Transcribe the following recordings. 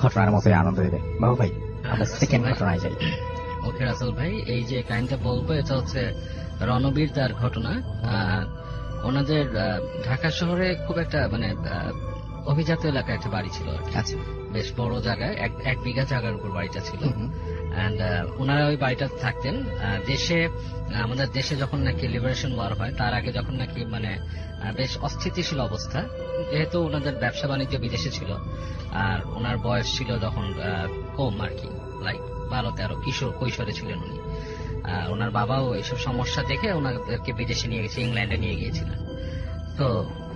ঘটনার মতোই আনন্দ দেবে। বাবু ভাই, আমরা সেকেন্ড ঘটনায় যাই। ওকে রাসেল ভাই, এই যে কাহিনীটা বলবো এটা হচ্ছে রণবীর দার ঘটনা। ওনাদের ঢাকা শহরে খুব একটা মানে অভিজাত এলাকায় একটা বাড়ি ছিল আর কি। আচ্ছা, বেশ বড় জায়গায়, 1 বিঘা জায়গার উপর বাড়িটা ছিল। এন্ড ওনারা ওই বাড়িটা থাকতেন দেশে, আমাদের দেশে যখন নাকি লিবারেশন ওয়ার হয় তার আগে, যখন নাকি মানে বেশ অস্থিতিশীল অবস্থা, যেহেতু ওনাদের ব্যবসা বাণিজ্য বিদেশে ছিল আর ওনার বয়স ছিল তখন কম আর কি, লাইক 12-13 কৈশোরে ছিলেন উনি। ওনার বাবাও এইসব সমস্যা দেখে ওনাদেরকে বিদেশে নিয়ে গেছে, ইংল্যান্ডে নিয়ে গিয়েছিলেন। তো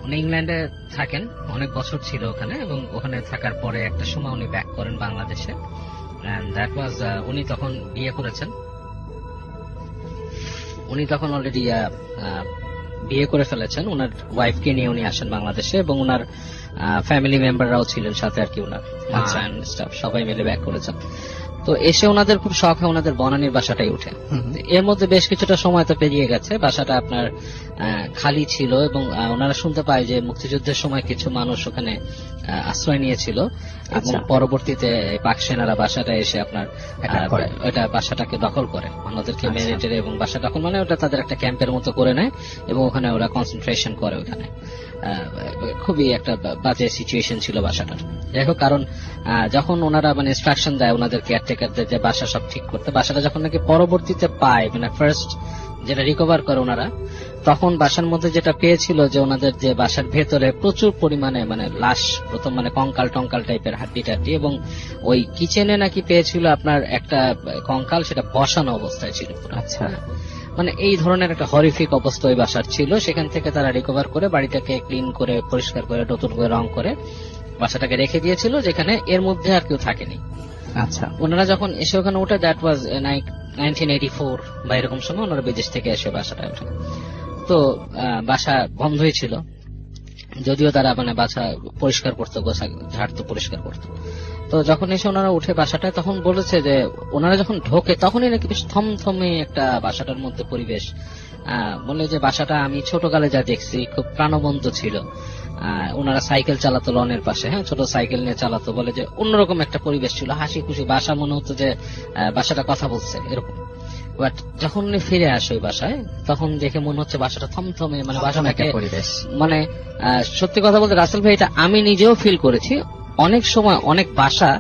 উনি ইংল্যান্ডে থাকেন, অনেক বছর ছিল ওখানে, এবং ওখানে থাকার পরে একটা সময় উনি ব্যাক করেন বাংলাদেশে। দ্যাট ওয়াজ উনি তখন বিয়ে করেছেন, উনি তখন অলরেডি বিয়ে করে ফেলেছেন। ওনার ওয়াইফকে নিয়ে উনি আসেন বাংলাদেশে, এবং ওনার ফ্যামিলি মেম্বাররাও ছিলেন সাথে আর কি, ওনার সবাই মিলে ব্যাক করেছেন। তো এসে ওনাদের খুব শখ হয় ওনাদের বনানীর বাসাটাই উঠে। এর মধ্যে বেশ কিছুটা সময় তো পেরিয়ে গেছে, বাসাটা আপনার খালি ছিল, এবং ওনারা শুনতে পায় যে মুক্তিযুদ্ধের সময় কিছু মানুষ ওখানে আশ্রয় নিয়েছিল, এবং পরবর্তীতে পাক সেনারা বাসাটা এসে আপনার ওটা বাসাটাকে দখল করে, ওনাদেরকে মেরে টেরে, এবং বাসা দখল মানে ওটা তাদের একটা ক্যাম্পের মতো করে নেয়, এবং ওখানে ওরা কনসেন্ট্রেশন করে। ওখানে খুবই একটা বাজে সিচুয়েশন ছিল বাসাটার। যাই হোক, কারণ যখন ওনারা মানে ইনস্ট্রাকশন দেয় ওনাদের কেয়ারটেকারদের যে বাসা সব ঠিক করতে, বাসাটা যখন নাকি পরবর্তীতে পায়, মানে ফার্স্ট যেটা রিকভার করে ওনারা, তখন বাসার মধ্যে যেটা পেয়েছিল যে ওনাদের যে বাসার ভেতরে প্রচুর পরিমাণে মানে লাশ, প্রথম মানে কঙ্কাল টঙ্কাল টাইপের হাড্ডি টাড্ডি, এবং ওই কিচেনে নাকি পেয়েছিল আপনার একটা কঙ্কাল, সেটা বসানো অবস্থায় ছিল। আচ্ছা, মানে এই ধরনের একটা হরিফিক অবস্থা ওই বাসার ছিল। সেখান থেকে তারা রিকভার করে বাড়িটাকে ক্লিন করে পরিষ্কার করে নতুন করে রং করে বাসাটাকে রেখে দিয়েছিল, যেখানে এর মধ্যে আর কেউ থাকেনি। আচ্ছা, ওনারা যখন এসে ওখানে ওঠে, দ্যাট ওয়াজ 1984 বা এরকম সময় ওনারা বিদেশ থেকে এসে বাসাটা ওঠে। তো বাসা বন্ধই ছিল, যদিও তারা মানে বাসা পরিষ্কার করতো, ঝাড়তো, পরিষ্কার করতো। তো যখন এসে ওনারা উঠে বাসাটায়, তখন বলেছে যে ওনারা যখন ঢোকে তখনই নাকি বেশ থমথমে একটা বাসাটার মধ্যে পরিবেশ। বলে যে বাসাটা আমি ছোটকালে যা দেখছি খুব প্রাণবন্ত ছিল। ওনারা সাইকেল চালাতো লনের পাশে, হ্যাঁ, ছোট সাইকেল নিয়ে চালাতো। বলে যে অন্যরকম একটা পরিবেশ ছিল, হাসি খুশি বাসা, মনে হতো যে বাসাটা কথা বলছে এরকম। বাট যখন উনি ফিরে আসে ওই বাসায়, তখন দেখে মনে হচ্ছে বাসাটা থমথমে, মানে বাসাটাকে পরিবেশ, মানে সত্যি কথা বলতে রাসেল ভাই, এটা আমি নিজেও ফিল করেছি। অনেক সময় অনেক বাসা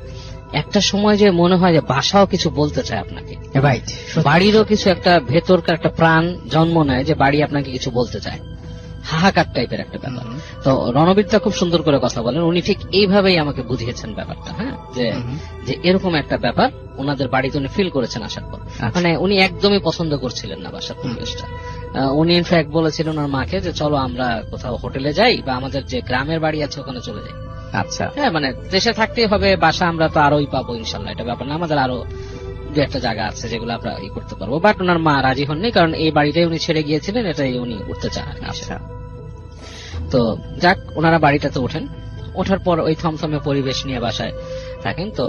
একটা সময় যে মনে হয় যে বাসাও কিছু বলতে চায় আপনাকে, বাড়িরও কিছু একটা ভেতরকার একটা প্রাণ জন্ম নেয়, যে বাড়ি আপনাকে কিছু বলতে চায়, হাহাকার টাইপের একটা ব্যাপার। তো রণবীরটা খুব সুন্দর করে কথা বলেন, উনি ঠিক এইভাবেই আমাকে বুঝিয়েছেন ব্যাপারটা, হ্যাঁ, যে এরকম একটা ব্যাপার ওনাদের বাড়িতে উনি ফিল করেছেন আসার পর। মানে উনি একদমই পছন্দ করছিলেন না বাসার পরিবেশটা। উনি ইনফ্যাক্ট বলেছিলেন ওনার মাকে যে চলো আমরা কোথাও হোটেলে যাই, বা আমাদের যে গ্রামের বাড়ি আছে ওখানে চলে যাই। আচ্ছা, হ্যাঁ, মানে দেশে থাকতেই হবে, বাসা আমরা তো আরোই পাবো ইনশাল্লাহ, এটা ব্যাপার না, আমাদের আরো দু একটা জায়গা আছে যেগুলো আমরা করতে পারবো। বাট ওনার মা রাজি হননি, কারণ এই বাড়িটাই উনি ছেড়ে গিয়েছিলেন, এটাই উনি উঠতে চান। আচ্ছা, তো যাক, ওনারা বাড়িটাতে ওঠেন, ওঠার পর ওই থমথমে পরিবেশ নিয়ে বাসায় থাকেন। তো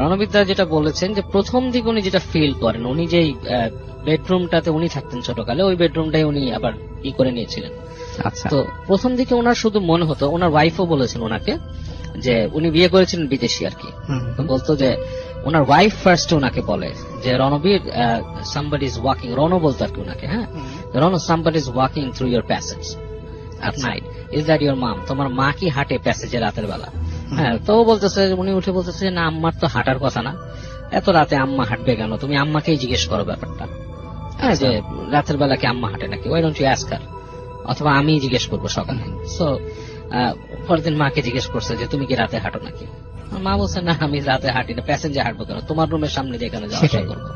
রণবিদ্যা যেটা বলেছেন যে প্রথম দিকে উনি যেটা ফিল করেন, উনি যেই বেডরুমটাতে উনি থাকতেন ছোটকালে, ওই বেডরুমটাই উনি আবার করে নিয়েছিলেন। আচ্ছা, তো প্রথম দিকে ওনার শুধু মনে হতো, ওনার ওয়াইফও বলেছেন ওনাকে যে উনি বিয়ে করেছিলেন বিদেশি আর কি, বলতো যে ওনার ওয়াইফ ফার্স্ট ওনাকে বলে যে রণবীর, somebody is walking, রণ বলতো আর কি ওনাকে, হ্যাঁ, রণ, somebody is walking through your passage at night, is that your mom? তোমার মা কি হাঁটে প্যাসেজে রাতের বেলা? হ্যাঁ, তো বলতেছে, উনি উঠে বলতেছে না, আম্মার তো হাঁটার কথা না, এত রাতে আম্মা হাঁটবে কেন, তুমি আম্মাকেই জিজ্ঞেস করো ব্যাপারটা, হ্যাঁ, যে রাতের বেলা কি আম্মা হাঁটে নাকি, why don't you ask her? অথবা আমি জিজ্ঞেস করবো সকালে। সো পরের দিন মাকে জিজ্ঞেস করছে যে তুমি কি রাতে হাঁটো নাকি? মা বলছে না, আমি রাতে হাঁটি না, প্যাসেঞ্জার হাঁটবো কেন, তোমার রুমের সামনে দিয়ে কেন যাওয়া আসা করবো,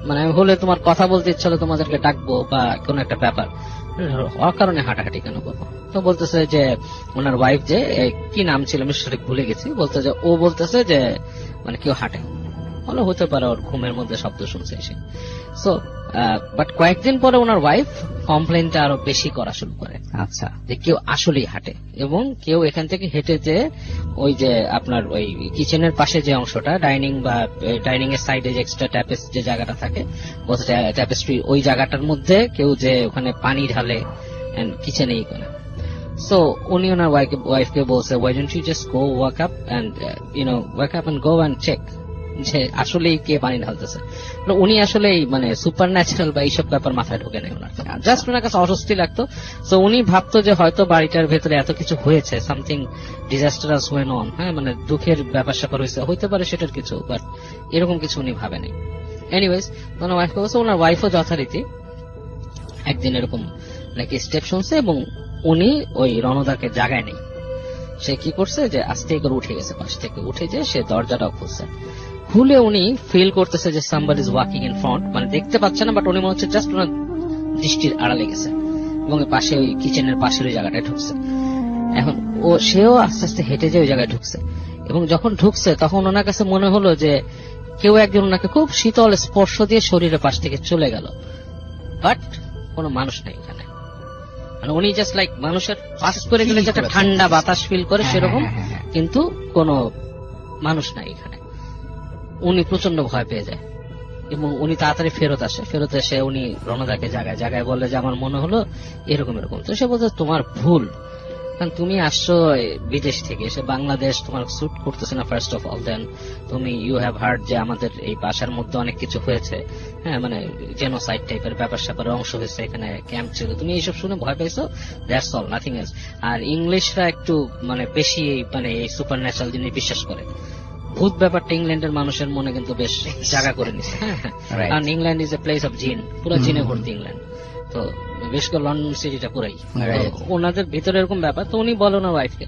মানে আমি হলে তোমার কথা বলতে ইচ্ছা হলে তোমাদেরকে ডাকবো বা কোন একটা ব্যাপার, অকারণে হাঁটাহাঁটি কেন করবো? তো বলতেছে যে ওনার ওয়াইফ, যে কি নাম ছিল আমি সঠিক ভুলে গেছি, বলতে যে ও বলতেছে যে মানে কেউ হাঁটে, বলে হতে পারে ওর ঘুমের মধ্যে শব্দ শুনছে এসে। সো বাট কয়েকদিন পরে ওনার ওয়াইফ কমপ্লেনটা আরো বেশি করা শুরু করে। আচ্ছা, যে কেউ আসলেই হাঁটে, এবং কেউ এখান থেকে হেঁটে যে ওই যে আপনার ওই কিচেনের পাশে যে অংশটা, ডাইনিং বা ডাইনিং এর সাইডে যে এক্সট্রা ট্যাপেস যে জায়গাটা থাকে, ট্যাপেস্ট্রি, ওই জায়গাটার মধ্যে কেউ যে ওখানে পানি ঢালে কিচেনেই করে। সো উনি ওনার ওয়াইফকে বলছে, why don't you just go wake up and wake up and go and check যে আসলে কে পানি ঢালতেছে। উনি আসলে মানে সুপার ন্যাচারাল বা এইসব ব্যাপার মাথায় ঢোকে নাই ওনার, জাস্ট ওনার কাছে অস্বস্তি লাগতো। সো উনি ভাবতো যে হয়তো বাড়িটার ভেতরে এত কিছু হয়েছে, সামথিং ডিজাস্টারাস ওয়েন অন, হ্যাঁ মানে দুঃখের ব্যাপার স্যাপার হয়েছে, হইতে পারে সেটার কিছু, বাট এরকম কিছু উনি ভাবেনি। এনিওয়েজ ওনার ওয়াইফ বলছে, ওনার ওয়াইফও যথারীতি একদিন এরকম নাকি স্টেপ শুনছে এবং উনি ওই রণদাকে জাগায় নেই। সে কি করছে যে আস্তে করে উঠে গেছে, পাশ থেকে উঠে যে সে দরজাটাও খুলছে। খুলে উনি ফিল করতেছে যে somebody is walking in front, মানে দেখতে পাচ্ছে না, বাট উনি মনে হচ্ছে জাস্ট ওনার দৃষ্টির আড়ালে গেছে এবং পাশে ওই কিচেনের পাশের ওই জায়গাটায় ঢুকছে। এখন সেও আস্তে আস্তে হেঁটে যে ওই জায়গায় ঢুকছে এবং যখন ঢুকছে তখন ওনার কাছে মনে হলো যে কেউ একজন ওনাকে খুব শীতল স্পর্শ দিয়ে শরীরের পাশ থেকে চলে গেল, বাট কোনো মানুষ নেই এখানে। মানে উনি জাস্ট লাইক মানুষের পাস করে গেলে যেটা ঠান্ডা বাতাস ফিল করে সেরকম, কিন্তু কোনো মানুষ নাই এখানে। উনি প্রচন্ড ভয় পেয়ে যায় এবং উনি তাড়াতাড়ি ফেরত এসে উনি রণদাকে জায়গায় বললে যে আমার মনে হলো এরকম এরকম। তো সে বলছে তোমার ভুল, কারণ তুমি আসছো বিদেশ থেকে, এসে বাংলাদেশ তোমার স্যুট করতেছে না ফার্স্ট অফ অল। দেন তুমি ইউ হ্যাভ হার্ড যে আমাদের এই বাসার মধ্যে অনেক কিছু হয়েছে, হ্যাঁ মানে জেনোসাইড টাইপের ব্যাপার স্যাপারের অংশ হয়েছে, এখানে ক্যাম্প ছিল, তুমি এইসব শুনে ভয় পেয়েছো, দ্যাটস অল, নাথিং এলস। আর ইংলিশরা একটু মানে বেশি মানে এই সুপার ন্যাচারাল জিনিস বিশ্বাস করে। ভূত ব্যাপারটা ইংল্যান্ডের মানুষের মনে কিন্তু বেশ জায়গা করে নিছে, কারণ England is a place of জিন, পুরো জিনে ভর্তি ইংল্যান্ড। তো বেশ করে লন্ডন সিটিটা পুরাই ওনাদের ভিতরে এরকম ব্যাপার। তো উনি বলে ওনার ওয়াইফকে,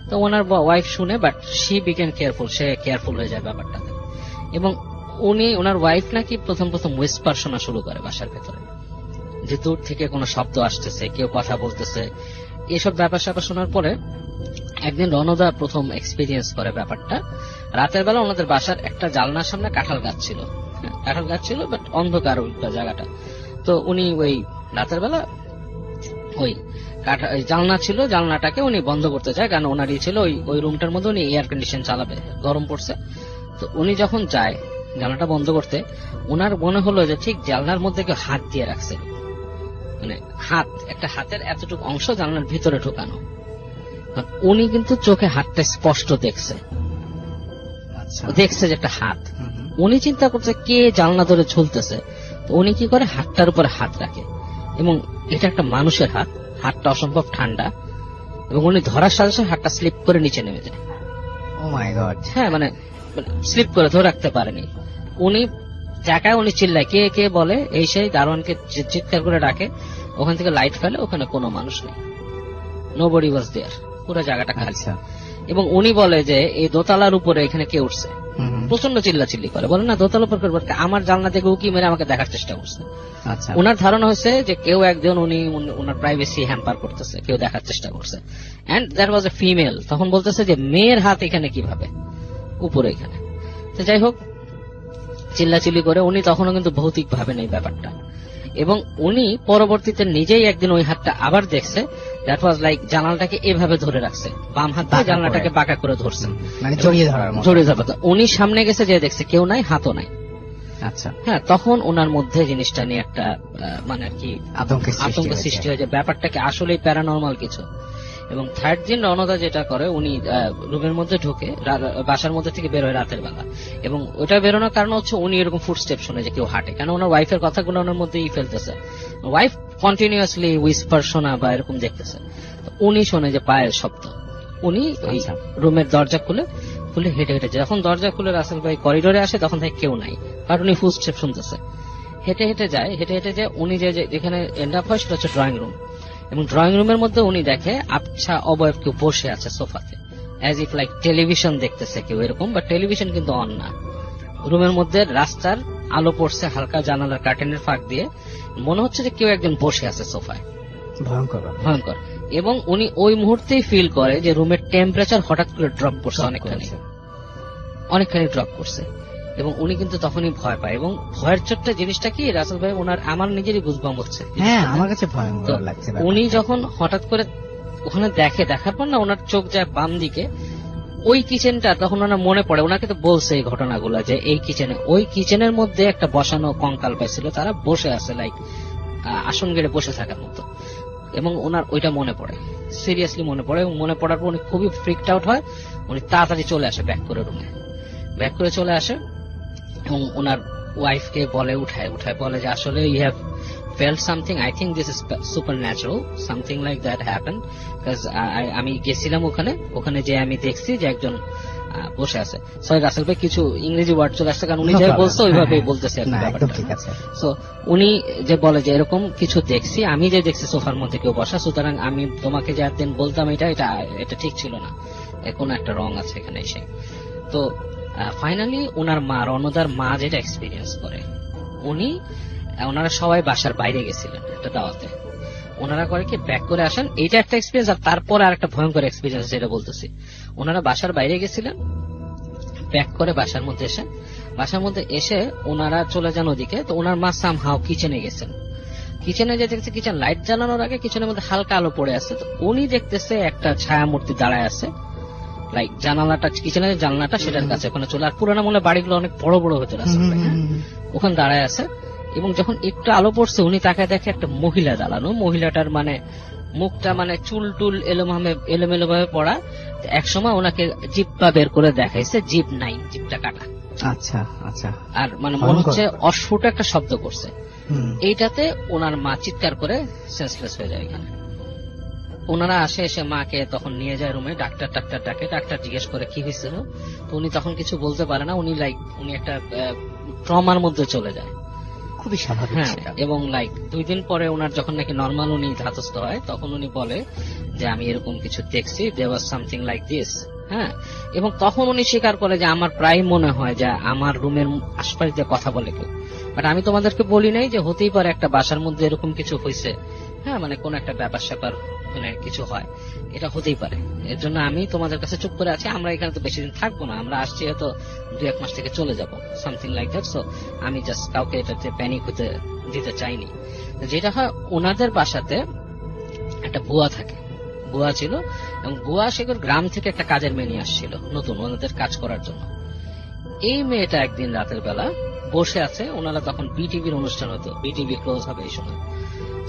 তো ওনার ওয়াইফ শুনে, but she became careful, say careful হয়ে যায় ব্যাপারটাতে। এবং ওনার ওয়াইফ নাকি প্রথম উইসপার শোনা শুরু করে বাসার ভেতরে, যে দূর থেকে কোনো শব্দ আসতেছে, কেউ কথা বলতেছে, এসব ব্যাপার স্যাপার শোনার পরে একদিন রণদা প্রথম এক্সপিরিয়েন্স করে ব্যাপারটা। রাতের বেলা ওনাদের বাসার একটা জানলার সামনে কাঁঠাল গাছ ছিল, বাট অন্ধকার ওইটা জায়গাটা। তো উনি ওই রাতের বেলা ওই জানলা ছিল, জানলাটাকে উনি বন্ধ করতে চায়, কারণ ওনার ছিল ওই রুমটার মধ্যে উনি এয়ার কন্ডিশন চালাবে, গরম পড়ছে। তো উনি যখন যায় জানলাটা বন্ধ করতে, ওনার মনে হলো যে ঠিক জানলার মধ্যে কেউ হাত দিয়ে রাখছে, মানে একটা হাতের এতটুকু অংশ জানলার ভিতরে ঢোকানো। উনি কিন্তু চোখে হাতটা স্পষ্ট দেখছে যে একটা হাত। উনি চিন্তা করছে কে জানলা ধরে ঝুলতেছে। তো উনি কি করে, হাতটার উপরে হাত রাখে এবং এটা একটা মানুষের হাতটা অসম্ভব ঠান্ডা, এবং উনি ধরার সাথে সাথে হাতটা স্লিপ করে নিচে নেমে যায়। ও মাই গড। হ্যাঁ মানে স্লিপ করে ধরে রাখতে পারেনি। উনি জায়গায় উনি চিল্লায় কে কে বলে, এই সেই দারোয়ানকে চিৎকার করে ডাকে, ওখান থেকে লাইট ফেলে, ওখানে কোনো মানুষ নেই, নোবডি ওয়াজ দেয়ার, পুরো জায়গাটা খালি। এবং উনি বলে যে এই দোতলার উপরে এখানে কে উঠছে, প্রচন্ড চিল্লাচিল্লি করে, বলে না দোতলার উপর করবে, আমার জানলা থেকে উকি মেরে আমাকে দেখার চেষ্টা করছে। ওনার ধারণা হয়েছে যে কেউ একজন ওনার প্রাইভেসি হ্যাম্পার করতেছে, কেউ দেখার চেষ্টা করছে। And that was a female. তখন বলতেছে যে মেয়ের হাত এখানে কিভাবে উপরে এখানে। তো যাই হোক, চিল্লাচিল্লি করে উনি তখনও কিন্তু ভৌতিক ভাবে নেই ব্যাপারটা, এবং উনি পরবর্তীতে নিজেই একদিন ওই হাতটা আবার দেখছে। দ্যাট ওয়াজ লাইক জানালাটাকে এভাবে ধরে রাখছে, বাম হাত দিয়ে জানালাটাকে বাঁকা করে ধরছে, মানে জড়িয়ে ধরার। উনি সামনে গেছে যে দেখছে কেউ নাই, হাতও নাই। আচ্ছা, হ্যাঁ, তখন ওনার মধ্যে জিনিসটা নিয়ে একটা মানে আর কি আতঙ্ক সৃষ্টি হয়েছে, ব্যাপারটাকে আসলেই প্যারানর্মাল কিছু। এবং থার্ড দিন রণদা যেটা করে, উনি রুমের মধ্যে ঢুকে বাসার মধ্যে থেকে বের হয় রাতের বেলা, এবং ওটা বেরোনোর কারণ হচ্ছে উনি এরকম ফুটস্টেপ শুনে যে কেউ হাঁটে, কেন ওনার ওয়াইফের কথাগুলো ওনার মধ্যেই ফেলতেছে। ওয়াইফ কন্টিনিউয়াসলি উইসপার শোনা বা এরকম দেখতেছে, উনি শোনে যে পায়ের শব্দ। উনি ওই রুমের দরজা খুলে হেঁটে যখন দরজা খুলে রাসেল ভাই করিডোরে আসে, তখন থেকে কেউ নাই, কারণ উনি ফুটস্টেপ শুনতেছে। হেঁটে যায় উনি যেখানে এন্ড আপ হয় সেটা হচ্ছে ড্রয়িং রুম, এবং ড্রয়িং রুমের মধ্যে উনি দেখে আবছা অবয়ব কেউ বসে আছে সোফাতে, অ্যাজ ইফ লাইক টেলিভিশন দেখতেছে কেউ এরকম, বা টেলিভিশন কিন্তু অন না। রুমের মধ্যে রাস্তার আলো পড়ছে হালকা জানালার কার্টেনের ফাঁক দিয়ে, মনে হচ্ছে যে কেউ একজন বসে আছে সোফায়, ভয়ঙ্কর। এবং উনি ওই মুহূর্তেই ফিল করে যে রুমের টেম্পারেচার হঠাৎ করে ড্রপ করছে, অনেকখানি ড্রপ করছে, এবং উনি কিন্তু তখনই ভয় পায়। এবং ভয়ের চোটটা জিনিসটা কি রাসেল ভাই, আমার নিজেরই গুজবাম্প হচ্ছে, আমার কাছে ভয়ঙ্কর লাগছে। উনি যখন হঠাৎ করে ওখানে দেখার পর না ওনার চোখ যায় বাম দিকে, ওই কিচেনটা, তখন ওনার মনে পড়ে, ওনাকে তো বলছে এই ঘটনাগুলো যে এই ওই কিচেনের মধ্যে একটা বসানো কঙ্কাল পাইছিল, তারা বসে আছে লাইক আসন গেড়ে বসে থাকার মতো। এবং ওনার ওইটা মনে পড়ে, সিরিয়াসলি মনে পড়ে, এবং মনে পড়ার পর উনি খুবই ফ্রিকড আউট হয়। উনি তাড়াতাড়ি চলে আসে ব্যাক করে রুমে, ব্যাক করে চলে আসে এবং ওনার ওয়াইফকে বলে, উঠায় বলে যে আসলে you have felt something, I think this is supernatural, something like that happened, because আমি গেছিলাম ওখানে যে আমি দেখছি যে একজন বসে আছে। সরি রাসেল ভাই, কিছু ইংরেজি ওয়ার্ড চলে আসছে, কারণ উনি যাই বলছে ওইভাবেই বলতেছে। সো উনি যে বলে যে এরকম কিছু দেখছি, আমি যে দেখছি সোফার মধ্যে কেউ বসা, সুতরাং আমি তোমাকে যে একদিন বলতাম এটা ঠিক ছিল না, কোনো একটা রং আছে এখানে এসে। তো ফাইনালি ওনার মা, রণদার মা যেটা এক্সপিরিয়েন্স করে, ওনারা সবাই বাসার বাইরে গেছিলেন একটা দাওয়াতে, ওনারা করে কি ব্যাক করে আসেন, এইটা একটা এক্সপিরিয়েন্স। আর তারপরে আর একটা ভয়ঙ্কর এক্সপিরিয়েন্স যেটা বলতেছি, ওনারা বাসার বাইরে গেছিলেন, ব্যাক করে বাসার মধ্যে এসে ওনারা চলে যান ওদিকে। তো ওনার মা সামহাও কিচেনে গেছেন, কিচেনে যে দেখছে কিচেন লাইট জ্বালানোর আগে কিচেনের মধ্যে হালকা আলো পড়ে আছে। তো উনি দেখতেছে একটা ছায়া মূর্তি দাঁড়ায় আছে, লাইক জানালাটা, কিচেনের জানলাটা সেটার কাছে, ওখানে চলে। আর পুরানো মনে বাড়িগুলো অনেক বড় বড় হতে আছে, ওখানে দাঁড়ায় আছে। এবং যখন একটু আলো পড়ছে, উনি তাকে দেখে একটা মহিলা দাঁড়ানো, মহিলাটার মানে মুখটা মানে চুল টুল এলোমেলো ভাবে পড়া। এক সময় ওনাকে জিভটা বের করে দেখাইছে, জিভ নাই, জিভটা কাটা। আচ্ছা আচ্ছা। আর মানে মনে হচ্ছে অস্ফুট একটা শব্দ করছে। এইটাতে ওনার মা চিৎকার করে সেন্সলেস হয়ে যায়। এখানে ওনারা এসে মাকে তখন নিয়ে যায় রুমে, ডাক্তার ডাকে, ডাক্তার জিজ্ঞেস করে কি হয়েছিল। তো উনি তখন কিছু বলতে পারে না, উনি একটা ট্রমার মধ্যে চলে যায়, খুবই স্বাভাবিক। এবং 2 দিন পরে ওনার যখন নাকি নর্মাল উনি ধাতস্থ হয়, তখন উনি বলে যে আমি এরকম কিছু দেখছি, দেয়ার ওয়াজ সামথিং লাইক দিস। হ্যাঁ, এবং তখন উনি স্বীকার করে যে আমার প্রায় মনে হয় যে আমার রুমের আশপাশ দিয়ে কথা বলে কেউ, বাট আমি তোমাদেরকে বলি নাই যে হতেই পারে একটা বাসার মধ্যে এরকম কিছু হয়েছে। হ্যাঁ, মানে কোন একটা ব্যাপার স্যাপার মানে কিছু হয়, এটা হতেই পারে। এর জন্য আমি তোমাদের কাছে চুপ করে আছি, আমরা এখানে তো বেশি দিন থাকবো না, আমরা আসছি হয়তো 2-1 মাস থেকে চলে যাব, সামথিং লাইক দ্যাট। সো আমি জাস্ট কাউকে এটাতে প্যানিক হতে দিতে চাইনি। যেটা হয়, ওনাদের বাসাতে একটা বুয়া থাকে, বুয়া ছিল, এবং বুয়া সেগুলো গ্রাম থেকে একটা কাজের মেয়ে নিয়ে আসছিল নতুন ওনাদের কাজ করার জন্য। এই মেয়েটা একদিন রাতের বেলা বসে আছে, ওনারা তখন বিটিভির অনুষ্ঠান হতো, বিটিভি ক্লোজ হবে এই সময়।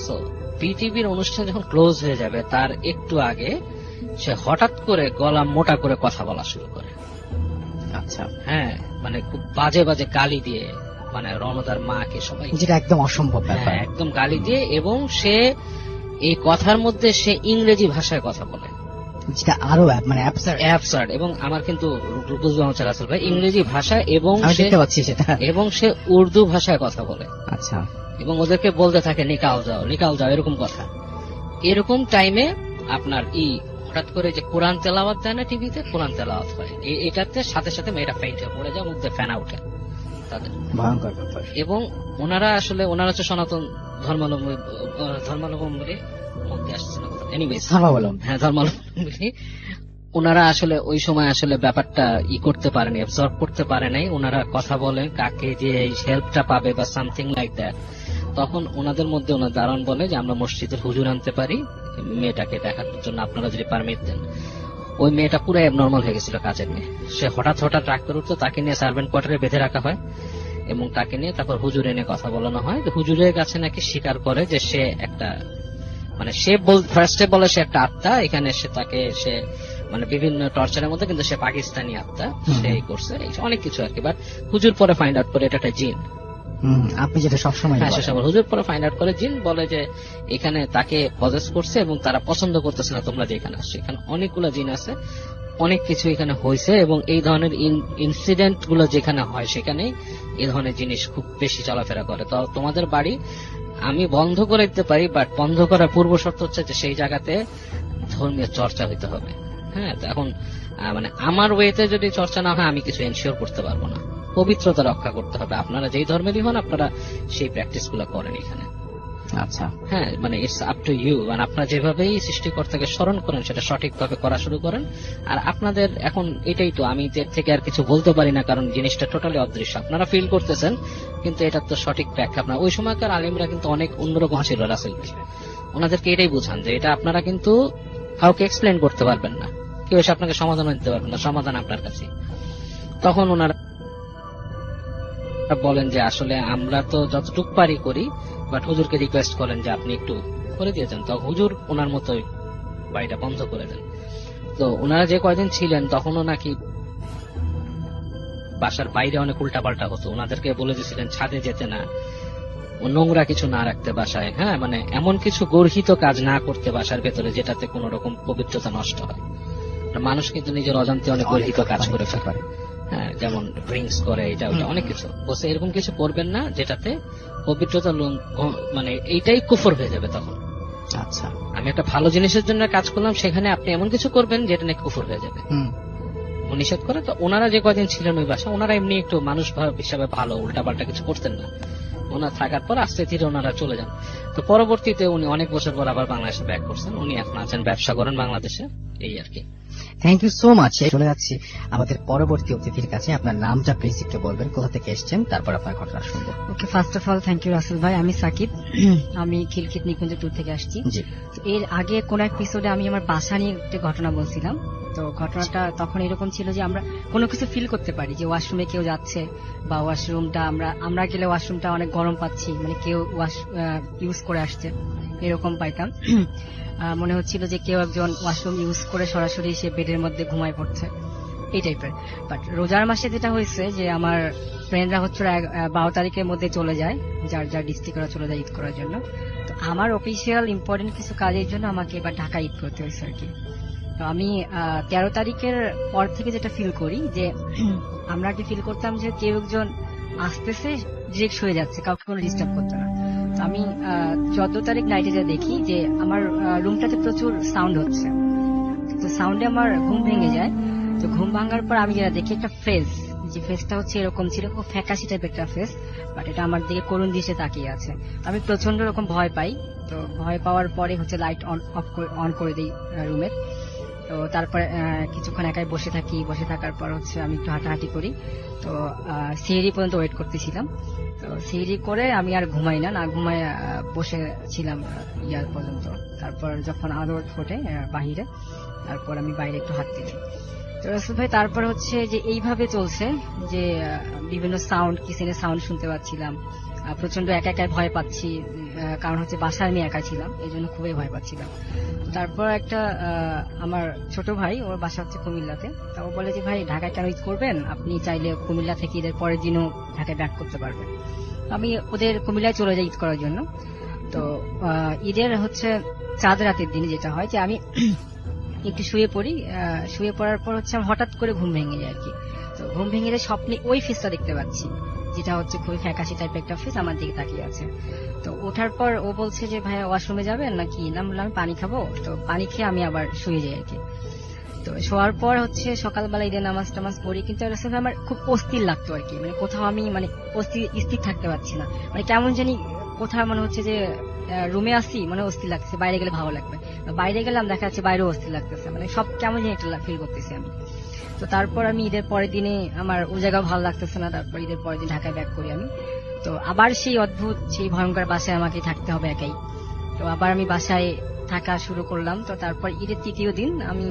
সো বিটিভির অনুষ্ঠান যখন ক্লোজ হয়ে যাবে, তার একটু আগে সে হঠাৎ করে গলা মোটা করে কথা বলা শুরু করে। আচ্ছা। হ্যাঁ, মানে খুব বাজে গালি দিয়ে, মানে রণদার মাকে সবাই, যেটা একদম অসম্ভব ব্যাপার, একদম গালি দিয়ে। এবং সে এই কথার মধ্যে সে ইংরেজি ভাষায় কথা বলে, যেটা আরো মানে অ্যাবসার্ড। এবং আমার কিন্তু বুঝবো রাসেল ভাই, ইংরেজি ভাষা এবং সে উর্দু ভাষায় কথা বলে। আচ্ছা। এবং ওদেরকে বলতে থাকে নিকাল যাও এরকম কথা। এরকম টাইমে আপনার হঠাৎ করে যে কোরআন তেলাওয়াত দেয় না টিভিতে, কোরআন তেলাওয়াত হয়, এটাতে সাথে সাথে মেয়েটা ফেইন্ট হয়ে পড়ে যায়, মধ্যে ফেনা উঠে তাদের, ভয়ঙ্কর ব্যাপার। এবং ওনারা হচ্ছে সনাতন ধর্মাবলম্বী মধ্যে আসছে না, এনিওয়েজ ধর্মাবলম্বী। ওনারা আসলে ওই সময় আসলে ব্যাপারটা করতে পারেনি, অ্যাবজর্ব করতে পারে নাই। ওনারা কথা বলে কাকে যে হেল্পটা পাবে বা সামথিং লাইক দ্যাট। তখন ওনাদের মধ্যে ওনার দারোয়ান বলে যে আমরা মসজিদের হুজুর আনতে পারি মেয়েটাকে দেখার জন্য, আপনারা যদি পারমিট দেন। ওই মেয়েটা পুরো অ্যাবনর্মাল হয়ে গেছিল, কাজের মেয়ে। সে হঠাৎ রাগ করে উঠতো, তাকে নিয়ে সার্ভেন্ট কোয়ার্টারে বেঁধে রাখা হয়, এবং তাকে নিয়ে তারপর হুজুর এনে কথা বলানো হয়। হুজুরের কাছে নাকি স্বীকার করে যে সে একটা, মানে সে ফার্স্টে বলে সে একটা আত্মা, এখানে সে মানে বিভিন্ন টর্চারের মধ্যে, কিন্তু সে পাকিস্তানি আত্মা, সে করছে অনেক কিছু আর কি। বাট হুজুর পরে ফাইন্ড আউট করে এটা একটা জিন। আপনি যেটা সবসময় হুজুর পরে ফাইন্ড আউট করে জিন, বলে যে এখানে তাকে পজেস করছে এবং তারা পছন্দ করতেছে না তোমরা যে এখানে আসছো। এখানে অনেকগুলো জিন আছে, অনেক কিছু এখানে হয়েছে, এবং এই ধরনের ইনসিডেন্ট গুলো যেখানে হয় সেখানে এই ধরনের জিনিস খুব বেশি চলাফেরা করে। তো তোমাদের বাড়ি আমি বন্ধ করে দিতে পারি, বাট বন্ধ করার পূর্ব শর্ত হচ্ছে যে সেই জায়গাতে ধর্মীয় চর্চা হইতে হবে। হ্যাঁ, তো এখন মানে আমার ওয়েতে যদি চর্চা না হয় আমি কিছু এনশিওর করতে পারবো না, পবিত্রতা রক্ষা করতে হবে। আপনারা যেই ধর্মেরই হন, আপনারা সেই প্র্যাকটিস গুলো করেন এখানে। আচ্ছা, হ্যাঁ, মানে ইটস আপ টু ইউ। মানে আপনারা যেভাবেই সৃষ্টিকর্তাকে স্মরণ করেন সেটা সঠিকভাবে করা শুরু করেন। আর আপনাদের এখন এটাই তো, আমি এর থেকে আর কিছু বলতে পারি না, কারণ জিনিসটা টোটালি অদৃশ্য, আপনারা ফিল করতেছেন, কিন্তু এটা তো সঠিক ব্যাখ্যা আপনার। ওই সময়কার আলিমরা কিন্তু অনেক অন্যরকম ছিল রাসেল, ওনাদেরকে এটাই বুঝান যে এটা আপনারা কিন্তু কাউকে এক্সপ্লেন করতে পারবেন না, কেউ এসে আপনাকে সমাধান দিতে পারবেন না, সমাধান আপনার কাছে। তখন ওনারা বলেন যে আসলে আমরা তো যতটুকু পারি করি, বাট হুজুরকে রিকোয়েস্ট করেন যে আপনি একটু করে দিয়েছেন। তো হুজুর ওনার মতো বাড়িটা বন্ধ করে দেন। তো ওনারা যে কয়দিন ছিলেন তখনও নাকি বাসার বাইরে অনেক উল্টাপাল্টা হতো, ওনাদেরকে বলে দিয়েছিলেন ছাদে যেতে না, নোংরা কিছু না রাখতে বাসায়, হ্যাঁ মানে এমন কিছু গর্হিত কাজ না করতে বাসার ভেতরে যেটাতে কোন রকম পবিত্রতা নষ্ট হয়। মানুষ কিন্তু নিজের অজান্তে অনেক গর্হিত কাজ করে ফেলে, হ্যাঁ যেমন ড্রিঙ্কস করে, এটা ওটা অনেক কিছু বলছে, এরকম কিছু করবেন না যেটাতে পবিত্রতা মানে এইটাই কুফর হয়ে যাবে তখন। আচ্ছা, আমি একটা ভালো জিনিসের জন্য কাজ করলাম, সেখানে আপনি এমন কিছু করবেন যেটা নাকি কুফর হয়ে যাবে, নিষেধ করে। তো ওনারা যে কয়দিন ছিলেন ওই বাসা, ওনারা এমনি একটু মানুষ হিসাবে ভালো, উল্টাপাল্টা কিছু করতেন না। ওনার থাকার পর আস্তে ধীরে ওনারা চলে যান। তো পরবর্তীতে উনি অনেক বছর পর আবার বাংলাদেশে ব্যাক করছেন, উনি এখন আছেন, ব্যবসা করেন বাংলাদেশে, এই আর কি। Thank you so much. চলে যাচ্ছি আমাদের পরবর্তী অতিথির কাছে। আপনার নামটা প্লিজ একটু বলবেন, কোথা থেকে এসেছেন, তারপর আপনার ঘটনা শুনবো। Okay, first of all thank you Russell ভাই। আমি সাকিব, আমি খিলখিত নিকুঞ্জ ট্যুর থেকে আসছি। এর আগে কোন এপিসোডে আমি আমার বাসা নিয়ে একটা ঘটনা বলছিলাম। তো ঘটনাটা তখন এরকম ছিল যে আমরা কোনো কিছু ফিল করতে পারি যে ওয়াশরুমে কেউ যাচ্ছে, বা ওয়াশরুমটা আমরা গেলে ওয়াশরুমটা অনেক গরম পাচ্ছি, মানে কেউ ইউজ করে আসছে, এরকম পাইতাম। মনে হচ্ছিল যে কেউ একজন ওয়াশরুম ইউজ করে সরাসরি সে বেডের মধ্যে ঘুমায় পড়ছে, এই টাইপের। বাট রোজার মাসে যেটা হয়েছে যে আমার ফ্রেন্ডরা হচ্ছে 12 তারিখের মধ্যে চলে যায়, যার যার ডিস্ট্রিক্টরা চলে যায় ঈদ করার জন্য। তো আমার অফিসিয়াল ইম্পর্টেন্ট কিছু কাজের জন্য আমাকে এবার ঢাকা ঈদ করতে হয়েছে আর কি। তো আমি 13 তারিখের পর থেকে যেটা ফিল করি যে আমরা কি ফিল করতাম যে কেউ একজন আসতেছে, ডিরেক্ট হয়ে যাচ্ছে, কাউকে কোনো ডিস্টার্ব করতো না। তো আমি 14 তারিখ নাইটে যা দেখি যে আমার রুমটাতে প্রচুর সাউন্ড হচ্ছে, তো সাউন্ডে আমার ঘুম ভেঙে যায়। তো ঘুম ভাঙার পর আমি যেটা দেখি একটা ফেস, যে ফেসটা হচ্ছে এরকম ছিল, খুব ফ্যাকাশি টাইপের একটা ফেস, বাট এটা আমার দিকে করুণ দৃশ্যে তাকিয়ে আছে। আমি প্রচন্ড রকম ভয় পাই। তো ভয় পাওয়ার পরে হচ্ছে লাইট অন করে দিই রুমের। তো তারপরে কিছুক্ষণ একাই বসে থাকি, বসে থাকার পর হচ্ছে আমি একটু হাঁটাহাঁটি করি। তো সিঁড়ি পর্যন্ত ওয়েট করতেছিলাম। তো সিঁড়ি করে আমি আর ঘুমাই না ঘুমাই বসে ছিলাম ইয়ার পর্যন্ত। তারপর যখন আলো ফোটে বাহিরে, তারপর আমি বাইরে একটু হাঁটতে যাই। তো রাসেল ভাই তারপর হচ্ছে যে এইভাবে চলছে যে বিভিন্ন সাউন্ড, কিচেনের সাউন্ড শুনতে পাচ্ছিলাম, প্রচন্ড একা একাই ভয় পাচ্ছি, কারণ হচ্ছে বাসায় আমি একা ছিলাম, এই জন্য খুবই ভয় পাচ্ছিলাম। তারপর একটা আমার ছোট ভাই, ওর বাসা হচ্ছে কুমিল্লাতে, তা ও বলে যে ভাই ঢাকায় কেন ঈদ করবেন, আপনি চাইলে কুমিল্লা থেকে ঈদের পরের দিনও ঢাকায় ব্যাক করতে পারবেন। আমি ওদের কুমিল্লায় চলে যাই ঈদ করার জন্য। তো ঈদের হচ্ছে চাঁদ রাতের দিনে যেটা হয় যে আমি একটু শুয়ে পড়ি, শুয়ে পড়ার পর হচ্ছে আমার হঠাৎ করে ঘুম ভেঙে যায় আর কি। তো ঘুম ভেঙে যায়, স্বপ্নে ওই ফেসটা দেখতে পাচ্ছি, যেটা হচ্ছে খুবই ফ্যাকাশি টাইপের একটা ফেস আমার দিকে তাকিয়ে আছে। তো ওঠার পর ও বলছে যে ভাই ওয়াশরুমে যাবেন নাকি, না বললাম আমি পানি খাবো। তো পানি খেয়ে আমি আবার শুয়ে যাই আর কি। তো শোয়ার পর হচ্ছে সকালবেলা ঈদের নামাজ টামাজ পড়ি, কিন্তু আমার খুব অস্থির লাগতো আর কি, মানে কোথাও আমি মানে স্থির থাকতে পারছি না, মানে কেমন জানি কোথাও মনে হচ্ছে যে রুমে আসি মানে অস্থির লাগছে, বাইরে গেলে ভালো লাগবে, বাইরে গেলাম দেখা যাচ্ছে বাইরেও অস্থির লাগতেছে, মানে সব কেমন জানি একটা ফিল করতেছি আমি। তো তারপর আমি ঈদের পরের দিনে আমার ও জায়গাও ভালো লাগতেছে না, তারপর ঈদের পরের দিন ঢাকায় ব্যাক করি আমি। তো আবার সেই অদ্ভুত সেই ভয়ঙ্কর বাসায় আমাকে থাকতে হবে একাই। তো আবার আমি বাসায় থাকা শুরু করলাম। তো তারপর ঈদের 3য় দিন আমি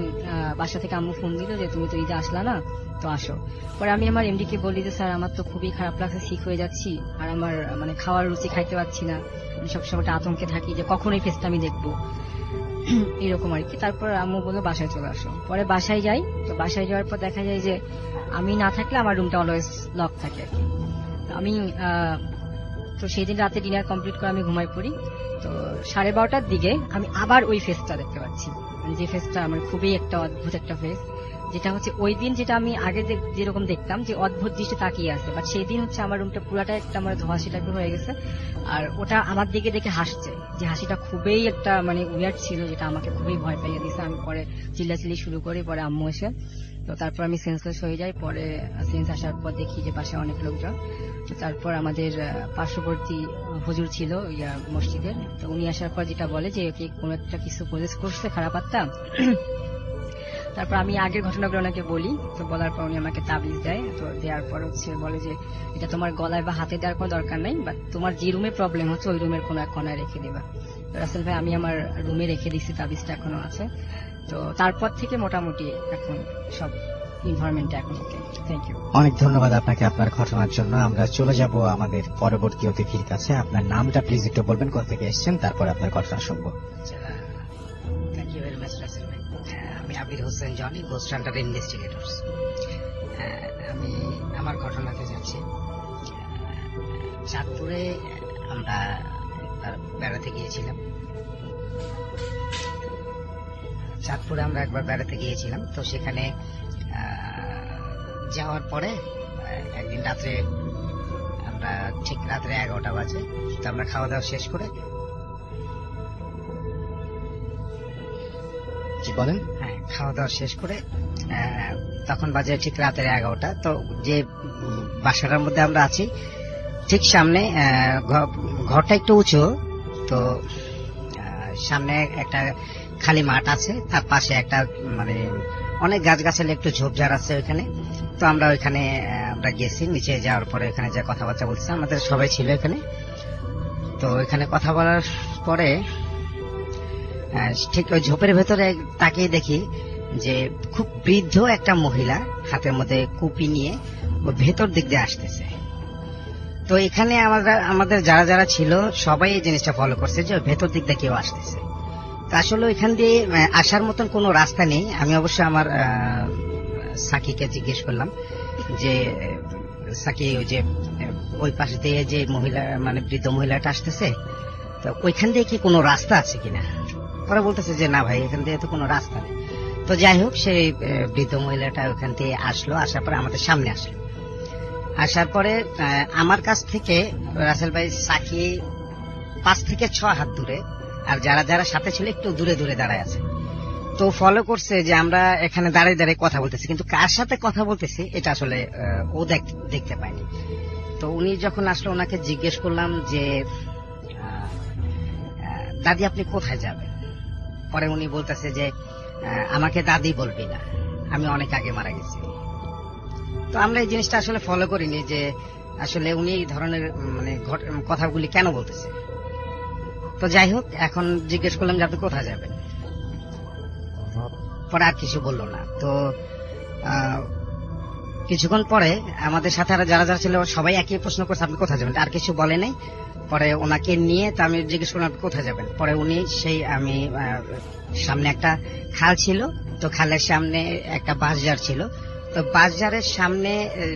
বাসা থেকে আম্মু ফোন দিল যে তুমি তো ঈদে আসলা না, তো আসো। পরে আমি আমার এমডি কে বলি যে স্যার আমার তো খুবই খারাপ লাগছে, শিখ হয়ে যাচ্ছি, আর আমার মানে খাওয়ার রুচি খাইতে পারছি না, আমি সবসময় আতঙ্কে থাকি যে কখন এই ফেসটা আমি দেখবো, এরকম আর কি। তারপর আম্মু বললো বাসায় চলে আসো। পরে বাসায় যাই। তো বাসায় যাওয়ার পর দেখা যায় যে আমি না থাকলে আমার রুমটা অলওয়েজ লক থাকে আর কি। আমি তো সেই দিন রাতে ডিনার কমপ্লিট করে আমি ঘুমাই পড়ি। তো 12:30টার দিকে আমি আবার ওই ফেসটা দেখতে পাচ্ছি, মানে যে ফেসটা আমার খুবই একটা অদ্ভুত একটা ফেস, যেটা হচ্ছে ওই দিন যেটা আমি আগে যেরকম দেখতাম যে অদ্ভুত দৃষ্টি তাকিয়ে আছে, বাট সেই দিন হচ্ছে আমার রুমটা পুরাটা একটা আমার ধোঁয়াশি টাইপের হয়ে গেছে, আর ওটা আমার দিকে দেখে হাসছে, যে হাসিটা খুবই একটা মানে উইয়ার্ড ছিল, যেটা আমাকে খুবই ভয় পাইয়ে দিয়েছে। আমি পরে চিল্লাচিল্লি শুরু করি, পরে আম্মু এসে, তো তারপর আমি সেন্সলেস হয়ে যাই। পরে সেন্স আসার পর দেখি যে পাশে অনেক লোকজন। তো তারপর আমাদের পার্শ্ববর্তী হুজুর ছিল মসজিদের, তো উনি আসার পর যেটা বলে যে ওকে কোনো একটা কিছু প্রজেস করছে খারাপ আত্মা। তারপর আমি আগের ঘটনাগুলো ওনাকে বলি, তো বলার পর উনি আমাকে তাবিজ দেয়। তো দেওয়ার পর হচ্ছে বলে যে এটা তোমার গলায় বা হাতে দেওয়ার কোনো দরকার নেই, বাট তোমার যে রুমে প্রবলেম হচ্ছে ওই রুমের কোনো এক কোনায় রেখে দিবা। তো রাসেল ভাই আমি আমার রুমে রেখে দিচ্ছি, তাবিজটা এখনো আছে। তো তারপর থেকে মোটামুটি এখন সব এনভায়রনমেন্টটা এখন ওকে। Thank you. অনেক ধন্যবাদ আপনাকে আপনার ঘটনার জন্য। আমরা চলে যাব আমাদের পরবর্তী অতিথির কাছে। আপনার নামটা প্লিজ একটু বলবেন, কোথা থেকে এসেছেন, তারপরে আপনার ঘটনা শুনবো। Thank you very much Russel ভাই। আমি Abir Hossain Jony, ghost hunter investigators. আমি আমার ঘটনাতে যাচ্ছি। চাঁদপুরে আমরা একবার বেড়াতে গিয়েছিলাম। তো সেখানে যাওয়ার পরে একদিন রাত্রে আমরা ঠিক রাত্রে 11টা বাজে, তো আমরা খাওয়া দাওয়া শেষ করে জি বলেন। হ্যাঁ, খাওয়া দাওয়া শেষ করে তখন বাজে ঠিক রাতের 11টা। তো যে বাসাটার মধ্যে আমরা আছি ঠিক সামনে ঘরটা একটু উঁচু, তো সামনে একটা খালি মাঠ আছে, তার পাশে একটা মানে অনেক গাছগাছালি একটু ঝোপঝাড় আছে ওইখানে। তো আমরা ওইখানে আমরা গেছি, নিচে যাওয়ার পরে ওখানে যা কথাবার্তা বলছি, আমাদের সবাই ছিল এখানে। তো ওইখানে কথা বলার পরে ঠিক ওই ঝোপের ভেতরে তাকিয়ে দেখি যে খুব বৃদ্ধ একটা মহিলা হাতের মধ্যে কুপি নিয়ে ওই ভেতর দিক দিয়ে আসতেছে। তো এখানে আমাদের যারা যারা ছিল সবাই এই জিনিসটা ফলো করছে যে ভেতর দিক দিয়ে কেউ আসতেছে। তো আসলে ওইখান দিয়ে আসার মতন কোনো রাস্তা নেই। আমি অবশ্য আমার সাকিকে জিজ্ঞেস করলাম যে সাকি, ওই যে ওই পাশ দিয়ে যে মহিলা মানে বৃদ্ধ মহিলাটা আসতেছে, তো ওইখান দিয়ে কি কোনো রাস্তা আছে কিনা? পরে বলতেছে যে না ভাই, এখান দিয়ে তো কোনো রাস্তা নেই। তো যাই হোক, সেই বৃদ্ধ মহিলাটা ওখান থেকে আসলো, আসার পরে আমাদের সামনে আসলো। আসার পরে আমার কাছ থেকে রাসেল ভাই সাকি 5 থেকে 6 হাত দূরে, আর যারা যারা সাথে ছিল একটু দূরে দূরে দাঁড়ায় আছে। তো ফলো করছে যে আমরা এখানে দাঁড়িয়ে দাঁড়িয়ে কথা বলতেছি, কিন্তু কার সাথে কথা বলতেছি এটা আসলে ও দেখতে পায়নি। তো উনি যখন আসলো, ওনাকে জিজ্ঞেস করলাম যে দাদি আপনি কোথায় যাবেন? পরে উনি বলতেছে যে আমাকে দাদি বলবি না, আমি অনেক আগে মারা গেছি। তো আমরা এই জিনিসটা আসলে ফলো করিনি যে আসলে উনি এই ধরনের মানে কথাগুলি কেন বলতেছে। তো যাই হোক, এখন জিজ্ঞেস করলাম যে আপনি কোথায় যাবেন? পরে আর কিছু বললো না। তো কিছুক্ষণ পরে আমাদের সাথে আর যারা যারা ছিল সবাই একই প্রশ্ন করছে, আপনি কোথায় যাবেন? আর কিছু বলে নাই। পরে ওনাকে নিয়ে তো আমি জিজ্ঞেস করলাম আপনি কোথায় যাবেন? পরে উনি সেই আমি সামনে একটা খাল ছিল, তো খালের সামনে একটা বাঁশঝাড় ছিল, তো বাঁশঝাড়ের সামনে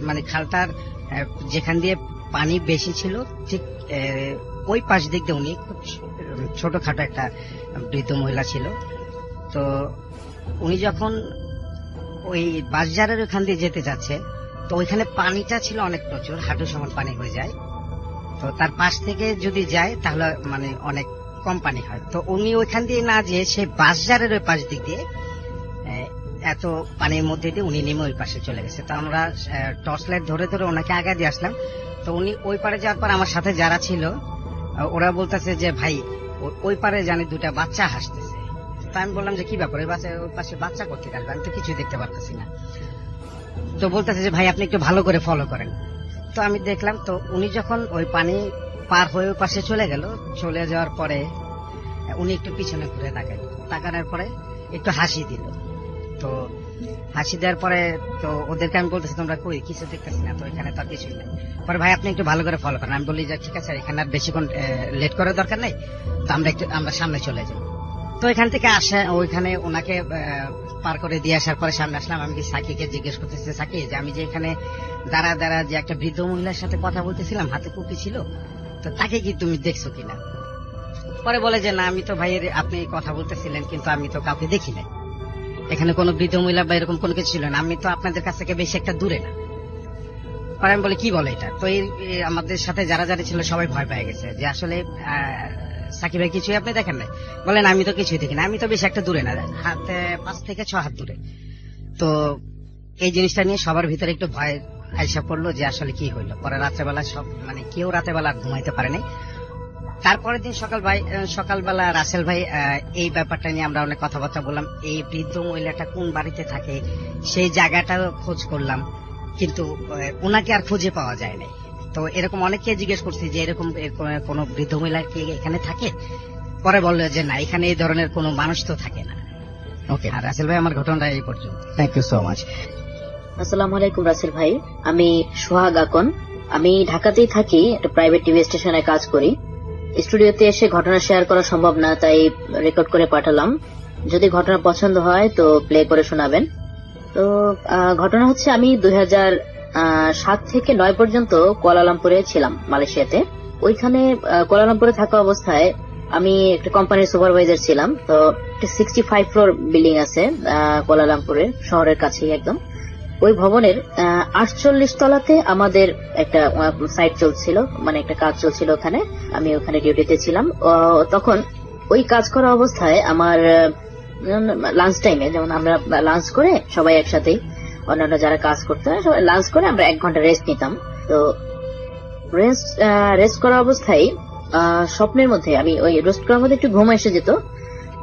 মানে খালটার যেখান দিয়ে পানি বেশি ছিল ঠিক ওই পাশ দিক দিয়ে উনি ছোটখাটো একটা বৃদ্ধ মহিলা ছিল। তো উনি যখন ওই বাঁশঝাড়ের ওখান দিয়ে যেতে যাচ্ছে, তো ওইখানে পানিটা ছিল অনেক প্রচুর, হাঁটু সমান পানি হয়ে যায়। তো তার পাশ থেকে যদি যায় তাহলে মানে অনেক কম পানি হয়। তো উনি ওইখান দিয়ে না যেয়ে সেই বাঁশঝাড়ের ওই পাশ দিক দিয়ে এত পানির মধ্যে দিয়ে উনি নেমে ওই পাশে চলে গেছে। তো আমরা টর্চ লাইট ধরে ধরে ওনাকে আগে দিয়ে আসলাম। তো উনি ওই পারে যাওয়ার পর আমার সাথে যারা ছিল ওরা বলতেছে যে ভাই ওই পারে জানি 2টা বাচ্চা হাসতেছে। তো আমি বললাম যে কি ব্যাপার, ওই পাশে বাচ্চা করতে আসবে, আমি তো কিছুই দেখতে পারতেছি না। তো বলতেছে যে ভাই আপনি একটু ভালো করে ফলো করেন। তো আমি দেখলাম, তো উনি যখন ওই পানি পার হয়ে ওই পাশে চলে গেল, চলে যাওয়ার পরে উনি একটু পিছনে ঘুরে তাকানোর পরে একটু হাসি দিল। তো হাসি দেওয়ার পরে তো ওদেরকে আমি বলতেছি তোমরা কই, কিছু দেখতেছি না। তো এখানে তো কিছুই নেই। পরে ভাই আপনি একটু ভালো করে ফলো করেন। আমি বলি যে ঠিক আছে, এখানে আর বেশিক্ষণ লেট করার দরকার নেই, তো আমরা সামনে চলে যাই। তো এখান থেকে আসা ওইখানে ওনাকে পার করে দিয়ে আসার পরে সামনে আসলাম। আমি কি সাকিকে জিজ্ঞেস করতেছি, সাকি যে আমি যে এখানে দাঁড়া যে একটা বৃদ্ধ মহিলার সাথে কথা বলতেছিলাম, হাতে কুপি ছিল, তো তাকে কি তুমি দেখছো কিনা? পরে বলে যে না, আমি তো ভাইয়ের আপনি কথা বলতেছিলেন, কিন্তু আমি তো কাউকে দেখি নাই, এখানে কোনো বৃদ্ধ মহিলা বা এরকম কোনো কিছু ছিল না, আমি তো আপনাদের কাছ থেকে বেশি একটা দূরে না। পরে আমি বলি কি বলে এটা? তো এই আমাদের সাথে যারা যারা ছিল সবাই ভয় পেয়ে গেছে যে আসলে সাকিব ভাই কিছুই আপনি দেখেন নাই? বলেন আমি তো কিছুই দেখি না, আমি তো বেশি একটা দূরে না, হাতে 5 থেকে 6 হাত দূরে। তো এই জিনিসটা নিয়ে সবার ভিতরে একটু ভয় আইসা পড়লো যে আসলে কি হইলো। পরে রাত্রেবেলা সব মানে কেউ রাতেবেলা ঘুমাইতে পারে নাই। তারপরের দিন সকালবেলা রাসেল ভাই এই ব্যাপারটা নিয়ে আমরা অনেক কথাবার্তা বললাম। এই বৃদ্ধ মহিলাটা কোন বাড়িতে থাকে সেই জায়গাটাও খোঁজ করলাম, কিন্তু ওনাকে আর খুঁজে পাওয়া যায় নাই। তো এরকম অনেককে জিজ্ঞেস করছি যে এরকম কোন বৃদ্ধ মহিলা কি এখানে থাকে? পরে বললো যে না, এখানে এই ধরনের কোনো মানুষ তো থাকে না। ওকে, আর রাসেল ভাই আমার ঘটনাটা এই পর্যন্ত। Thank you so much. আসসালামু আলাইকুম রাসেল ভাই, আমি সোহাগ আকন। আমি ঢাকাতেই থাকি, একটা প্রাইভেট টিভি স্টেশনে কাজ করি। স্টুডিওতে এসে ঘটনা শেয়ার করা সম্ভব না, তাই রেকর্ড করে পাঠালাম। যদি ঘটনা পছন্দ হয় তো প্লে করে শোনাবেন। তো ঘটনা হচ্ছে, আমি 2007 থেকে 9 পর্যন্ত কুয়ালালামপুরে ছিলাম, মালয়েশিয়াতে। ওইখানে কুয়ালালামপুরে থাকা অবস্থায় আমি একটা কোম্পানির সুপারভাইজার ছিলাম। তো 65 ফ্লোর বিল্ডিং আছে কুয়ালালামপুরে, শহরের কাছেই একদম। ওই ভবনের 48 তলাতে আমাদের একটা সাইট চলছিল, মানে একটা কাজ চলছিল ওখানে। আমি ওখানে ডিউটিতে ছিলাম। তখন ওই কাজ করা অবস্থায় আমার লাঞ্চ টাইমে, যেমন আমরা লাঞ্চ করে সবাই একসাথেই, অন্যান্য যারা কাজ করতে হয় সবাই লাঞ্চ করে আমরা 1 ঘন্টা রেস্ট নিতাম। তো রেস্ট করা অবস্থায় স্বপ্নের মধ্যে, আমি ওই রেস্ট করার মধ্যে একটু ঘুম এসে যেত।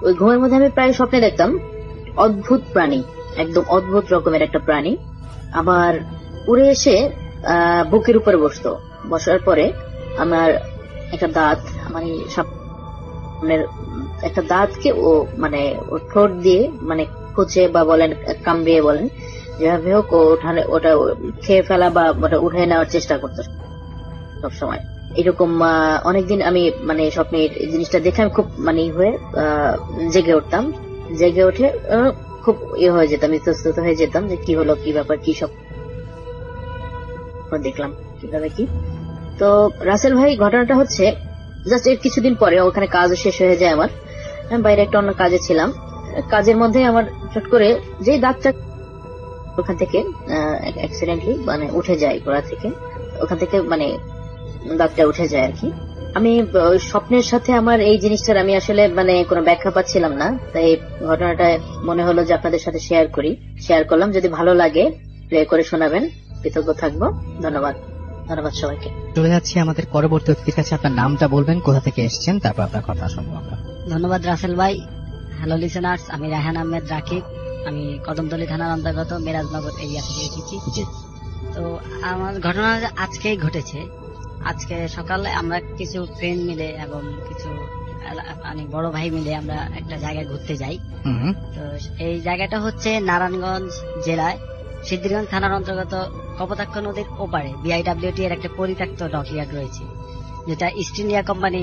ওই ঘুমের মধ্যে আমি প্রায় স্বপ্নে দেখতাম অদ্ভুত প্রাণী, একদম অদ্ভুত রকমের একটা প্রাণী আমার উড়ে এসে বুকের উপরে বসতো। বসার পরে আমার একটা দাঁত, আমার এই সামনের একটা দাঁতকে ও মানে ওর ঠোঁট দিয়ে মানে খুঁচে বা বলেন কামড়িয়ে বলেন, যেভাবে হোক ওটা খেয়ে ফেলা বা ওটা উঠে নেওয়ার চেষ্টা করতো সবসময়। এরকম অনেকদিন আমি মানে স্বপ্নে এই জিনিসটা দেখে আমি খুব মানে হয়ে জেগে উঠতাম। জেগে উঠে খুব হয়ে যেতাম, ইতস্তত হয়ে যেতাম যে কি হলো, কি ব্যাপার, কি সব দেখলাম, কিভাবে কি। তো রাসেল ভাই, ঘটনাটা হচ্ছে জাস্ট এর কিছুদিন পরে ওখানে কাজ শেষ হয়ে যায় আমার। আমি বাইরে একটা অন্য কাজে ছিলাম। কাজের মধ্যে আমার চট করে যে দাঁতটা ওখান থেকে অ্যাক্সিডেন্টলি মানে উঠে যায় গোড়া থেকে, ওখান থেকে মানে দাঁতটা উঠে যায় আর কি। আমি স্বপ্নের সাথে আমার এই জিনিসটার আমি আসলে মানে কোনো ব্যাখ্যা পাচ্ছিলাম না, তাই ঘটনাটা মনে হলো যে আপনাদের সাথে শেয়ার করলাম। যদি ভালো লাগে প্লে করে শোনাবেন, কৃতজ্ঞ থাকবো। ধন্যবাদ সবাইকে। চলে যাচ্ছি আমাদের পরবর্তী অতিথির কাছে। আপনার নামটা বলবেন, কোথা থেকে এসেছেন, তারপর আপনার কথা শুনবো আমরা। ধন্যবাদ রাসেল ভাই। হ্যালো লিসেনার্স, আমি রায়হান আহমেদ রাকিব। আমি কদমতলী থানার অন্তর্গত মিরাজনগর এরিয়া থেকে এসেছি। তো আমার ঘটনা আজকেই ঘটেছে। আজকে সকালে আমরা কিছু ফ্রেন্ড মিলে এবং কিছু অনেক বড় ভাই মিলে আমরা একটা জায়গায় ঘুরতে যাই। তো এই জায়গাটা হচ্ছে নারায়ণগঞ্জ জেলায় সিদ্ধিরগঞ্জ থানার অন্তর্গত কপোতাক্ষ নদীর ওপারে বিআইডব্লিউটি এর একটা পরিত্যক্ত ডকইয়ার্ড রয়েছে, যেটা ইস্ট ইন্ডিয়া কোম্পানি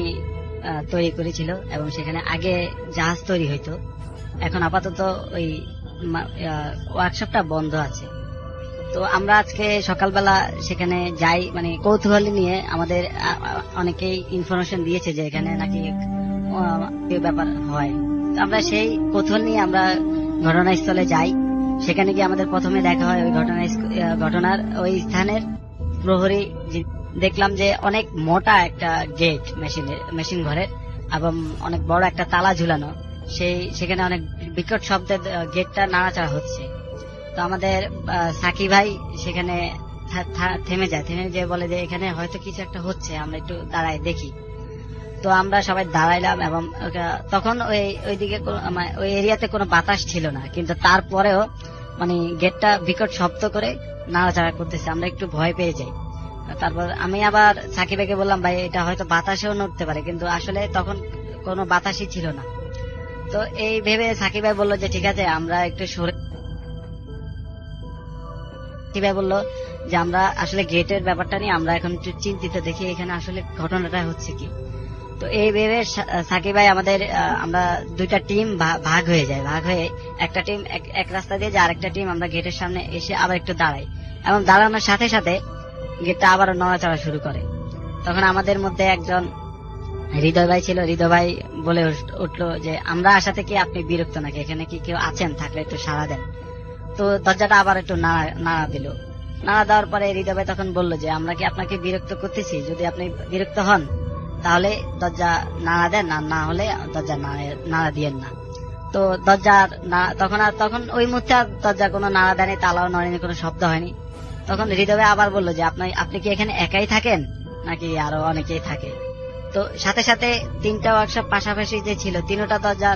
তৈরি করেছিল এবং সেখানে আগে জাহাজ তৈরি হইতো। এখন আপাতত ওই ওয়ার্কশপটা বন্ধ আছে। তো আমরা আজকে সকালবেলা সেখানে যাই, মানে কৌতূহল নিয়ে। আমাদের অনেকেই ইনফরমেশন দিয়েছে যে এখানে নাকি ব্যাপার হয়। তো আমরা সেই কৌতূহল নিয়ে আমরা ঘটনাস্থলে যাই। সেখানে গিয়ে আমাদের প্রথমে দেখা হয় ওই ঘটনার ওই স্থানের প্রহরী। দেখলাম যে অনেক মোটা একটা গেট মেশিন ঘরের এবং অনেক বড় একটা তালা ঝুলানো। সেখানে অনেক বিকট শব্দে গেটটা নাড়াচাড়া হচ্ছে। তো আমাদের সাকি ভাই সেখানে থেমে যায় বলে যে এখানে হয়তো কিছু একটা হচ্ছে, আমরা একটু দাঁড়াই দেখি। তো আমরা সবাই দাঁড়াইলাম এবং তখন ওইদিকে ওই এরিয়াতে কোনো বাতাস ছিল না, কিন্তু তারপরেও মানে গেটটা বিকট শব্দ করে নাড়াচাড়া করতেছে। আমরা একটু ভয় পেয়ে যাই। তারপর আমি আবার সাকি ভাইকে বললাম, ভাই এটা হয়তো বাতাসেও নড়তে পারে, কিন্তু আসলে তখন কোনো বাতাসই ছিল না। তো এই ভেবে সাকি ভাই বললো যে ঠিক আছে আমরা একটু সরে। ভাই বললো যে আমরা আসলে গেটের ব্যাপারটা নিয়ে আমরা এখন একটু চিন্তিত, দেখি এখানে আসলে ঘটনাটা হচ্ছে কি। তো এই ভেবে সাকি ভাই আমরা দুইটা টিম ভাগ হয়ে যায়। ভাগ হয়ে একটা টিম এক রাস্তা দিয়ে যায়, আরেকটা টিম আমরা গেটের সামনে এসে আবার একটু দাঁড়াই এবং দাঁড়ানোর সাথে সাথে গেটটা আবার নড়াচড়া শুরু করে। তখন আমাদের মধ্যে একজন হৃদয় ভাই ছিল। হৃদয় ভাই বলে উঠলো যে আমরা আসা থেকে আপনি বিরক্ত নাকি, এখানে কি কেউ আছেন, থাকলে একটু সাড়া দেন। তো দরজাটা আবার একটু নাড়া দিল। নাড়া দেওয়ার পরে হৃদয় ভাই তখন বললো যে আমরা কি আপনাকে বিরক্ত করতেছি? যদি আপনি বিরক্ত হন তাহলে দরজা নাড়া দেন, আর না হলে দরজা নাড়া দিয়েন না। তো দরজার তখন ওই মুহূর্তে দরজা কোনো নাড়া দেয়নি, তালাও নড়েনি, কোনো শব্দ হয়নি। তখন হৃদয় ভাই আবার বললো যে আপনি কি এখানে একাই থাকেন নাকি আরো অনেকেই থাকে? তো সাথে সাথে 3টা ওয়ার্কশপ পাশাপাশি যে ছিল, 3টা দরজা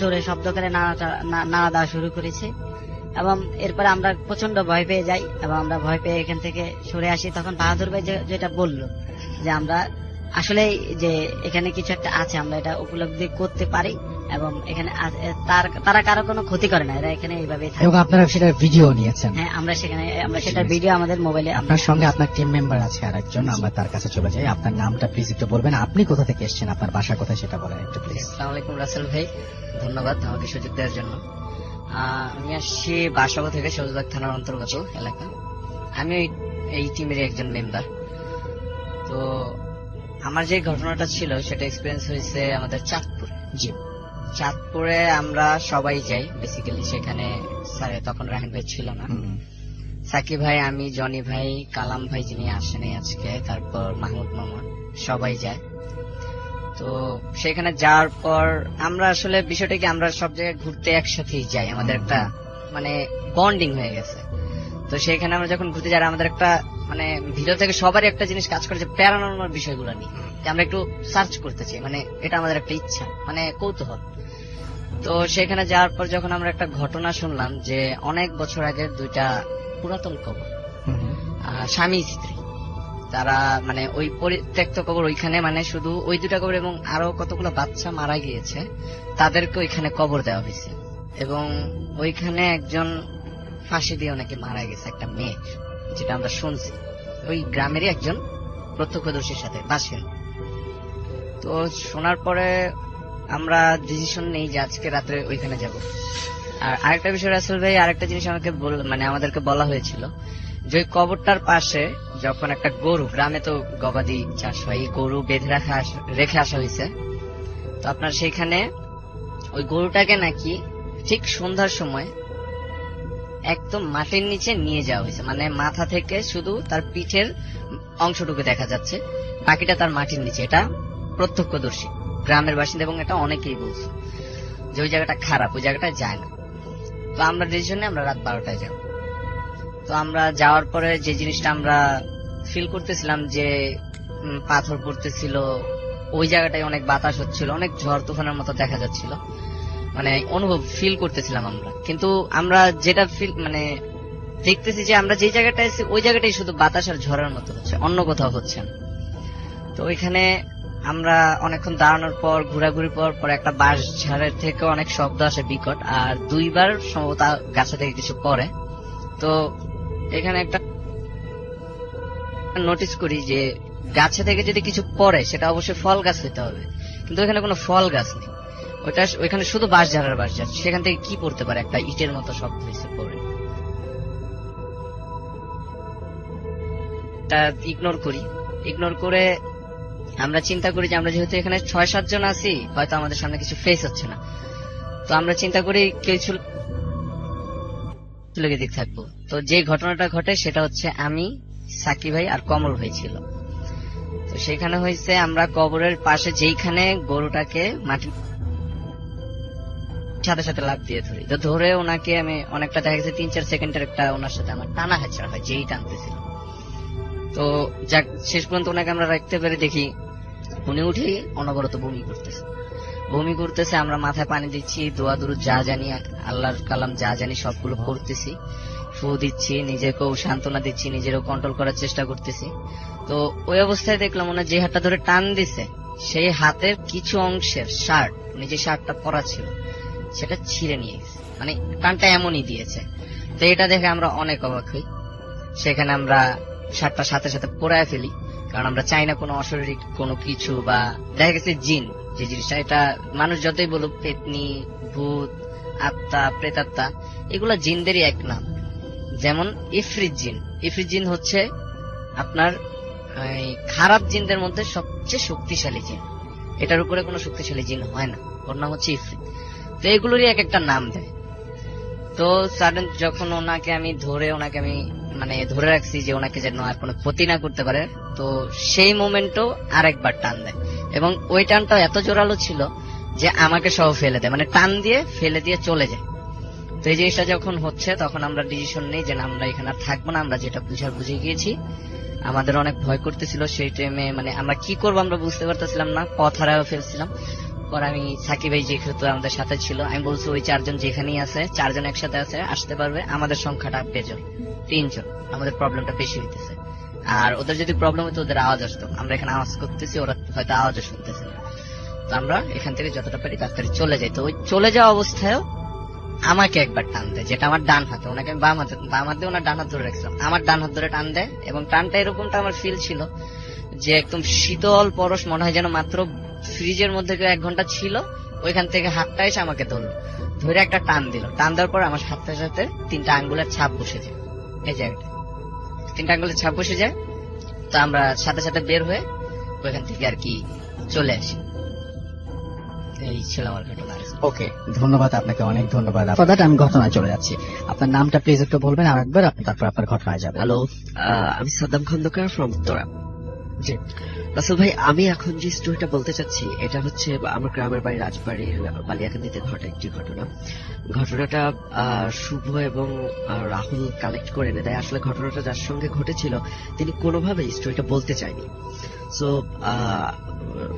জোরে শব্দ করে নাড়া দেওয়া শুরু করেছে এবং এরপরে আমরা প্রচন্ড ভয় পেয়ে যাই এবং আমরা ভয় পেয়ে এখান থেকে সরে আসি। তখন বাহাদুর ভাই যেটা বললো যে আমরা আসলে যে এখানে কিছু একটা আছে, আমরা এটা উপলব্ধি করতে পারি এবং এখানে তারা কারো কোনো ক্ষতি করে না, এরা এখানে এইভাবেই থাকে। এবং আপনারা সেটা ভিডিও নিয়েছেন। হ্যাঁ, আমরা সেটা ভিডিও আমাদের মোবাইলে। আপনার সঙ্গে আপনার টিম মেম্বার আছে আরেকজন, আমরা তার কাছে চলে যাই। আপনার নামটা প্লিজ একটু বলবেন, আপনি কোথা থেকে এসেছেন, আপনার বাসা কোথায় সেটা বলেন একটু প্লিজ। আসসালামু আলাইকুম রাসেল ভাই, ধন্যবাদ আমাকে সুযোগ দেওয়ার জন্য। আমি আসছি বাসাবো থেকে, সবুজবাগ থানার অন্তর্গত এলাকা। আমি এই টিমের একজন মেম্বার। তো আমার যে ঘটনাটা ছিল সেটা এক্সপিরিয়েন্স হয়েছে আমাদের চাঁদপুরে। জি। চাঁদপুরে আমরা সবাই যাই বেসিক্যালি, সেখানে স্যার তখন রাহিন ভাই ছিল না, সাকিব ভাই, আমি, জনি ভাই, কালাম ভাই যিনি আসেনি আজকে, তারপর মাহমুদ মামা, সবাই যায়। তো সেখানে যাওয়ার পর আমরা আসলে বিষয়টা কি, আমরা সব জায়গায় ঘুরতে একসাথেই যাই, আমাদের একটা মানে বন্ডিং হয়ে গেছে। তো সেখানে আমরা যখন ঘুরতে যাই আমাদের একটা মানে ভিতর থেকে সবারই একটা জিনিস কাজ করে যে প্যারানর্মাল বিষয়গুলো নিয়ে আমরা একটু সার্চ করতে চাই, মানে এটা আমাদের একটা ইচ্ছা, মানে কৌতূহল। তো সেখানে যাওয়ার পর যখন আমরা একটা ঘটনা শুনলাম যে অনেক বছর আগের দুইটা পুরাতন কবর, স্বামী স্ত্রী, তারা মানে ওই পরিত্যক্ত কবর, ওইখানে মানে শুধু ওই দুটা কবর এবং আরো কতগুলো বাচ্চা মারা গিয়েছে, তাদেরকে ওইখানে কবর দেওয়া হয়েছে। এবং ওইখানে একজন ফাঁসি দিয়ে অনেকে মারা গেছে, একটা মেয়ে, যেটা আমরা শুনছি ওই গ্রামেরই একজন প্রত্যক্ষদর্শীর সাথে বাসেন। তো শোনার পরে আমরা ডিসিশন নেই যে আজকে রাত্রে ওইখানে যাব। আর আরেকটা বিষয় রাসেল ভাই, আরেকটা জিনিস আমাকে মানে আমাদেরকে বলা হয়েছিল যে ওই কবরটার পাশে যখন একটা গরু, গ্রামে তো গবাদি চাষ হয়, এই গরু বেঁধে রেখে আসা হয়েছে। তো আপনার সেখানে ওই গরুটাকে নাকি ঠিক সন্ধ্যার সময় একদম মাটির নিচে নিয়ে যাওয়া হয়েছে, মানে মাথা থেকে শুধু তার পিঠের অংশটুকু দেখা যাচ্ছে, বাকিটা তার মাটির নিচে। এটা প্রত্যক্ষদর্শী গ্রামের বাসিন্দা এবং এটা অনেকেই বলছে যে ওই জায়গাটা খারাপ, ওই জায়গাটা যায় না। তো আমরা ডিসিশনে আমরা রাত 12টায় যাব। তো আমরা যাওয়ার পরে যে জিনিসটা আমরা ফিল করতেছিলাম যে পাথর পড়তেছিল, ওই জায়গাটায় অনেক বাতাস হচ্ছিল, অনেক ঝড় তুফানের মতো দেখা যাচ্ছিল, মানে অনুভব ফিল করতেছিলাম আমরা। কিন্তু আমরা যেটা ফিল মানে দেখতেছি যে আমরা যে জায়গাটায় আছি ওই জায়গাটাই শুধু বাতাস আর ঝড়ের মতো হচ্ছে, অন্য কোথাও হচ্ছে না। তো ওইখানে আমরা অনেকক্ষণ দাঁড়ানোর পর, ঘোরাঘুরির পর একটা বাঁশ ঝাড়ের থেকে অনেক শব্দ আসে বিকট, আর দুইবার সম্ভবত গাছে থেকে কিছু পড়ে। তো এখানে একটা নোটিস করি যে গাছে থেকে যদি কিছু পড়ে সেটা অবশ্যই ফল গাছ হইতে হবে, কিন্তু এখানে কোনো ফল গাছ নেই, ওইখানে শুধু বাঁশ ঝাড়ের বাঁশ ঝাড়। সেখান থেকে কি পড়তে পারে, একটা ইটের মতো শব্দ হয়েছে পড়ে। ইগনোর করে আমরা চিন্তা করি যে আমরা যেহেতু এখানে 6-7 জন আছি, হয়তো আমাদের সামনে কিছু ফেস হচ্ছে না। তো আমরা চিন্তা করি কিছু দিক থাকবো। তো যে ঘটনাটা ঘটে সেটা হচ্ছে আমি, সাকিব ভাই আর কমল ভাই ছিল। তো সেখানে হয়েছে আমরা কবরের পাশে যেইখানে গরুটাকে মাটি সাথে সাথে লাফ দিয়ে ধরি। তো ধরে ওনাকে আমি অনেকটা দেখা গেছে 3-4 সেকেন্ডের একটা ওনার সাথে আমার টানা হেঁচড়া হয়, যেই টানতেছিল। তো যাক, শেষ পর্যন্ত ওনাকে আমরা রাখতে পেরে দেখি উনি উঠেই অনবরত বমি করতেছে। আমরা মাথায় পানি দিচ্ছি, দোয়া দুরুদ যা জানি, আল্লাহর কালাম যা জানি সবগুলো করতেছি, ফু দিচ্ছি, নিজেকেও সান্ত্বনা দিচ্ছি, নিজেরও কন্ট্রোল করার চেষ্টা করতেছি। তো ওই অবস্থায় দেখলাম ওনার যে হাতটা ধরে টান দিছে, সেই হাতের কিছু অংশের শার্ট, উনি যে শার্টটা পরা ছিল সেটা ছিঁড়ে নিয়ে গেছে, মানে টানটা এমনই দিয়েছে। তো এটা দেখে আমরা অনেক অবাক হই। সেখানে আমরা শার্টটা সাথে সাথে পরায় ফেলি, কারণ আমরা চাই না কোনো অশরীরিক কোনো কিছু, বা দেখা গেছে জিন যে জিনিসটা, এটা মানুষ যতই বলুক পেতনি, ভূত, আত্মা, প্রেতাত্মা, এগুলা জিনদেরই এক নাম। যেমন ইফরিত জিন হচ্ছে আপনার খারাপ জিনদের মধ্যে সবচেয়ে শক্তিশালী জিন, এটার উপরে কোনো শক্তিশালী জিন হয় না, ওর নাম হচ্ছে ইফরিত। তো এগুলোরই এক একটা নাম দেয়। তো সাডেন যখন ওনাকে আমি ধরে রাখছি যে ওনাকে যেন আর কোনো ক্ষতি না করতে পারে, তো সেই মোমেন্টও আরেকবার টান দেয়, এবং ওই টানটাও এত জোরালো ছিল যে আমাকে সহ ফেলে দেয়, মানে টান দিয়ে ফেলে দিয়ে চলে যায়। তো এই জিনিসটা যখন হচ্ছে তখন আমরা ডিসিশন নেই যে আমরা এখানে আর থাকবো না, আমরা যেটা বুঝে গিয়েছি। আমাদের অনেক ভয় করতেছিল সেই টাইমে, মানে আমরা কি করবো আমরা বুঝতে পারতেছিলাম না, পথ হারাও ফেলছিলাম। পর আমি সাকিব ভাই যেহেতু আমাদের সাথে ছিল, আমি বলছি ওই 4 জন যেখানেই আছে, 4 জন একসাথে আছে, আসতে পারবে, আমাদের সংখ্যাটা বেজন 3 জন, আমাদের প্রবলেমটা বেশি হইতেছে। আর ওদের যদি প্রবলেম হতো ওদের আওয়াজ আসতো, আমরা এখানে আওয়াজ করতেছি, ওরা হয়তো আওয়াজও শুনতেছে না। তো তো আমরা এখান থেকে যতটা পারি তাড়াতাড়ি চলে যাই। তো ওই চলে যাওয়া অবস্থায়ও আমাকে একবার টান দেয়, যেটা আমার ডান হাতে, ওনাকে আমি বাম হাত দিয়ে ওনার ডান হাত ধরে রাখছিলাম, আমার ডান হাত ধরে টান দেয়। এবং টানটা এরকমটা আমার ফিল ছিল যে একদম শীতল পরশ, মনে হয় যেন মাত্র ফ্রিজের মধ্যে কেউ 1 ঘন্টা ছিল, ওইখান থেকে হাতটা এসে আমাকে ধরলো, ধরে একটা টান দিল। টান দেওয়ার পর আমার হাতের সাথে 3টা আঙ্গুলের ছাপ বসে যায়, এই জায়গাটা 3টা আঙ্গুলের ছাপ বসে যায়। তো আমরা সাথে সাথে বের হয়ে ওইখান থেকে আর কি চলে আসি। এই ছিল আমার ঘটনা। ওকে, ধন্যবাদ আপনাকে, অনেক ধন্যবাদ। আমি ঘটনায় চলে যাচ্ছি। আপনার নামটা প্লিজ একটু বলবেন আরেকবার, আপনি তারপর আপনার ঘটনায় যাবেন। হ্যালো, আমি সাদ্দাম খন্দকার ফ্রম উত্তরা। জি রাসেল ভাই, আমি এখন যে স্টোরিটা বলতে চাচ্ছি এটা হচ্ছে আমার গ্রামের বাড়ি রাজবাড়ির বালিয়াকান্দিতে ঘটা একটি ঘটনা। ঘটনাটা শুভ এবং রাহুল কালেক্ট করে এনে দেয়। আসলে ঘটনাটা যার সঙ্গে ঘটেছিল তিনি কোনোভাবেই স্টোরিটা বলতে চায়নি। সো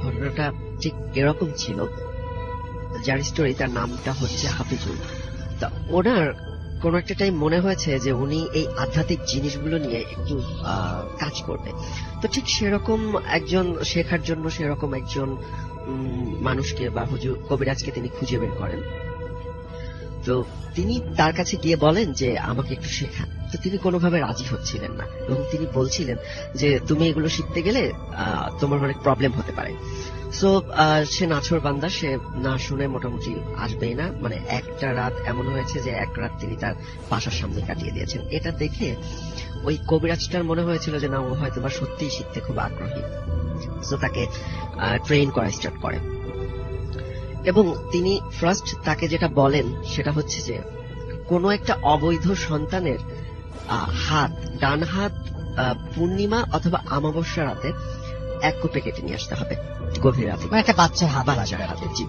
ঘটনাটা ঠিক এরকম ছিল, যার স্টোরি তার নামটা হচ্ছে হাফিজুল। তা ওনার কোন একটা টাইম মনে হয়েছে যে উনি এই আধ্যাত্মিক জিনিসগুলো নিয়ে একটু কাজ করবে। তো ঠিক সেরকম একজন শেখার জন্য সেরকম একজন মানুষকে বা হুজুর কবিরাজকে তিনি খুঁজে বের করেন। তো তিনি তার কাছে গিয়ে বলেন যে আমাকে একটু শেখান। তো তিনি কোনোভাবে রাজি হচ্ছিলেন না এবং তিনি বলছিলেন যে তুমি এগুলো শিখতে গেলে তোমার অনেক প্রবলেম হতে পারে। সো সে নাছোড় বান্দা, সে না শুনে মোটামুটি আসবেই না। মানে একটা রাত এমন হয়েছে যে এক রাত তিনি তার বাসার সামনে কাটিয়ে দিয়েছেন। এটা দেখে ওই কবিরাজটার মনে হয়েছিল যে না, ও হয়তো বা সত্যিই শিখতে খুব আগ্রহী। সো তাকে ট্রেন করা স্টার্ট করে এবং তিনি ফার্স্ট তাকে যেটা বলেন সেটা হচ্ছে যে কোনো একটা অবৈধ সন্তানের হাত, ডান হাত পূর্ণিমা অথবা আমাবস্যা রাতে 1 কোপে কেটে নিয়ে আসতে হবে, গভীর রাতে, মানে একটা বাচ্চার হাত, বাচ্চার হাতে। জি।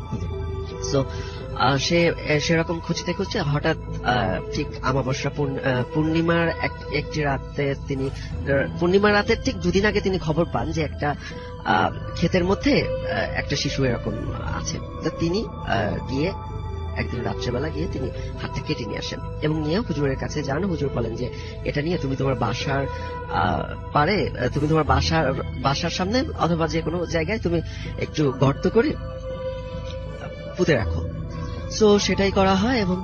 সো সে সেরকম খুঁজতে খুঁজতে হঠাৎ ঠিক আমাবস্যা পূর্ণিমার একটি রাতে তিনি, পূর্ণিমার রাতের ঠিক 2 দিন আগে তিনি খবর পান যে একটা ক্ষেতের মধ্যে একটা শিশু এরকম আছে। তো তিনি গিয়ে একদিন রাত্রেবেলা গিয়ে তিনি হাতটা কেটে নিয়ে আসেন এবং নিয়ে হুজুরের কাছে যান। হুজুর বলেন যে এটা নিয়ে তুমি তোমার বাসার পারে, তুমি তোমার বাসার সামনে অথবা যে কোনো জায়গায় তুমি একটু গর্ত করে পুঁতে রাখো। সো সেটাই করা হয় এবং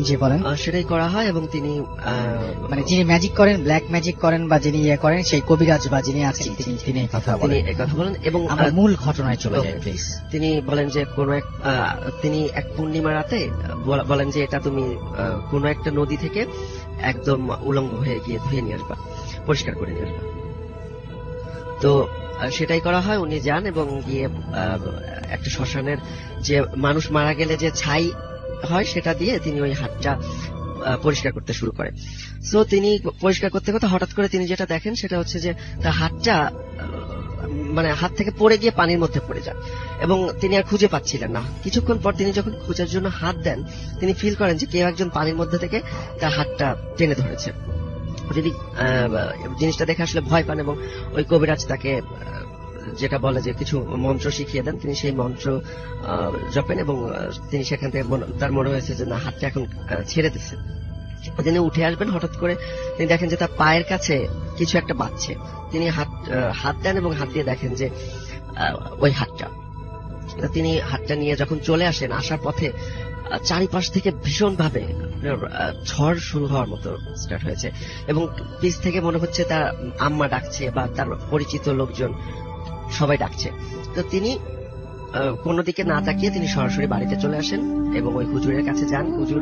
জি বলেন। সেটাই করা হয় এবং তিনি মানে যিনি ম্যাজিক করেন, ব্ল্যাক ম্যাজিক করেন বা যিনি ইয়ে করেন, সেই কবিরাজ বা যিনি আছেন তিনি এই কথা বলেন এবং আমরা মূল ঘটনায় চলে যাই প্লিজ। তিনি বলেন যে তিনি এক পূর্ণিমা রাতে বলেন যে এটা তুমি কোনো একটা নদী থেকে একদম উলঙ্গ হয়ে গিয়ে ধুয়ে নিয়ে আসবা, পরিষ্কার করে নিয়ে আসবা। তো সেটাই করা হয়। উনি যান এবং গিয়ে একটা শ্মশানের যে মানুষ মারা গেলে যে ছাই হয় সেটা দিয়ে তিনি ওই হাতটা পরিষ্কার করতে শুরু করেন। সো তিনি পরিষ্কার করতে করতে হঠাৎ করে তিনি যেটা দেখেন সেটা হচ্ছে যে তার হাতটা মানে হাত থেকে পড়ে গিয়ে পানির মধ্যে পড়ে যায় এবং তিনি আর খুঁজে পাচ্ছিলেন না। কিছুক্ষণ পর তিনি যখন খোঁজার জন্য হাত দেন, তিনি ফিল করেন যে কেউ একজন পানির মধ্যে থেকে তার হাতটা টেনে ধরেছে। তিনি জিনিসটা দেখে আসলে ভয় পান এবং ওই কবিরাজ তাকে যেটা বলে যে কিছু মন্ত্র শিখিয়ে দেন। তিনি সেই মন্ত্র জপেন এবং তিনি সেখান থেকে তার মনে হয়েছে যে না, হাতটা এখন ছেড়ে দিচ্ছে। তিনি উঠে আসবেন, হঠাৎ করে তিনি দেখেন যে তার পায়ের কাছে কিছু একটা বাজছে। তিনি হাত দেন এবং হাত দিয়ে দেখেন যে ওই হাতটা। তিনি হাতটা নিয়ে যখন চলে আসেন, আসার পথে চারিপাশ থেকে ভীষণ ভাবে ঝড় শুরু হওয়ার মতো স্টার্ট হয়েছে এবং পিছ থেকে মনে হচ্ছে তার আম্মা ডাকছে বা তার পরিচিত লোকজন সবাই ডাকছে। তো তিনি কোনো দিকে না তাকিয়ে তিনি সরাসরি বাড়িতে চলে আসেন এবং ওই হুজুরের কাছে যান। হুজুর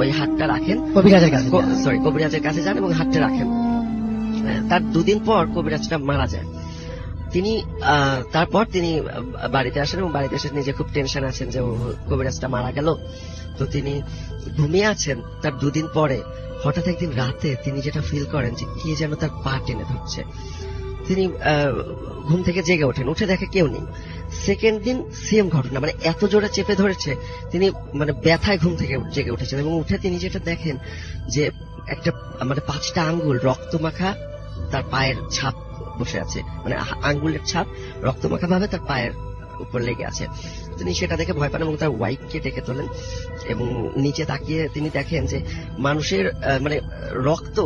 ওই হাতটা রাখেন, কবিরাজের কাছে যান এবং হাতটা রাখেন। তার 2 দিন পর কবিরাজটা মারা যায়। তিনি তারপর তিনি বাড়িতে আসেন এবং বাড়িতে এসে নিজে খুব টেনশন আছেন যে কবিরাজটা মারা গেল। তো তিনি ঘুমিয়ে আছেন। তার 2 দিন পরে হঠাৎ একদিন রাতে তিনি যেটা ফিল করেন যে কে যেন তার পা টেনে ধরছে। তিনি ঘুম থেকে জেগে ওঠেন, উঠে দেখে কেউ নেই। সেকেন্ড দিন সেম ঘটনা, মানে এত জোরে চেপে ধরেছে, তিনি মানে ব্যথায় ঘুম থেকে জেগে উঠেছেন এবং উঠে তিনি যেটা দেখেন যে একটা মানে 5টা আঙ্গুল রক্তমাখা তার পায়ের ছাপ বসে আছে, মানে আঙ্গুলের ছাপ রক্তমাখা ভাবে তার পায়ের উপর লেগে আছে। তিনি সেটা দেখে ভয় পান এবং তার ওয়াইফকে ডেকে তোলেন এবং নিচে তাকিয়ে তিনি দেখেন যে মানুষের মানে রক্ত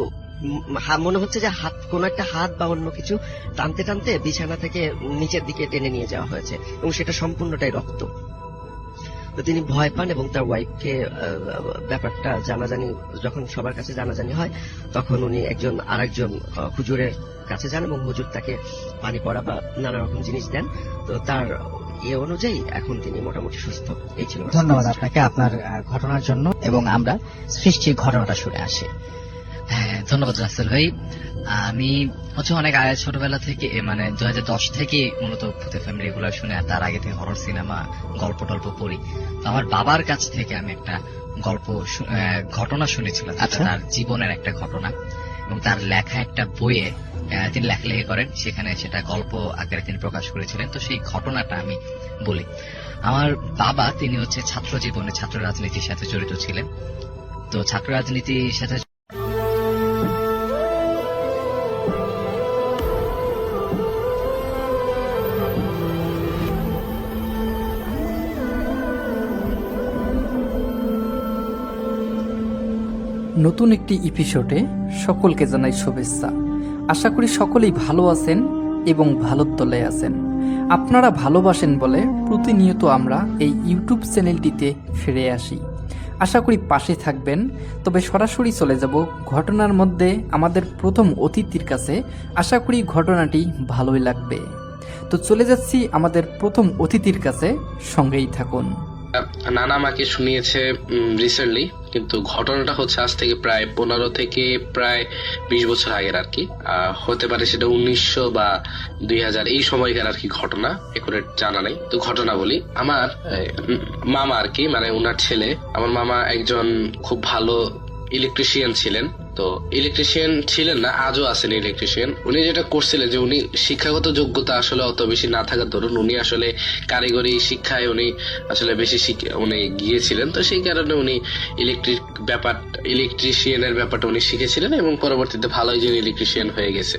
মনে হচ্ছে যে কোনো একটা হাত বা অন্য কিছু টানতে টানতে বিছানা থেকে নিচের দিকে টেনে নিয়ে যাওয়া হয়েছে এবং সেটা সম্পূর্ণটাই রক্ত। তো তিনি ভয় পান এবং তার ওয়াইফকে ব্যাপারটা জানাজানি, যখন সবার কাছে জানাজানি হয় তখন উনি আরেকজন হুজুরের কাছে যান এবং হুজুর তাকে পানি পড়া বা নানা রকম জিনিস দেন। তো তার অনুযায়ী এখন তিনি মোটামুটি সুস্থ। এই ছিল। ধন্যবাদ আপনাকে আপনার ঘটনার জন্য, এবং আমরা সৃষ্টির ঘটনাটা শুনে আসি। হ্যাঁ, ধন্যবাদ রাসেল ভাই। আমি হচ্ছে অনেক আগে ছোটবেলা থেকে, মানে 2010 থেকে মূলত ভূতের ফ্যামিলি এগুলো শুনে, আর তার আগে থেকে হরর সিনেমা গল্প টল্প পড়ি। তো আমার বাবার কাছ থেকে আমি একটা ঘটনা শুনেছিলাম, তার জীবনের একটা ঘটনা, এবং তার লেখা একটা বইয়ে তিনি লেখালেখি করেন, সেখানে সেটা গল্প আকারে তিনি প্রকাশ করেছিলেন। তো সেই ঘটনাটা আমি বলি। আমার বাবা, তিনি হচ্ছে ছাত্র জীবনে ছাত্র রাজনীতির সাথে জড়িত ছিলেন। তো ছাত্র রাজনীতির সাথে নতুন একটি এপিসোডে সকলকে জানাই শুভেচ্ছা। আশা করি সকলেই ভালো আছেন এবং ভালোর তলায় আছেন। আপনারা ভালোবাসেন বলে প্রতিনিয়ত আমরা এই ইউটিউব চ্যানেলটিতে ফিরে আসি। আশা করি পাশে থাকবেন। তবে সরাসরি চলে যাব ঘটনার মধ্যে আমাদের প্রথম অতিথির কাছে। আশা করি ঘটনাটি ভালোই লাগবে। তো চলে যাচ্ছি আমাদের প্রথম অতিথির কাছে, সঙ্গেই থাকুন। নানা আমাকে শুনিয়েছে রিসেন্টলি, কিন্তু ঘটনাটা হচ্ছে আজ থেকে প্রায় 15 থেকে প্রায় 20 বছর আগের আর কি। হতে পারে সেটা 1900 বা 2000 এই সময়কার আর কি ঘটনা, একুরেট জানা নেই। তো ঘটনা বলি, আমার মামা আর কি, মানে ওনার ছেলে, আমার মামা একজন খুব ভালো ইলেকট্রিশিয়ান ছিলেন। তো ইলেকট্রিশিয়ান ছিলেন না, আজও আছেন ইলেকট্রিশিয়ান। উনি যেটা করছিলেন যে উনি শিক্ষাগত যোগ্যতা আসলে অত বেশি না থাকার দরুন উনি আসলে কারিগরি শিক্ষায় উনি আসলে বেশি উনি গিয়েছিলেন। তো সেই কারণে উনি ইলেকট্রিশিয়ানের ব্যাপারটা উনি শিখেছিলেন এবং পরবর্তীতে ভালো একজন ইলেকট্রিশিয়ান হয়ে গেছে।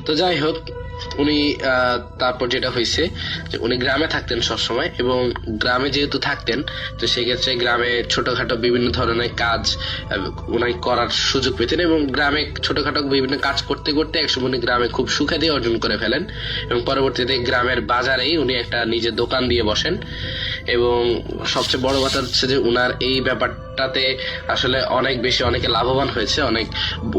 তো যাই হোক, উনি তারপর যেটা হয়েছে যে উনি গ্রামে থাকতেন সবসময়, এবং গ্রামে যেহেতু থাকতেন তো সেক্ষেত্রে গ্রামে ছোটখাটো বিভিন্ন ধরনের কাজ উনি করার সুযোগ পেতেন, এবং গ্রামে ছোটখাটো বিভিন্ন কাজ করতে করতে একসময় উনি গ্রামে খুব সুখ্যাতি অর্জন করে ফেলেন, এবং পরবর্তীতে গ্রামের বাজারেই উনি একটা নিজের দোকান দিয়ে বসেন। এবং সবচেয়ে বড় কথা হচ্ছে যে উনার এই ব্যাপারটাতে আসলে অনেকে লাভবান হয়েছে।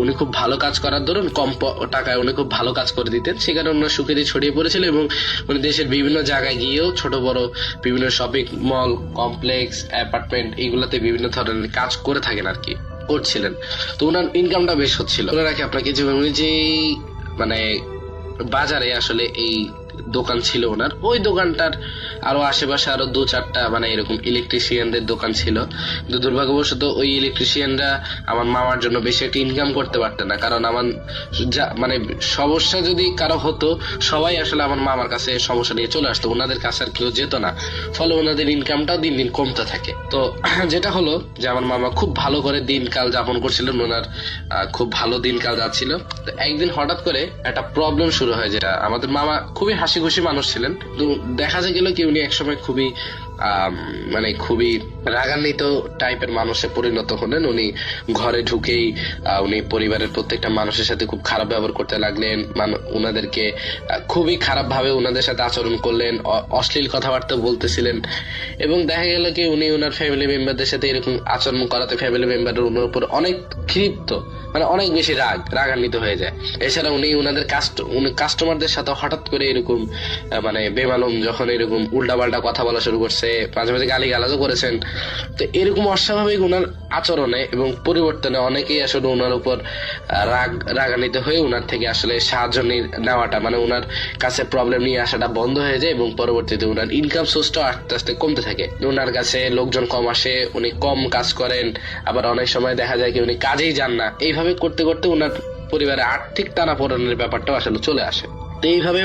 উনি খুব ভালো কাজ করার দরুন কম টাকায় উনি খুব ভালো কাজ করে দিতেন, সে কারণে ওনার সুখ্যাতি ছড়িয়ে পড়েছিল। এবং উনি দেশের বিভিন্ন জায়গায় গিয়েও ছোট বড় বিভিন্ন শপিং মল, কমপ্লেক্স, অ্যাপার্টমেন্ট এগুলাতে বিভিন্ন ধরনের কাজ করে থাকেন আর কি, করছিলেন। তো ওনার ইনকামটা বেশ হচ্ছিল। রাখি আপনাকে যে উনি যে মানে বাজারে আসলে এই দোকান ছিল ওনার, ওই দোকানটার আরো আশেপাশে আরো 2-4টা মানে এরকম ইলেকট্রিশিয়ানদের দোকান ছিল। কিন্তু দুর্ভাগ্যবশত ওই ইলেকট্রিশিয়ানরা আমার মামার জন্য বেশি একটা ইনকাম করতে পারতেন না, কারণ আমার মানে সমস্যা যদি কারো হতো সবাই আসলে আমার মামার কাছে সমস্যা নিয়ে চলে আসতো, ওনাদের কাছে আর কেউ যেত না, ফলে ওনাদের ইনকামটাও দিন দিন কমতে থাকে। তো যেটা হলো যে আমার মামা খুব ভালো করে দিনকাল যাপন করছিলেন, ওনার খুব ভালো দিনকাল যাচ্ছিল। তো একদিন হঠাৎ করে একটা প্রবলেম শুরু হয়, যেটা আমাদের মামা খুবই হাসি খুশি মানুষ ছিলেন, তো দেখা গেল কি উনি একসময় খুবই খুবই রাগান্বিত টাইপের মানুষে পরিণত হলেন। উনি ঘরে ঢুকেই উনি পরিবারের প্রত্যেকটা মানুষের সাথে খুব খারাপ ব্যবহার করতে লাগলেন, ওনাদেরকে খুবই খারাপ ভাবে ওনাদের সাথে আচরণ করলেন, অশ্লীল কথাবার্তা বলতেছিলেন। এবং দেখা গেল কি উনি ওনার ফ্যামিলি মেম্বারদের সাথে এরকম আচরণ করাতে ফ্যামিলি মেম্বারের ওনার উপর অনেক ক্ষিপ্ত, অনেক বেশি রাগান্বিত হয়ে যায়। এছাড়া উনি ওনাদের কাস্টমারদের সাথে হঠাৎ করে এরকম বেমালুম যখন এরকম উল্টাপাল্টা কথা বলা শুরু করছে, মাঝে মাঝে গালি গালাজও করেছেন। তো এরকম অস্বাভাবিক ওনার আচরণে এবং পরিবর্তনে অনেকেই আসলে ওনার উপর রাগান্বিত হয়ে ওনার থেকে আসলে সাহায্য নেওয়াটা, ওনার কাছে প্রবলেম নিয়ে আসাটা বন্ধ হয়ে যায়, এবং পরবর্তীতে ওনার ইনকাম সোর্সটাও আস্তে আস্তে কমতে থাকে। ওনার কাছে লোকজন কম আসে, উনি কম কাজ করেন, আবার অনেক সময় দেখা যায় কি উনি কাজেই যান না। এইভাবে করতে করতে ওনার পরিবারে আর্থিক টানাপোড়েনের ব্যাপারটাও আসলে চলে আসে। তো এইভাবে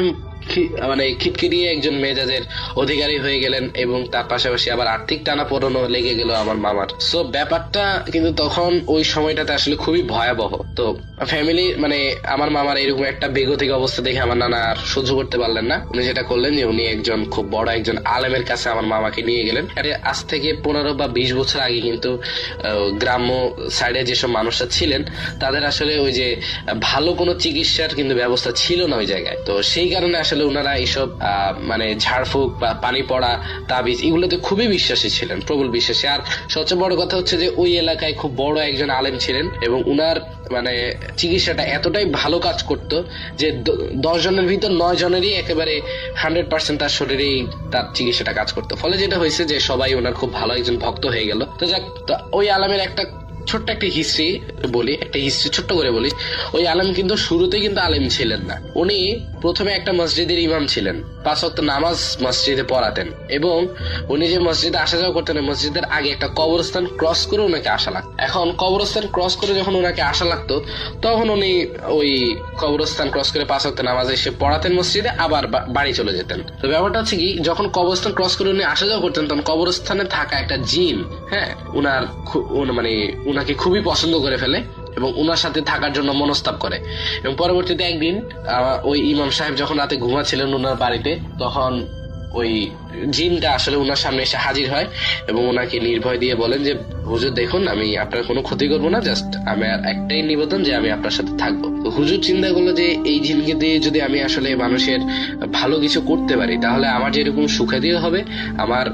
মানে খিটখিরিয়ে একজন মেজাজের অধিকারী হয়ে গেলেন, এবং তার পাশাপাশি আবার আর্থিক টানাপোড়েনও লেগে গেল আমার মামার। সো ব্যাপারটা কিন্তু তখন ওই সময়টাতে আসলে খুবই ভয়াবহ। তো ফ্যামিলি মানে আমার মামার এরকম একটা বেগতিক অবস্থা দেখে আমার নানা আর সহ্য করতে পারলেন না। উনি যেটা করলেন যে উনি একজন খুব বড় একজন আলেমের কাছে আমার মামাকে নিয়ে গেলেন। আজ থেকে 15 বা 20 বছর আগে কিন্তু গ্রাম্য সাইডে যেসব মানুষরা ছিলেন তাদের আসলে ওই যে ভালো কোনো চিকিৎসার কিন্তু ব্যবস্থা ছিল না ওই জায়গায়। তো সেই কারণে আসলে ওনারা এইসব মানে ঝাড়ফুঁক বা পানি পড়া, তাবিজ এগুলোতে খুবই বিশ্বাসী ছিলেন, প্রবল বিশ্বাসী। আর সবচেয়ে বড় কথা হচ্ছে যে ওই এলাকায় খুব বড় একজন আলেম ছিলেন, এবং উনার মানে চিকিৎসাটা এতটাই ভালো কাজ করত যে 10 জনের ভিতর 9 জনেরই একেবারে 100% তার শরীরেই তার চিকিৎসাটা কাজ করতো। ফলে যেটা হয়েছে যে সবাই ওনার খুব ভালো একজন ভক্ত হয়ে গেল। তো যাক, ওই আলেমের একটা ছোট্ট একটা হিস্ট্রি বলি, ছোট্ট করে বলি। ওই আলেম কিন্তু শুরুতে কিন্তু আলেম ছিলেন না। উনি প্রথমে একটা মসজিদের ইমাম ছিলেন, 5 ওয়াক্ত নামাজ মসজিদে পড়াতেন, এবং উনি যে মসজিদে আসা যাওয়া করতেন মসজিদের আগে একটা কবরস্থান ক্রস করে ওনাকে আসা লাগতো। এখন কবরস্থান ক্রস করে যখন ওনাকে আসা লাগতো তখন উনি ওই কবরস্থান ক্রস করে 5 ওয়াক্ত নামাজ এসে পড়াতেন মসজিদে, আবার বাড়ি চলে যেতেন। তো ব্যাপারটা হচ্ছে কি, যখন কবরস্থান ক্রস করে উনি আসা যাওয়া করতেন তখন কবরস্থানে থাকা একটা জিন মানে উনাকে খুবই পছন্দ করে ফেলে এবং উনার সাথে থাকার জন্য মনস্তাব করে। এবং পরবর্তীতে একদিন ওই ইমাম সাহেব যখন রাতে ঘুমাচ্ছিলেন উনার বাড়িতে, তখন ওই জিনটা আসলে উনার সামনে এসে হাজির হয় এবং ওনাকে নির্ভয় দিয়ে বলেন যে হুজুর দেখুন, আমি আপনার কোনো ক্ষতি করবো না, জাস্ট আমার একটাই নিবেদন যে আমি আপনার সাথে থাকবো। তো হুজুর চিন্তা করলো যে এই জিনকে দিয়ে যদি আমি আসলে মানুষের ভালো কিছু করতে পারি তাহলে আমার যেরকম সুখাদিও হবে, আমার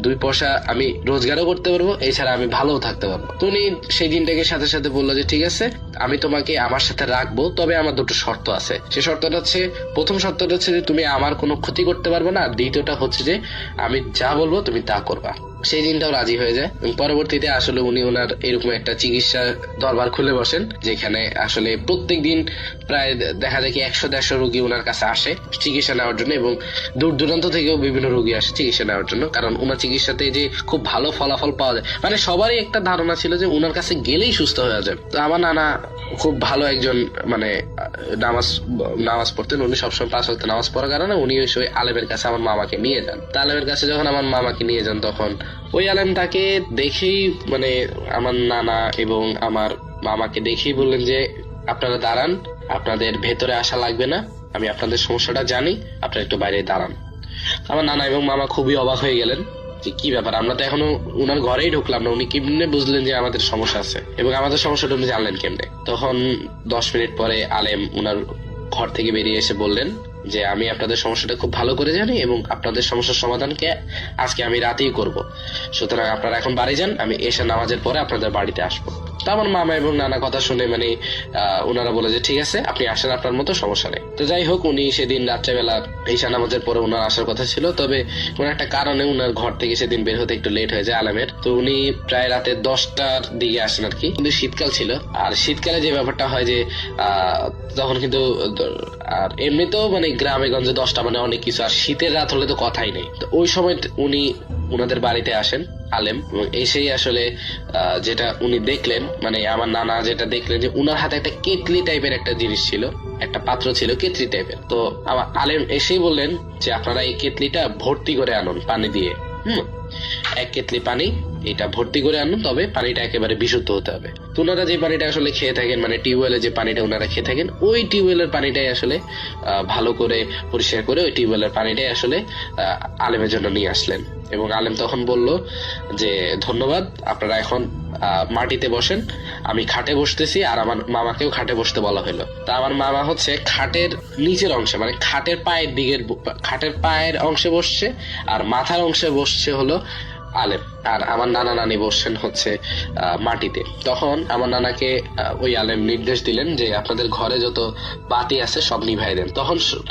2 পয়সা আমি রোজগারও করতে পারবো, এছাড়া আমি ভালোও থাকতে পারবো। তো উনি সেই দিনটাকে সাথে সাথে বললো যে ঠিক আছে, আমি তোমাকে আমার সাথে রাখবো, তবে আমার 2টো শর্ত আছে। সে শর্তটা হচ্ছে, প্রথম শর্তটা হচ্ছে যে তুমি আমার কোনো ক্ষতি করতে পারবে না, আর দ্বিতীয়টা হচ্ছে যে আমি যা বলবো তুমি তা করবা। সেই দিনটাও রাজি হয়ে যায়। এবং পরবর্তীতে আসলে উনি ওনার এরকম একটা চিকিৎসা দরবার খুলে বসেন, যেখানে আসলে প্রত্যেক দিন প্রায় দেখা যায় কি 100-150 রোগী ওনার কাছে আসে চিকিৎসা নেওয়ার জন্য, এবং দূর দূরান্ত থেকেও বিভিন্ন রোগী আসে চিকিৎসা নেওয়ার জন্য, কারণ ওনার চিকিৎসাতে যে খুব ভালো ফলাফল পাওয়া যায়। মানে সবারই একটা ধারণা ছিল যে ওনার কাছে গেলেই সুস্থ হয়ে যায়। তো আমার নানা খুব ভালো একজন মানে নামাজ পড়তেন, উনি সবসময় 5 ওয়াক্ত নামাজ পড়ার কারণে উনি ওই আলেমের কাছে আমার মামাকে নিয়ে যান। তা আলেমের কাছে যখন আমার মামাকে নিয়ে যান তখন ওই আলেম তাকে দেখেই মানে আমার নানা এবং আমার মামাকে দেখেই বললেন যে আপনারা দাঁড়ান, আপনাদের ভেতরে আসা লাগবে না, আমি আপনাদের সমস্যাটা জানি, আপনারা একটু বাইরে দাঁড়ান। আমার নানা এবং মামা খুবই অবাক হয়ে গেলেন যে কি ব্যাপার, আমরা তো এখনো উনার ঘরেই ঢুকলাম না, উনি কেমনে বুঝলেন যে আমাদের সমস্যা আছে এবং আমাদের সমস্যাটা উনি জানলেন কেমনে। তখন 10 মিনিট পরে আলেম উনার ঘর থেকে বেরিয়ে এসে বললেন যে আমি আপনাদের সমস্যাটা খুব ভালো করে জানি এবং আপনাদের সমস্যার সমাধানকে আজকে আমি রাতেই করব, সুতরাং আপনারা এখন বাড়ি যান, আমি এশা নামাজের পরে আপনাদের বাড়িতে আসবো। তো আমার মামা এবং নানা কথা শুনে মানে ওনারা বলে যে ঠিক আছে, আপনি আসেন, আপনার মতো সমস্যা নেই। তো যাই হোক, উনি সেদিন রাত্রেবেলা এশা নামাজের পরে ওনার আসার কথা ছিল, তবে কোন একটা কারণে ওনার ঘর থেকে সেদিন বের হতে একটু লেট হয়ে যায় আলেমের। তো উনি প্রায় রাতে 10টার দিকে আসেন আর কি, কিন্তু শীতকাল ছিল। আর শীতকালে যে ব্যাপারটা হয় যে তখন কিন্তু আর এমনিতেও মানে গ্রামে গঞ্জে 10টা মানে অনেক কিছু, আর শীতের রাত হলে তো কথাই নেই। তো ওই সময় উনি ওনাদের বাড়িতে আসেন আলেম, এবং এসেই আসলে যেটা উনি দেখলেন, মানে আমার নানা যেটা দেখলেন যে উনার হাতে একটা কেতলি টাইপের একটা জিনিস ছিল, একটা পাত্র ছিল কেতলি টাইপের। তো আমার আলেম এসেই বললেন যে আপনারা এই কেতলিটা ভর্তি করে আনুন পানি দিয়ে, 1 কেতলি পানি এটা ভর্তি করে আনুন, তবে পানিটা একেবারে বিশুদ্ধ হতে হবে। তো ওনারা যে পানিটা আসলে খেয়ে থাকেন, মানে টিউবওয়েলের যে পানিটা ওনারা খেয়ে থাকেন, ওই টিউবওয়েলের পানিটাই আসলে ভালো করে পরিষ্কার করে ওই টিউবওয়েলের পানিটাই আসলে আলেমের জন্য নিয়ে আসলেন। এবং আলেম তখন বলল যে ধন্যবাদ, আপনারা এখন মাটিতে বসেন, আমি খাটে বসতেছি, আর আমার মামাকেও খাটে বসতে বলা হলো। তা আমার মামা হচ্ছে খাটের নিচের অংশে, মানে খাটের পায়ের অংশে বসছে, আর মাথার অংশে বসছে হলো আলেম, আর আমার নানা নানি বসছেন হচ্ছে মাটিতে। তখন আমার নানাকে ওই আলেম নির্দেশ দিলেন যে আপনাদের ঘরে যত বাতি আছে সব নিভাই দেন।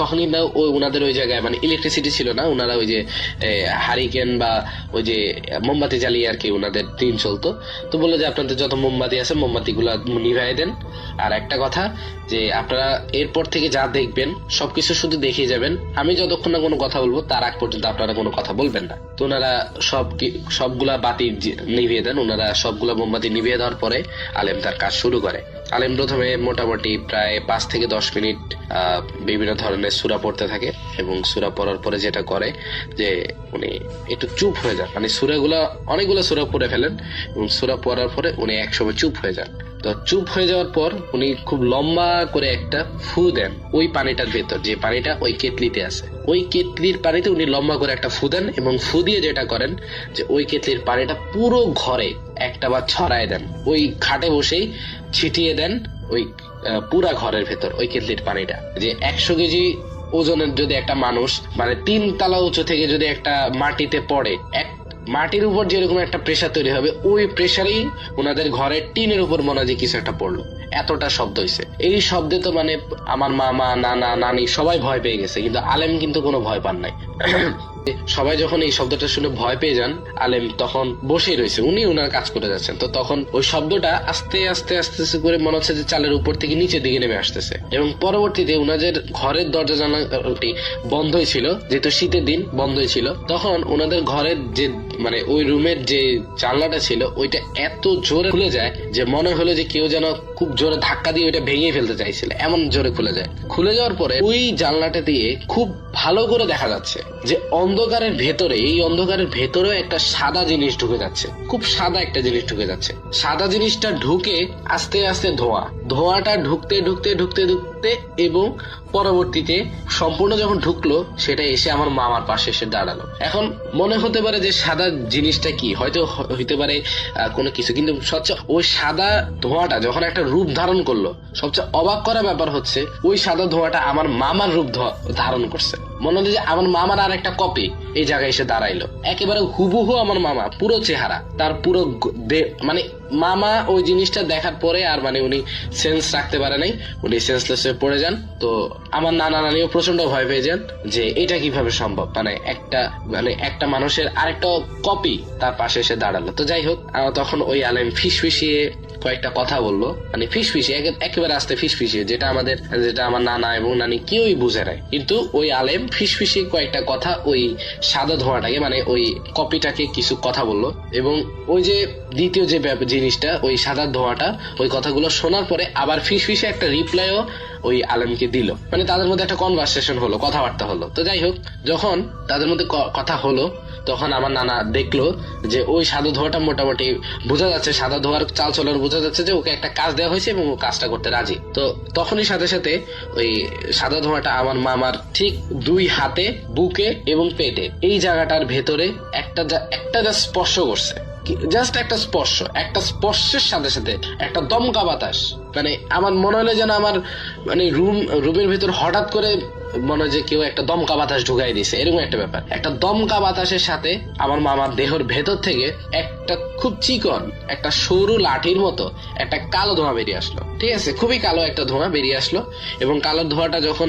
তখনই না ওই উনাদের ওই জায়গায় মানে ইলেকট্রিসিটি ছিল না, উনারা ওই যে হারিকেন বা ওই যে মোমবাতি জ্বালিয়ে আর কি উনাদের দিন চলতো। তো বললো যে আপনাদের যত মোমবাতি আছে মোমবাতি গুলা নিভাই দেন। আর একটা কথা যে আপনারা এরপর থেকে যা দেখবেন সবকিছু শুধু দেখে যাবেন, আমি যতক্ষণ না কোনো কথা বলবো তার আগ পর্যন্ত আপনারা কোনো কথা বলবেন না। তো ওনারা সবগুলা বাতি নিভিয়ে দেন, ওনারা সবগুলা মোমবাতি নিভিয়ে দেওয়ার পরে আলেম তার কাজ শুরু করে। আলেম প্রথমে মোটামুটি প্রায় 5 থেকে 10 মিনিট বিভিন্ন ধরনের সূরা পড়তে থাকে, এবং সূরা পড়ার পরে যেটা করে যে উনি একটু চুপ হয়ে যান, মানে অনেকগুলো সূরা পড়ে ফেলেন, এবং সূরা পড়ার পরে উনি একসময় চুপ হয়ে যান। তো চুপ হয়ে যাওয়ার পর উনি খুব লম্বা করে একটা ফু দেন ওই পানিটার ভেতর, যে পানিটা ওই কেতলিতে আছে, ওই কেতলির পানিতে উনি লম্বা করে একটা ফু দেন, এবং ফু দিয়ে যেটা করেন যে ওই কেতলির পানিটা পুরো ঘরে একটা বার ছড়ায় দেন, ওই খাটে বসেই ছিটিয়ে দেন ওই পুরা ঘরের ভেতর ওই কেতলির পানিটা। যে 100 কেজি ওজনের যদি একটা মানুষ মানে 3 তলা উঁচু থেকে যদি একটা মাটিতে পড়ে, মাটির উপর যেরকম একটা প্রেসার তৈরি হবে, ওই প্রেসারেই ওনাদের ঘরের টিনের উপর মনে হয় যে কিছু একটা পড়লো, এতটা শব্দ হয়েছে। এই শব্দে তো মানে আমার মামা, নানা, নানি সবাই ভয় পেয়ে গেছে, কিন্তু আলেম কিন্তু কোনো ভয় পান নাই। সবাই যখন এই শব্দটা শুনে ভয় পেয়ে যান, আলেম তখন বসেই রয়েছে, উনি ওনার কাজ করে যাচ্ছেন। তো তখন ওই শব্দটা আস্তে আস্তে আস্তে আস্তে করে মনে হচ্ছে যে চালের উপর থেকে নিচের দিকে নেমে আসতেছে, এবং পরবর্তীতে ওনাদের ঘরের দরজা জানালাটি বন্ধই ছিল, যেহেতু শীতের দিন বন্ধই ছিল। তখন ওনাদের ঘরের যে মানে ওই রুমের যে জানলাটা ছিল ওইটা এত জোরে খুলে যায় যে মনে হলো যে কেউ যেন খুব জোরে ধাক্কা দিয়ে ওইটা ভেঙে ফেলতে চাইছিল, এমন জোরে খুলে যায়। খুলে যাওয়ার পরে ওই জানলাটা দিয়ে খুব ভালো করে দেখা যাচ্ছে যে অন্ধকারের ভেতরে, এই অন্ধকারের ভেতরেও একটা সাদা জিনিস ঢুকে যাচ্ছে, খুব সাদা একটা জিনিস ঢুকে যাচ্ছে। সাদা জিনিসটা ঢুকে আস্তে আস্তে ধোঁয়াটা ঢুকতে ঢুকতে ঢুকতে ঢুকতে এবং পরবর্তীতে সম্পূর্ণ যখন ঢুকলো, সেটা এসে আমার মামার পাশে এসে দাঁড়ালো। এখন মনে হতে পারে যে সাদা জিনিসটা কি, হয়তো হইতে পারে কোনো কিছু, কিন্তু সবচেয়ে ওই সাদা ধোঁয়াটা যখন একটা রূপ ধারণ করলো, সবচেয়ে অবাক করা ব্যাপার হচ্ছে ওই সাদা ধোঁয়াটা আমার মামার রূপ ধারণ করছে। মনে হলো যে আমার মামার আর একটা কপি এই জায়গায় এসে দাঁড়াইলো, একেবারে হুবহু আমার মামা, পুরো চেহারা তার, পুরো মানে মামা ওই জিনিসটা দেখার পরে আর মানে উনি সেন্স রাখতে পারে নাই, উনি সেন্সলেস হয়ে পড়ে যান। তো আমার নানা নানিও প্রচন্ড ভয় পেয়ে যান যে এটা কিভাবে সম্ভব, মানে একটা মানুষের আরেকটা কপি তার পাশে এসে দাঁড়ালো। তো যাই হোক, তখন ওই আলেম ফিসফিসিয়ে কয়েকটা কথা বললো, মানে ফিসফিসিয়ে একেবারে আস্তে ফিসফিসিয়ে, যেটা আমার নানা এবং নানি কেউই বুঝে নাই, কিন্তু ওই আলেম ফিসফিসিয়ে কয়েকটা কথা ওই সাদা ধোঁয়াটাকে, মানে ওই কপিটাকে কিছু কথা বললো, এবং ওই যে দ্বিতীয় যে জিনিসটা ওই সাদা ধোঁয়াটা, ওই কথাগুলো শোনার পরে আবার ফিসফিসে একটা রিপ্লাইও ওই আলেমকে দিল, মানে তাদের মধ্যে একটা কনভারসেশন হলো, কথাবার্তা হলো। তো যাই হোক, যখন তাদের মধ্যে কথা হলো, তখন আমার নানা দেখলো যে ওই সাদা ধোঁয়াটা মোটামুটি বোঝা যাচ্ছে, সাদা ধোঁয়ার চাল চলন বোঝা যাচ্ছে যে ওকে একটা কাজ দেওয়া হয়েছে এবং ও কাজটা করতে রাজি। তো তখনই সাথে সাথে ওই সাদা ধোঁয়াটা আমার মামার ঠিক 2 হাতে, বুকে এবং পেটে এই জায়গাটার ভেতরে একটা যা স্পর্শ করছে, জাস্ট একটা স্পর্শের সাথে সাথে একটা দমকা বাতাস, মানে আমার মনে হলো যেন আমার মানে রুমের ভেতর হঠাৎ করে মনে হয় যে কেউ একটা দমকা বাতাস ঢুকাই দিছে, এরকম একটা ব্যাপার। একটা দমকা বাতাসের সাথে আমার মামার দেহের ভেতর থেকে একটা খুব চিকন একটা সরু লাঠির মতো একটা কালো ধোঁয়া বেরিয়ে আসলো। ঠিক আছে, খুবই কালো একটা ধোঁয়া বেরিয়ে আসলো, এবং কালো ধোঁয়াটা যখন,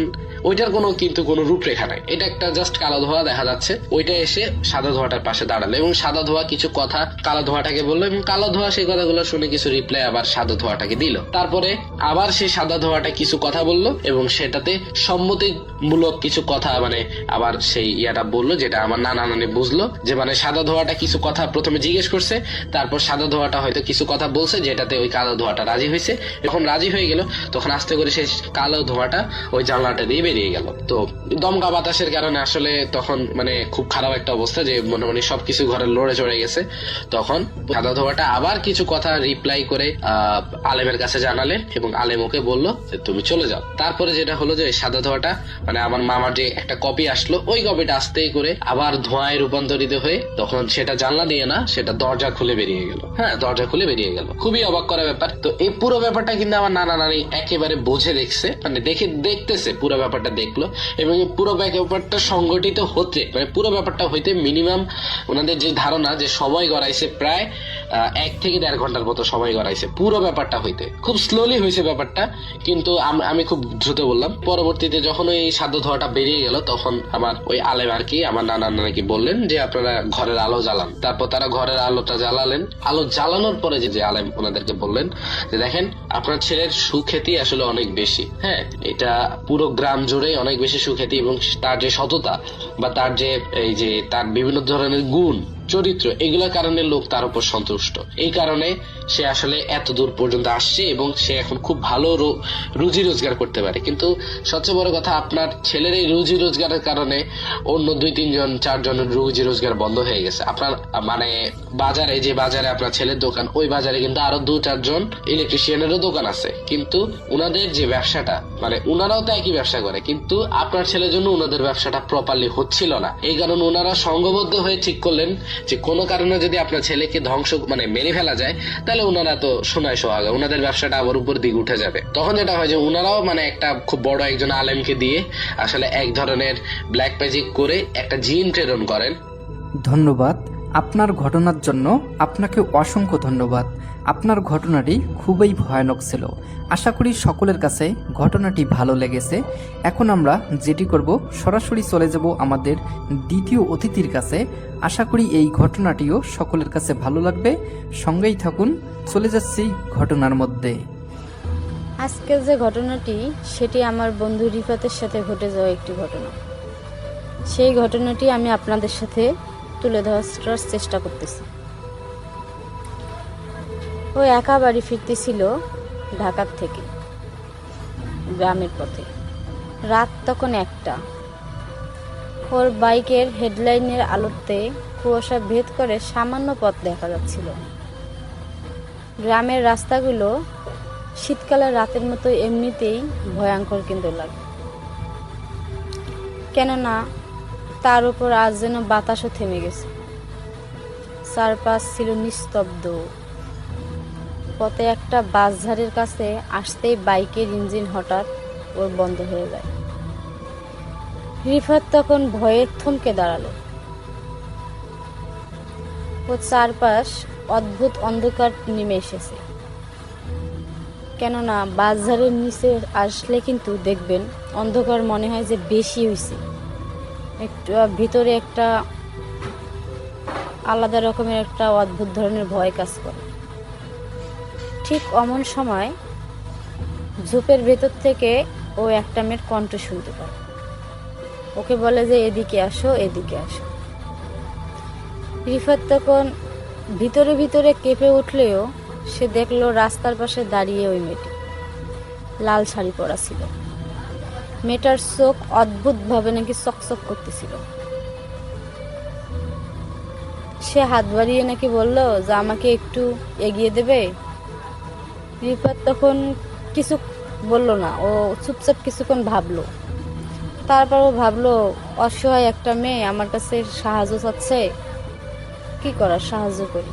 ওইটার কিন্তু কোনো রূপরেখা নাই, এটা একটা জাস্ট কালো ধোঁয়া দেখা যাচ্ছে, ওইটা এসে সাদা ধোঁয়াটার পাশে দাঁড়ালো, এবং সাদা ধোঁয়া কিছু কথা কালো ধোঁয়াটাকে বললো, এবং কালো ধোঁয়া সেই কথাগুলো শুনে কিছু রিপ্লাই আবার সাদা ধোঁয়াটাকে দিল। তারপরে আবার সেই সাদা ধোঁয়াটা কিছু কথা বললো, এবং সেটাতে সম্মতিমূলক কিছু কথা, মানে আবার সেই ইয়াটা বললো, যেটা আমার নানা নানি বুঝলো যে মানে সাদা ধোঁয়াটা কিছু কথা প্রথমে জিজ্ঞেস করছে, তারপর সাদা ধোঁয়াটা হয়তো কিছু কথা বলছে, যেটাতে ওই কালো ধোঁয়াটা রাজি হয়েছে। যখন রাজি হয়ে গেল, তখন আস্তে করে সেই কালো ধোঁয়াটা ওই জানলাটা দিয়ে বেরিয়ে গেল। তো দমকা বাতাসের কারণে আসলে তখন মানে খুব খারাপ একটা অবস্থা, যে মনে সবকিছু ঘরে লড়ে চড়ে গেছে। তখন সাদা ধোঁয়াটা আবার কিছু কথা রিপ্লাই করে আলেমের কাছে জানালেন, এবং আলেম ওকে বললো যে তুমি চলে যাও। তারপরে যেটা হলো যে সাদা ধোঁয়াটা, মানে আমার মামার যে একটা কপি আসলো, ওই কপিটা আস্তে করে আবার ধোঁয়ায় রূপান্তরিত হয়ে তখন সেটা জানলা দিয়ে না, সেটা দরজা খুলে বেরিয়ে গেল। হ্যাঁ, দরজা খুলে বেরিয়ে গেল, খুবই অবাক করা ব্যাপার। তো এই পুরো ব্যাপারটা কিন্তু আমার নানা নানি একেবারে বুঝে দেখছে, মানে দেখতেছে, পুরো ব্যাপারটা দেখলো, এবং পুরো ব্যাপারটা সংগঠিত হতে, মানে পুরো ব্যাপারটা হইতে মিনিমাম ওনাদের যে ধারণা যে সময় গড়াইছে প্রায় 1 থেকে 1.5 ঘন্টার মতো সময় গড়াইছে পুরো ব্যাপারটা হইতে। খুব স্লোলি হয়েছে ব্যাপারটা, কিন্তু আমি খুব দ্রুত বললাম। পরবর্তীতে যখন ওই সাদা ধোঁয়াটা বেরিয়ে গেল, তখন আমার ওই আলেম আর কি আমার নানা নাকি বললেন যে আপনারা ঘরের আলো জ্বালান। তারপর তারা ঘরের আলোটা জ্বালালেন। আলো জ্বালানোর পরে যে আলেম ওনাদেরকে বললেন যে দেখেন, আপনার ছেলের সুখ্যাতি আসলে অনেক বেশি, হ্যাঁ, এটা পুরো গ্রাম জুড়ে অনেক বেশি সুখ্যাতি, এবং তার যে সততা বা তার যে এই যে তার বিভিন্ন ধরনের গুণ, চরিত্র, এগুলোর কারণে লোক তার উপর সন্তুষ্ট। এই কারণে সে আসলে এত দূর পর্যন্ত আসছে এবং সে এখন খুব ভালো রুজি রোজগার করতে পারে। কিন্তু সবচেয়ে বড় কথা, আপনার ছেলের এই রুজি রোজগারের কারণে অন্য 2-3 4 জনের রুজি রোজগার বন্ধ হয়ে গেছে। আপনার মানে বাজারে, যে বাজারে আপনার ছেলের দোকান, ওই বাজারে কিন্তু আরো 2-4 জন ইলেকট্রিশিয়ানেরও দোকান আছে। কিন্তু উনাদের যে ব্যবসাটা, মানে উনারাও তো একই ব্যবসা করে, কিন্তু আপনার ছেলের জন্য উনাদের ব্যবসাটা প্রপারলি হচ্ছিল না। এই কারণে ওনারা সংঘবদ্ধ হয়ে ঠিক করলেন যে কোনো কারণে যদি আপনার ছেলেকে ধ্বংস মানে মেরে ফেলা যায়, তাহলে ওনারা তো সোনায় সোহাগা, ওনাদের ব্যবসাটা আবার উপর দিকে উঠে যাবে। তখন যেটা হয় যে ওনারাও মানে একটা খুব বড় একজন আলেমকে দিয়ে আসলে এক ধরনের ব্ল্যাক ম্যাজিক করে একটা জিন প্রেরণ করেন। ধন্যবাদ। আপনার ঘটনার জন্য আপনাকে অসংখ্য ধন্যবাদ। আপনার ঘটনাটি খুবই ভয়ানক ছিল। আশা করি সকলের কাছে ঘটনাটি ভালো লেগেছে। এখন আমরা যেটি করব, সরাসরি চলে যাব আমাদের দ্বিতীয় অতিথির কাছে। আশা করি এই ঘটনাটিও সকলের কাছে ভালো লাগবে। সঙ্গেই থাকুন, চলে যাচ্ছি ঘটনার মধ্যে। আজকের যে ঘটনাটি, সেটি আমার বন্ধু রিফাতের সাথে ঘটে যাওয়া একটি ঘটনা। সেই ঘটনাটি আমি আপনাদের সাথে তুলে ধরার চেষ্টা করতেছি। ও একা বাড়ি ফিরতেছিল ঢাকার থেকে গ্রামের পথে। রাত তখন 1টা। ওর বাইকের হেডলাইনের আলোতে কুয়াশা ভেদ করে সামান্য পথ দেখা যাচ্ছিল। গ্রামের রাস্তাগুলো শীতকালের রাতের মতো এমনিতেই ভয়ঙ্কর কিন্তু লাগে, কেননা তার উপর আজ যেন বাতাসও থেমে গেছে। চারপাশ ছিল নিস্তব্ধ। পথে একটা বাসঝাড়ের কাছে আসতেই বাইকের ইঞ্জিন হঠাৎ ওর বন্ধ হয়ে যায়। রিফাত তখন ভয়ে থমকে দাঁড়ালো। ও চারপাশ অদ্ভুত অন্ধকার নেমে এসেছে, কেননা বাসঝাড়ের নিচে আসলে কিন্তু দেখবেন অন্ধকার মনে হয় যে বেশি হয়েছে, একটু ভিতরে একটা আলাদা রকমের একটা অদ্ভুত ধরনের ভয় কাজ করে। ঠিক অমন সময় ঝোপের ভেতর থেকে ও একটা মেয়ের কণ্ঠ শুনতে পায়। ওকে বলে যে এদিকে আসো, এদিকে আসো। রিফাত তখন ভিতরে ভিতরে কেঁপে উঠলেও সে দেখলো রাস্তার পাশে দাঁড়িয়ে ওই মেয়েটি। লাল শাড়ি পরা ছিল। মেয়েটার চোখ অদ্ভুতভাবে নাকি চকচক করতেছিল। সে হাত বাড়িয়ে নাকি বলল যে আমাকে একটু এগিয়ে দেবে। রিফাত তখন কিছু বলল না, ও চুপচাপ কিছুক্ষণ ভাবলো। তারপর ও ভাবলো, অসহায় একটা মেয়ে আমার কাছে সাহায্য চাচ্ছে, কি করার, সাহায্য করি।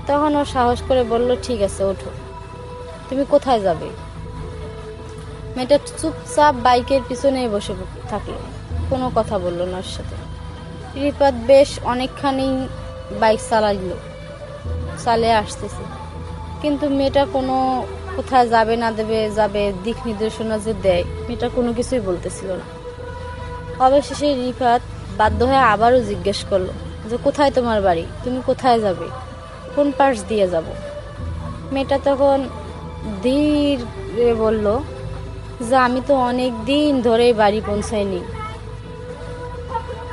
তখন ও সাহস করে বলল, ঠিক আছে ওঠো, তুমি কোথায় যাবে। মেয়েটা চুপচাপ বাইকের পিছনে বসে থাকলো, কোনো কথা বললো না ওর সাথে। রিফাত বেশ অনেকখানি বাইক চালিয়ে আসতেছে, কিন্তু মেয়েটা কোনো কোথায় যাবে না যাবে দিক নির্দেশনা যে দেয়, মেয়েটা কোনো কিছুই বলতেছিল না। অবশেষে রিফাত বাধ্য হয়ে আবারও জিজ্ঞেস করলো যে কোথায় তোমার বাড়ি, তুমি কোথায় যাবে, কোন পাশ দিয়ে যাব। মেয়েটা তখন ধীরে বলল যে আমি তো অনেক দিন ধরে বাড়ি পৌঁছাইনি।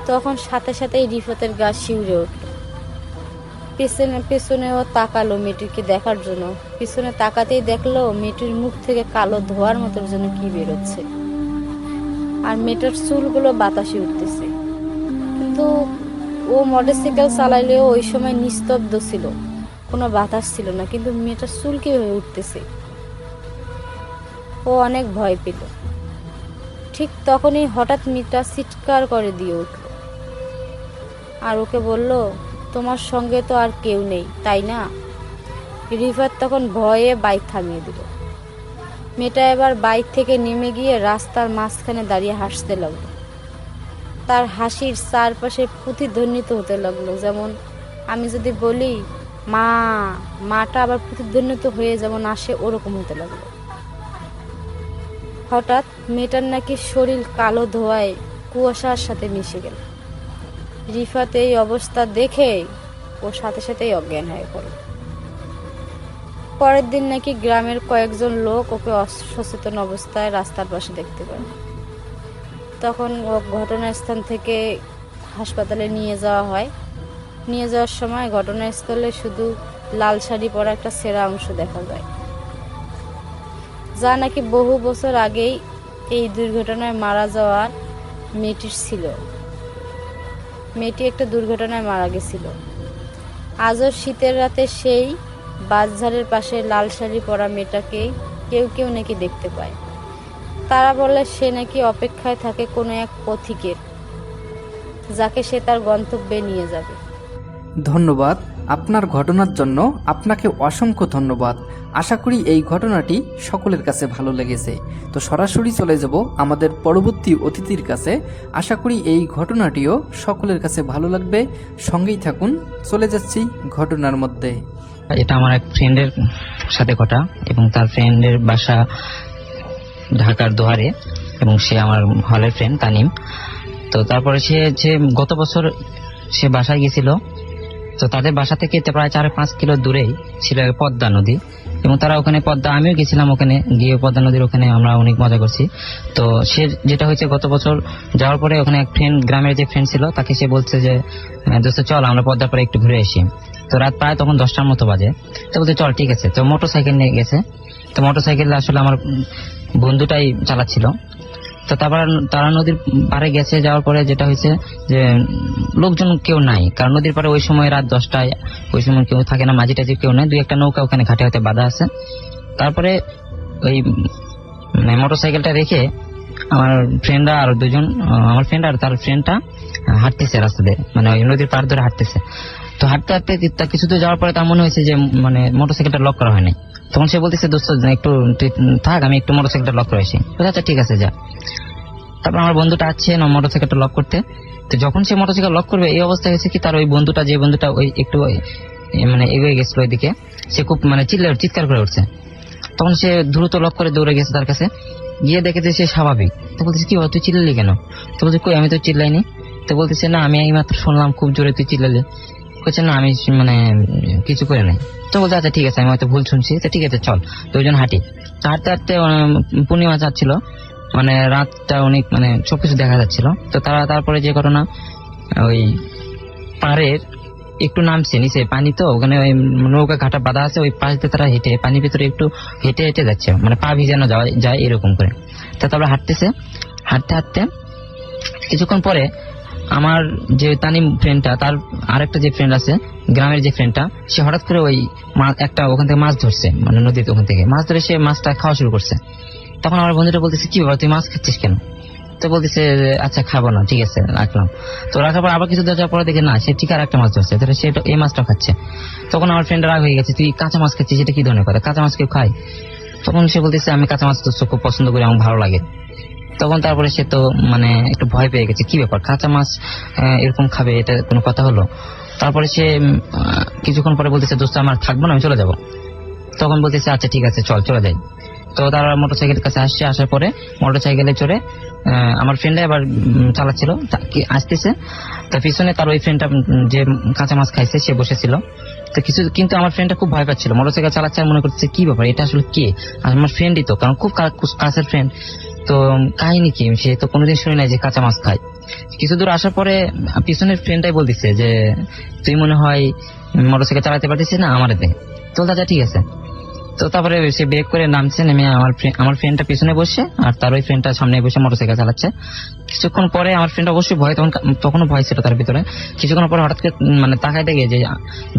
তখন সাথে সাথেই রিফাতের গা শিউরে উঠল। পেছনে ও তাকালো মেয়েটিকে দেখার জন্য। পিছনে তাকাতেই দেখলো মেয়েটির মুখ থেকে কালো ধোয়ার মতো যেন কি বেরোচ্ছে, আর মেয়েটার চুলগুলো বাতাসে উঠতেছে। কিন্তু ও মোটরসাইকেল চালাইলেও ওই সময় নিস্তব্ধ ছিল, কোনো বাতাস ছিল না, কিন্তু মেয়েটার চুল কিভাবে উঠতেছে। ও অনেক ভয় পেল। ঠিক তখনই হঠাৎ মেয়েটা চিৎকার করে দিয়ে উঠল, আর ওকে বলল, তোমার সঙ্গে তো আর কেউ নেই তাই না। রিফাত তখন ভয়ে বাইক থামিয়ে দিল। মেয়েটা এবার বাইক থেকে নেমে গিয়ে রাস্তার মাঝখানে দাঁড়িয়ে হাসতে লাগলো। তার হাসির চারপাশে প্রতিধ্বনিত হতে লাগলো, যেমন আমি যদি বলি মা, মাটা আবার প্রতিধ্বনিত হয়ে যেমন আসে, ওরকম হতে লাগলো। হঠাৎ মেয়েটার নাকি শরীর কালো ধোঁয়ায় কুয়াশার সাথে মিশে গেল। রিফাত এই অবস্থা দেখে ও সাথে সাথেই অজ্ঞান হয়ে পড়ল। পরের দিন নাকি গ্রামের কয়েকজন লোক ওকে অসচেতন অবস্থায় রাস্তার পাশে দেখতে পায়। তখন ও ঘটনাস্থান থেকে হাসপাতালে নিয়ে যাওয়া হয়। নিয়ে যাওয়ার সময় ঘটনাস্থলে শুধু লাল শাড়ি পরা একটা ছেঁড়া অংশ দেখা যায়, যা নাকি বহু বছর আগেই এই দুর্ঘটনায় মারা যাওয়ার মেয়েটির ছিল। মেয়েটি একটা দুর্ঘটনায় মারা গেছিল। আজও শীতের রাতে সেই বাসঝাড়ের পাশে লাল শাড়ি পরা মেয়েটাকে কেউ কেউ নাকি দেখতে পায়। তারা বলে সে নাকি অপেক্ষায় থাকে কোনো এক পথিকের, যাকে সে তার গন্তব্যে নিয়ে যাবে। ধন্যবাদ আপনার ঘটনার জন্য। আপনাকে অসংখ্য ধন্যবাদ। আশা করি এই ঘটনাটি সকলের কাছে ভালো লেগেছে। তো সরাসরি চলে যাব আমাদের পরবর্তী অতিথির কাছে। আশা করি এই ঘটনাটিও সকলের কাছে ভালো লাগবে। সঙ্গেই থাকুন, চলে যাচ্ছি ঘটনার মধ্যে। এটা আমার এক ফ্রেন্ডের সাথে ঘটা, এবং তার ফ্রেন্ডের বাসা ঢাকার দোহারে, এবং সে আমার হলের ফ্রেন্ড তানিম। তো তারপরে সে গত বছর সে বাসায় গেছিল। তো তাদের বাসা থেকে প্রায় 4-5 কিলো দূরেই ছিল পদ্মা নদী, এবং তারা ওখানে আমিও গেছিলাম, ওখানে গিয়ে পদ্মা নদীর ওখানে আমরা অনেক মজা করছি। তো সে যেটা হয়েছে, গত বছর যাওয়ার পরে ওখানে এক ফ্রেন্ড, গ্রামের যে ফ্রেন্ড ছিল, তাকে সে বলছে যে দোস্ত চল আমরা পদ্মার পরে একটু ঘুরে আসি। তো রাত প্রায় তখন 10টার মতো বাজে। তো বলতে চল ঠিক আছে। তো মোটরসাইকেল নিয়ে গেছে। তো মোটরসাইকেল আসলে আমার বন্ধুটাই চালাচ্ছিল। তো তারা নদীর পাড়ে গেছে। যাওয়ার পরে যেটা হয়েছে যে লোকজন কেউ নাই, কারণ নদীর পাড়ে ওই সময় রাত 10টায় ওই সময় কেউ থাকে না, মাঝি টাঝি কেউ নাই, 2-1টা নৌকা ওখানে ঘাটে হতে বাঁধা আছে। তারপরে ওই মোটরসাইকেলটা রেখে আমার ফ্রেন্ডরা আর দুজন, আমার ফ্রেন্ড আর তার ফ্রেন্ডটা হাঁটতেছে রাস্তা দিয়ে, মানে ওই নদীর পাড় ধরে হাঁটতেছে। তো হাঁটতে হাঁটতে কিছু দূর যাওয়ার পরে তার মনে হয়েছে যে মানে মোটরসাইকেলটা লক করা হয় নাই। তখন সে বলতেছে দোস্ত একটু থাক, আমি একটু মোটরসাইকেলটা লক করে আসি। আচ্ছা ঠিক আছে যা। তারপর আমার বন্ধুটা আছে মোটরসাইকেলটা লক করতে। তো যখন সে মোটরসাইকেল লক করবে, এই অবস্থা হয়েছে কি, তার ওই বন্ধুটা, যে বন্ধুটা ওই একটু মানে এগিয়ে গেছিল ওইদিকে, সে খুব মানে চিৎকার করে উঠছে। তখন সে দ্রুত লক করে দৌড়ে গেছে তার কাছে, গিয়ে দেখেছে সে স্বাভাবিক। তো বলতেছে কি তুই চিল্লালি কেন? তো বলছে কই আমি তো চিল্লাইনি। তো বলতেছে না আমি এইমাত্র শুনলাম খুব জোরে তুই চিল্লালি। বলছে না আমি মানে কিছু করে নাই। তো বলতে আচ্ছা ঠিক আছে, আমি হয়তো ভুল শুনছি। তো ঠিক আছে চল। দুজন হাঁটি। হাঁটতে হাঁটতে পূর্ণিমা যাচ্ছিল, মানে রাতটা অনেক মানে সবকিছু দেখা যাচ্ছিল। তো তারপরে যে ঘটনা, ওই পাড়ের একটু নামছে নিচে পানি, তো ওখানে ওই নৌকা ঘাটা বাঁধা আছে, ওই পাশ দিয়ে তারা হেঁটে পানির ভিতরে একটু হেঁটে হেঁটে যাচ্ছে, মানে পা ভিজানো যায় এরকম করে। তো তারপরে হাঁটতেছে, হাঁটতে হাঁটতে কিছুক্ষণ পরে আমার যে তানিম ফ্রেন্ডটা, তার আরেকটা যে ফ্রেন্ড আছে গ্রামের যে ফ্রেন্ডটা, সে হঠাৎ করে ওই একটা ওখান থেকে মাছ ধরছে, মানে নদীতে ওখান থেকে মাছ ধরে সে মাছটা খাওয়া শুরু করছে। তখন আমার বন্ধুটা বলতেছে কি বাবা তুই মাছ খাচ্ছিস কেন? তো বলতেছে আচ্ছা খাবো না, ঠিক আছে রাখলাম। তো রাখার পর আবার কিছু দেওয়ার পরে দেখে না, সে ঠিক আর একটা মাছ ধরছে, তাহলে সে এই মাছটা খাচ্ছে। তখন আমার ফ্রেন্ড রাগ হয়ে গেছে, তুই কাঁচা মাছ খাচ্ছিস, সেটা কি ধরনের কথা, কাঁচা মাছ কেউ খায়? তখন সে বলতেছে আমি কাঁচা মাছ তো খুব পছন্দ করি, আমার ভালো লাগে। তখন তারপরে সে তো মানে একটু ভয় পেয়ে গেছে, কি ব্যাপার কাঁচা মাছ এরকম খাবে, এটা কোনো কথা হলো? তারপরে সে কিছুক্ষণ পরে বলতেছে দোস্ত আমার থাকবো না, আমি চলে যাব। তখন বলতেছে আচ্ছা ঠিক আছে চলে যাই। তো তারা মোটরসাইকেলের কাছে আসছে, আসার পরে মোটরসাইকেলে চড়ে আমার ফ্রেন্ডে আবার চালাচ্ছিল, আসতেছে। তো পিছনে তার ওই ফ্রেন্ডটা যে কাঁচা মাছ খাইছে সে বসেছিল। তো কিন্তু আমার ফ্রেন্ডটা খুব ভয় পাচ্ছিল, মোটরসাইকেল চালাচ্ছে আর মনে করছে কি ব্যাপার, এটা আসলে কে? আমার ফ্রেন্ডই তো, কারণ খুব কাছের ফ্রেন্ড। তো কাহিনী কি, সে তো কোনোদিন শুনে নাই যে কাঁচা মাছ খায়। কিছু দূর আসার পরে পিছনের ফ্রেন্ডটাই বলতেছে যে তুই মনে হয় মোটরসাইকেল চালাতে পারতেছিস না, আমার দে। তো দাদা ঠিক আছে। তো তারপরে সে ব্রেক করে নামছে, নেমে আমার ফ্রেন্ডটা পিছনে বসে আর তার ওই ফ্রেন্ডটা সামনে বসে মোটরসাইকেল চালাচ্ছে। কিছুক্ষণ পরে আমার ফ্রেন্ড অবশ্যই ভয়, তখনও ভয় ছিল তার ভিতরে। কিছুক্ষণ পরে হঠাৎ করে মানে তাকায় দেখে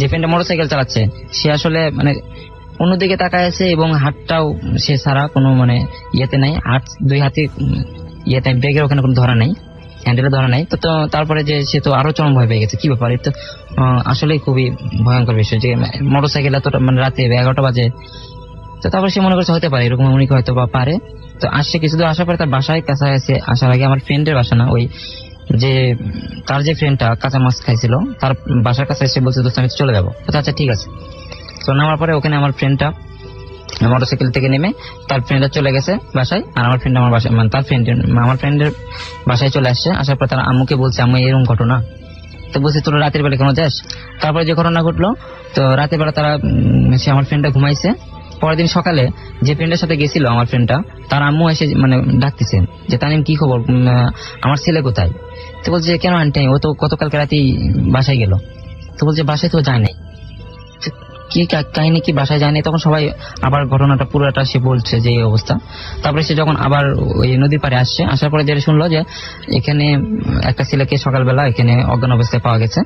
যে ফ্রেন্ডটা মোটরসাইকেল চালাচ্ছে সে আসলে মানে অন্যদিকে তাকায় আছে, এবং হাতটাও সে ছাড়া কোনো মানে ইয়েতে নাই, হাত দুই হাতে ইয়েতে ব্রেকের ওখানে কোনো ধরা নাই, হ্যান্ডেলে ধরা নাই। তো তারপরে যে সে তো আরো চরম ভয় পেয়ে গেছে, কি ব্যাপার, এটা আসলে খুবই ভয়ঙ্কর বিষয় যে মোটরসাইকেল এত মানে রাতে 11টা বাজে। তো তারপরে সে মনে করছে হতে পারে এরকম, উনি হয়তো বা পারে। তো আসছে কিছু দূর আসার পরে তার বাসায় কাছাকাছি আসার আগে আমার ফ্রেন্ডের বাসা না, ওই যে তার যে ফ্রেন্ডটা কাঁচা মাছ খাইছিল তার বাসার কাছে এসে বলছে দোস্ত আমি চলে যাবো। আচ্ছা ঠিক আছে। তো নামার পরে ওখানে আমার ফ্রেন্ডটা মোটরসাইকেল থেকে নেমে তার ফ্রেন্ডরা চলে গেছে বাসায়, আর আমার ফ্রেন্ড আমার বাসায় মানে তার ফ্রেন্ড আমার ফ্রেন্ডের বাসায় চলে আসছে। আসার পর তারা আম্মুকে বলছে আম্মু এরকম ঘটনা। তো বলছে তোর রাতের বেলা কেন যাস? তারপরে যে ঘটনা ঘটলো, তো রাতের বেলা তারা সে আমার ফ্রেন্ডটা ঘুমাইছে। পরের দিন সকালে যে ফ্রেন্ডের সাথে গেছিল আমার ফ্রেন্ডটা, তার আম্মু এসে মানে ডাকতেছে যে তানিম কি খবর, আমার ছেলে কোথায়? তো বলছে কেন আন্টি, ও তো গতকালকে রাতেই বাসায় গেল। তো বলছে বাসায় তো যায় নাই। কি কাহিনী কি বাসায় যায়নি, তখন সবাই আবার ঘটনাটা পুরোটা সে বলছে যে এই অবস্থা। তারপরে সে যখন আবার ওই নদীর পাড়ে আসার পরে যেটা শুনলো যে এখানে একটা ছেলেকে সকালবেলা এখানে অজ্ঞান অবস্থায় পাওয়া গেছে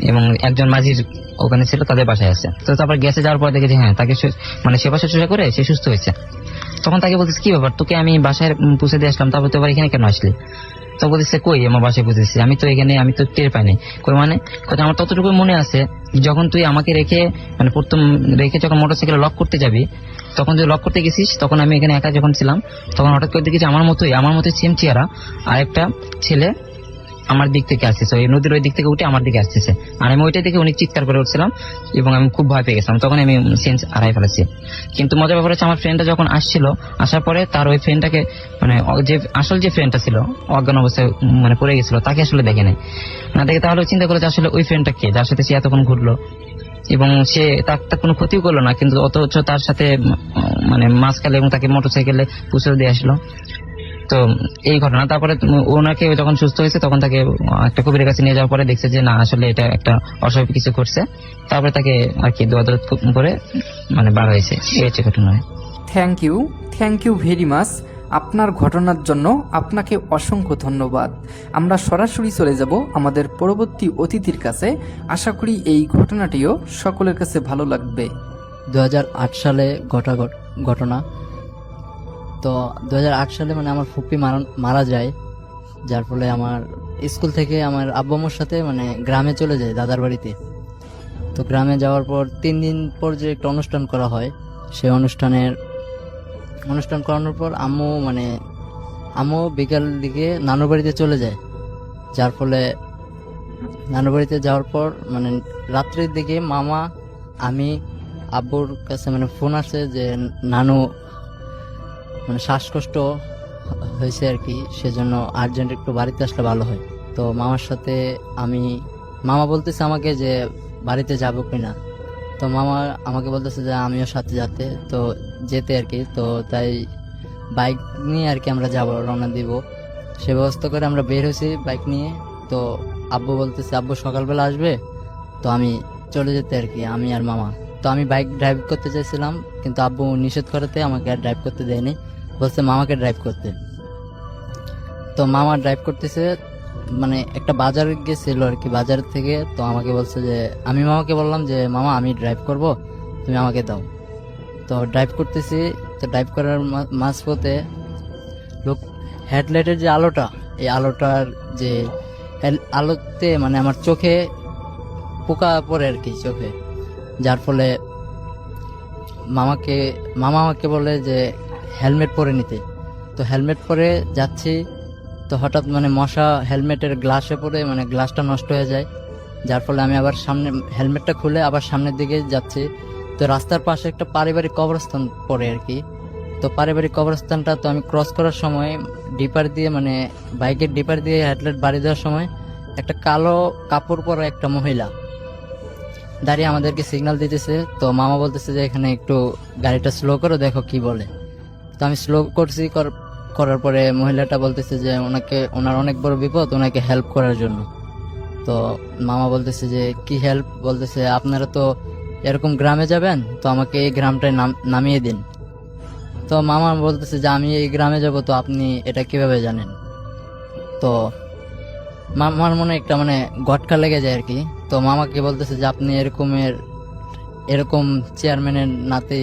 এবং একজন মাঝির ওখানে ছিল, তাদের বাসায় আছে। তো তারপর গেছে, যাওয়ার পর দেখে যে হ্যাঁ তাকে মানে সেবা শুশ্রূষা করে সে সুস্থ হয়েছে। তখন তাকে বলতেছে কি ব্যাপার, তোকে আমি বাসায় পৌঁছে দিয়ে আসলাম, তারপর তো আবার এখানে কেন আসলি? তো বলতেছে কই আমার বাসায় পৌঁছেছি, আমি তো এখানে, আমি তো টের পাই নাই। কই মানে কথা আমার ততটুকু মনে আছে, যখন তুই আমাকে রেখে মানে প্রথম রেখে যখন মোটরসাইকেল লক করতে যাবি, তখন তুই লক করতে গেছিস, তখন আমি এখানে একা যখন ছিলাম, তখন হঠাৎ করে দেখেছি আমার মতোই সেম চেহারা আরেকটা ছেলে আমার দিক থেকে আসতেছে, ওই নদীর ওই দিক থেকে উঠে আমার দিকে আসতেছে। আর আমি ওইটা দেখে অনেক চিৎকার করে উঠছিলাম এবং আমি খুব ভয় পেয়ে গেছিলাম, তখন আমি সেন্স হারাই ফেলেছি। কিন্তু মজার ব্যাপার হচ্ছে আমার ফ্রেন্ডটা যখন আসছিল, আসার পরে তার ওই ফ্রেন্ডটাকে মানে যে আসল যে ফ্রেন্ডটা ছিল অজ্ঞান অবস্থায় মানে পড়ে গেছিল, তাকে আসলে দেখে নাই। না দেখে তাহলে চিন্তা করে যে আসলে ওই ফ্রেন্ডটা কে, যার সাথে সে এতক্ষণ ঘুরলো এবং সে তার কোনো ক্ষতিও করলো না, কিন্তু অথচ তার সাথে মানে মাঝখানে এবং তাকে মোটরসাইকেলে পুষে দিয়ে আসলো। তো এই ঘটনা। তারপরে ওনাকে যখন সুস্থ হয়েছে তখন তাকে একটা কবিরের কাছে নিয়ে যাওয়ার পরে দেখছে যে না আসলে এটা একটা অস্বাভাবিক কিছু করছে, তারপরে তাকে আর কি দোয়াদত করে মানে বার হয়েছে। এই হচ্ছে ঘটনা। Thank you very much. আপনার ঘটনার জন্য আপনাকে অসংখ্য ধন্যবাদ। আমরা সরাসরি চলে যাব আমাদের পরবর্তী অতিথির কাছে। আশা করি এই ঘটনাটিও সকলের কাছে ভালো লাগবে। 2008 সালে ঘটনা। তো 2008 সালে মানে আমার ফুপি মারা যায়, যার ফলে আমার স্কুল থেকে আমার আব্বু আম্মুর সাথে মানে গ্রামে চলে যায় দাদার বাড়িতে। তো গ্রামে যাওয়ার পর 3 দিন পর যে একটা অনুষ্ঠান করা হয়, সেই অনুষ্ঠান করানোর পর আম্মু বিকাল দিকে নানুর বাড়িতে চলে যায়। যার ফলে নানুর বাড়িতে যাওয়ার পর মানে রাত্রের দিকে মামা, আমি, আব্বুর কাছে মানে ফোন আসে যে নানু মানে শ্বাসকষ্ট হয়েছে আর কি, সেজন্য আর্জেন্ট একটু বাড়িতে আসলে ভালো হয়। তো মামার সাথে মামা বলতেছে আমাকে যে বাড়িতে যাবো কিনা। তো মামা আমাকে বলতেছে যে আমিও সাথে যেতে আর কি। তো তাই বাইক নিয়ে আর কি আমরা যাবো, রওনা দিব সে ব্যবস্থা করে আমরা বের হয়েছি বাইক নিয়ে। তো আব্বু বলতেছে আব্বু সকালবেলা আসবে, তো আমি চলে যেতে আর কি, আমি আর মামা। তো আমি বাইক ড্রাইভ করতে চাইছিলাম, কিন্তু আব্বু নিষেধ করাতে আমাকে আর ড্রাইভ করতে দেয়নি, বলছে মামাকে ড্রাইভ করতে। তো মামা ড্রাইভ করতেছে, মানে একটা বাজার গেছিল আর কি, বাজার থেকে। তো আমাকে বলছে যে আমি মামাকে বললাম যে মামা আমি ড্রাইভ করব, তুমি আমাকে দাও। তো ড্রাইভ করতেছি, তো ড্রাইভ করার মাঝপথে হেডলাইটের যে আলোটা, এই আলোটার যে আলোতে মানে আমার চোখে পোকা পড়ে আর কি চোখে, যার ফলে মামা আমাকে বলে যে হেলমেট পরে নিতে। তো হেলমেট পরে যাচ্ছি, তো হঠাৎ মানে মশা হেলমেটের গ্লাসে পড়ে মানে গ্লাসটা নষ্ট হয়ে যায়, যার ফলে আমি আবার সামনে হেলমেটটা খুলে আবার সামনের দিকে যাচ্ছি। তো রাস্তার পাশে একটা পারিবারিক কবরস্থান পড়ে আর কি। তো পারিবারিক কবরস্থানটা তো আমি ক্রস করার সময় ডিপার দিয়ে মানে বাইকের ডিপার দিয়ে হেডলাইট বাড়ি দেওয়ার সময় একটা কালো কাপড় পরা একটা মহিলা দাঁড়িয়ে আমাদেরকে সিগন্যাল দিতেছে। তো মামা বলতেছে যে এখানে একটু গাড়িটা স্লো করো, দেখো কি বলে। তো আমি স্লো করছি, করার পরে মহিলাটা বলতেছে যে ওনার অনেক বড় বিপদ, ওনাকে হেল্প করার জন্য। তো মামা বলতেছে যে কি হেল্প, বলতেছে আপনারা তো এরকম গ্রামে যাবেন, তো আমাকে এই গ্রামটায় নামিয়ে দিন। তো মামা বলতেছে যে আমি এই গ্রামে যাব, তো আপনি এটা কিভাবে জানেন? তো মামার মনে একটা মানে গটকা লেগে যায় আর কি। তো মামাকে বলতেছে যে আপনি এরকম চেয়ারম্যানের নাতি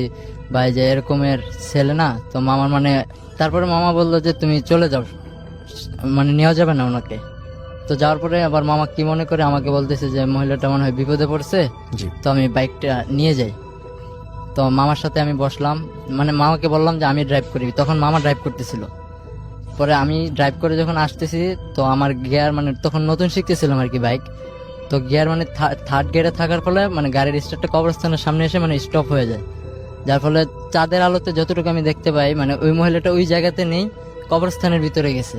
বা যে এরকমের ছেলে না। তো মামার মানে তারপরে মামা বললো যে তুমি চলে যাও, মানে নেওয়া যাবে না ওনাকে। তো যাওয়ার পরে আবার মামা কি মনে করে আমাকে বলতেছে যে মহিলাটা মনে হয় বিপদে পড়ছে, তো আমি বাইকটা নিয়ে যাই। তো মামার সাথে আমি বসলাম, মানে মামাকে বললাম যে আমি ড্রাইভ করি। তখন মামা ড্রাইভ করতেছিল, পরে আমি ড্রাইভ করে যখন আসতেছি, তো আমার গিয়ার মানে তখন নতুন শিখতেছিলাম আর কি বাইক। তো গিয়ার মানে থার্ড গিয়ারে থাকার ফলে মানে গাড়ির স্টার্টটা কবরস্থানের সামনে এসে মানে স্টপ হয়ে যায়, যার ফলে চাঁদের আলোতে যতটুকু আমি দেখতে পাই মানে ওই মহিলাটা ওই জায়গাতে নেই, কবরস্থানের ভিতরে গেছে।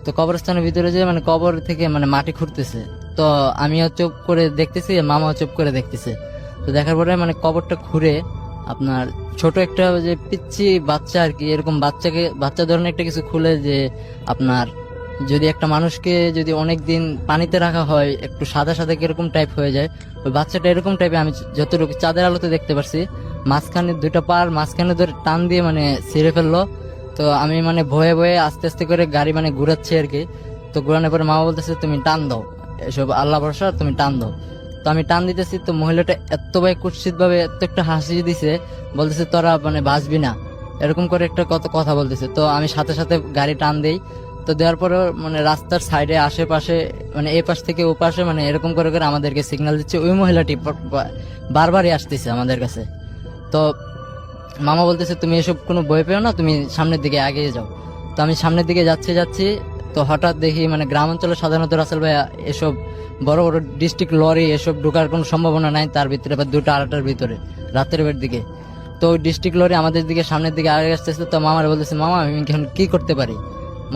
তো কবরস্থানের ভিতরে যে মানে কবর থেকে মানে মাটি খুঁড়তেছে। তো আমিও চুপ করে দেখতেছি, মামাও চুপ করে দেখতেছে। তো দেখার পরে মানে কবরটা খুঁড়ে আপনার ছোট একটা যে পিচ্ছি বাচ্চা আর কি, এরকম বাচ্চা ধরনের একটা কিছু খুলে যে আপনার যদি একটা মানুষকে যদি অনেক দিন পানিতে রাখা হয় একটু সাদা সাদা কিরকম টাইপ হয়ে যায়, ওই বাচ্চাটা এরকম টাইপে আমি যতটুকু চাঁদের আলোতে দেখতে পারছি, মাঝখানে দুইটা পার মাঝখানে ধরে টান দিয়ে মানে ছিঁড়ে ফেললো। তো আমি মানে ভয়ে ভয়ে আস্তে আস্তে করে গাড়ি মানে ঘুরাচ্ছি আর কি। তো ঘুরানোর পরে মা বলতেছে তুমি টান দাও, এসব আল্লাহ ভরসা, তুমি টান দাও। তো আমি টান দিতেছি, তো মহিলাটা এত ভাই কুৎসিত ভাবে এত একটা হাসি দিছে, বলতেছে তোরা মানে বাঁচবি না, এরকম করে একটা কত কথা বলতেছে। তো আমি সাথে সাথে গাড়ি টান দেই। তো দেওয়ার পরে মানে রাস্তার সাইডে আশেপাশে মানে এই পাশ থেকে ও পাশে মানে এরকম করে করে আমাদেরকে সিগন্যাল দিচ্ছে। ওই মহিলাটি বারবারই আসতেছে আমাদের কাছে। তো মামা বলতেছে তুমি এসব কোনো ভয় পেও না, তুমি সামনের দিকে এগিয়ে যাও। তো আমি সামনের দিকে যাচ্ছি, তো হঠাৎ দেখি মানে গ্রাম অঞ্চলে সাধারণত রাসেল ভাইয়া এসব বড় বড় ডিস্ট্রিক্ট লরি এসব ঢোকার কোনো সম্ভাবনা নাই, তার ভিতরে বা 2টা 8টার ভিতরে রাতের বের দিকে। তো ওই ডিস্ট্রিক্ট লরি আমাদের দিকে সামনের দিকে আগে আসতেছে। তো মামার বলতেছে মামা আমি এখন কি করতে পারি?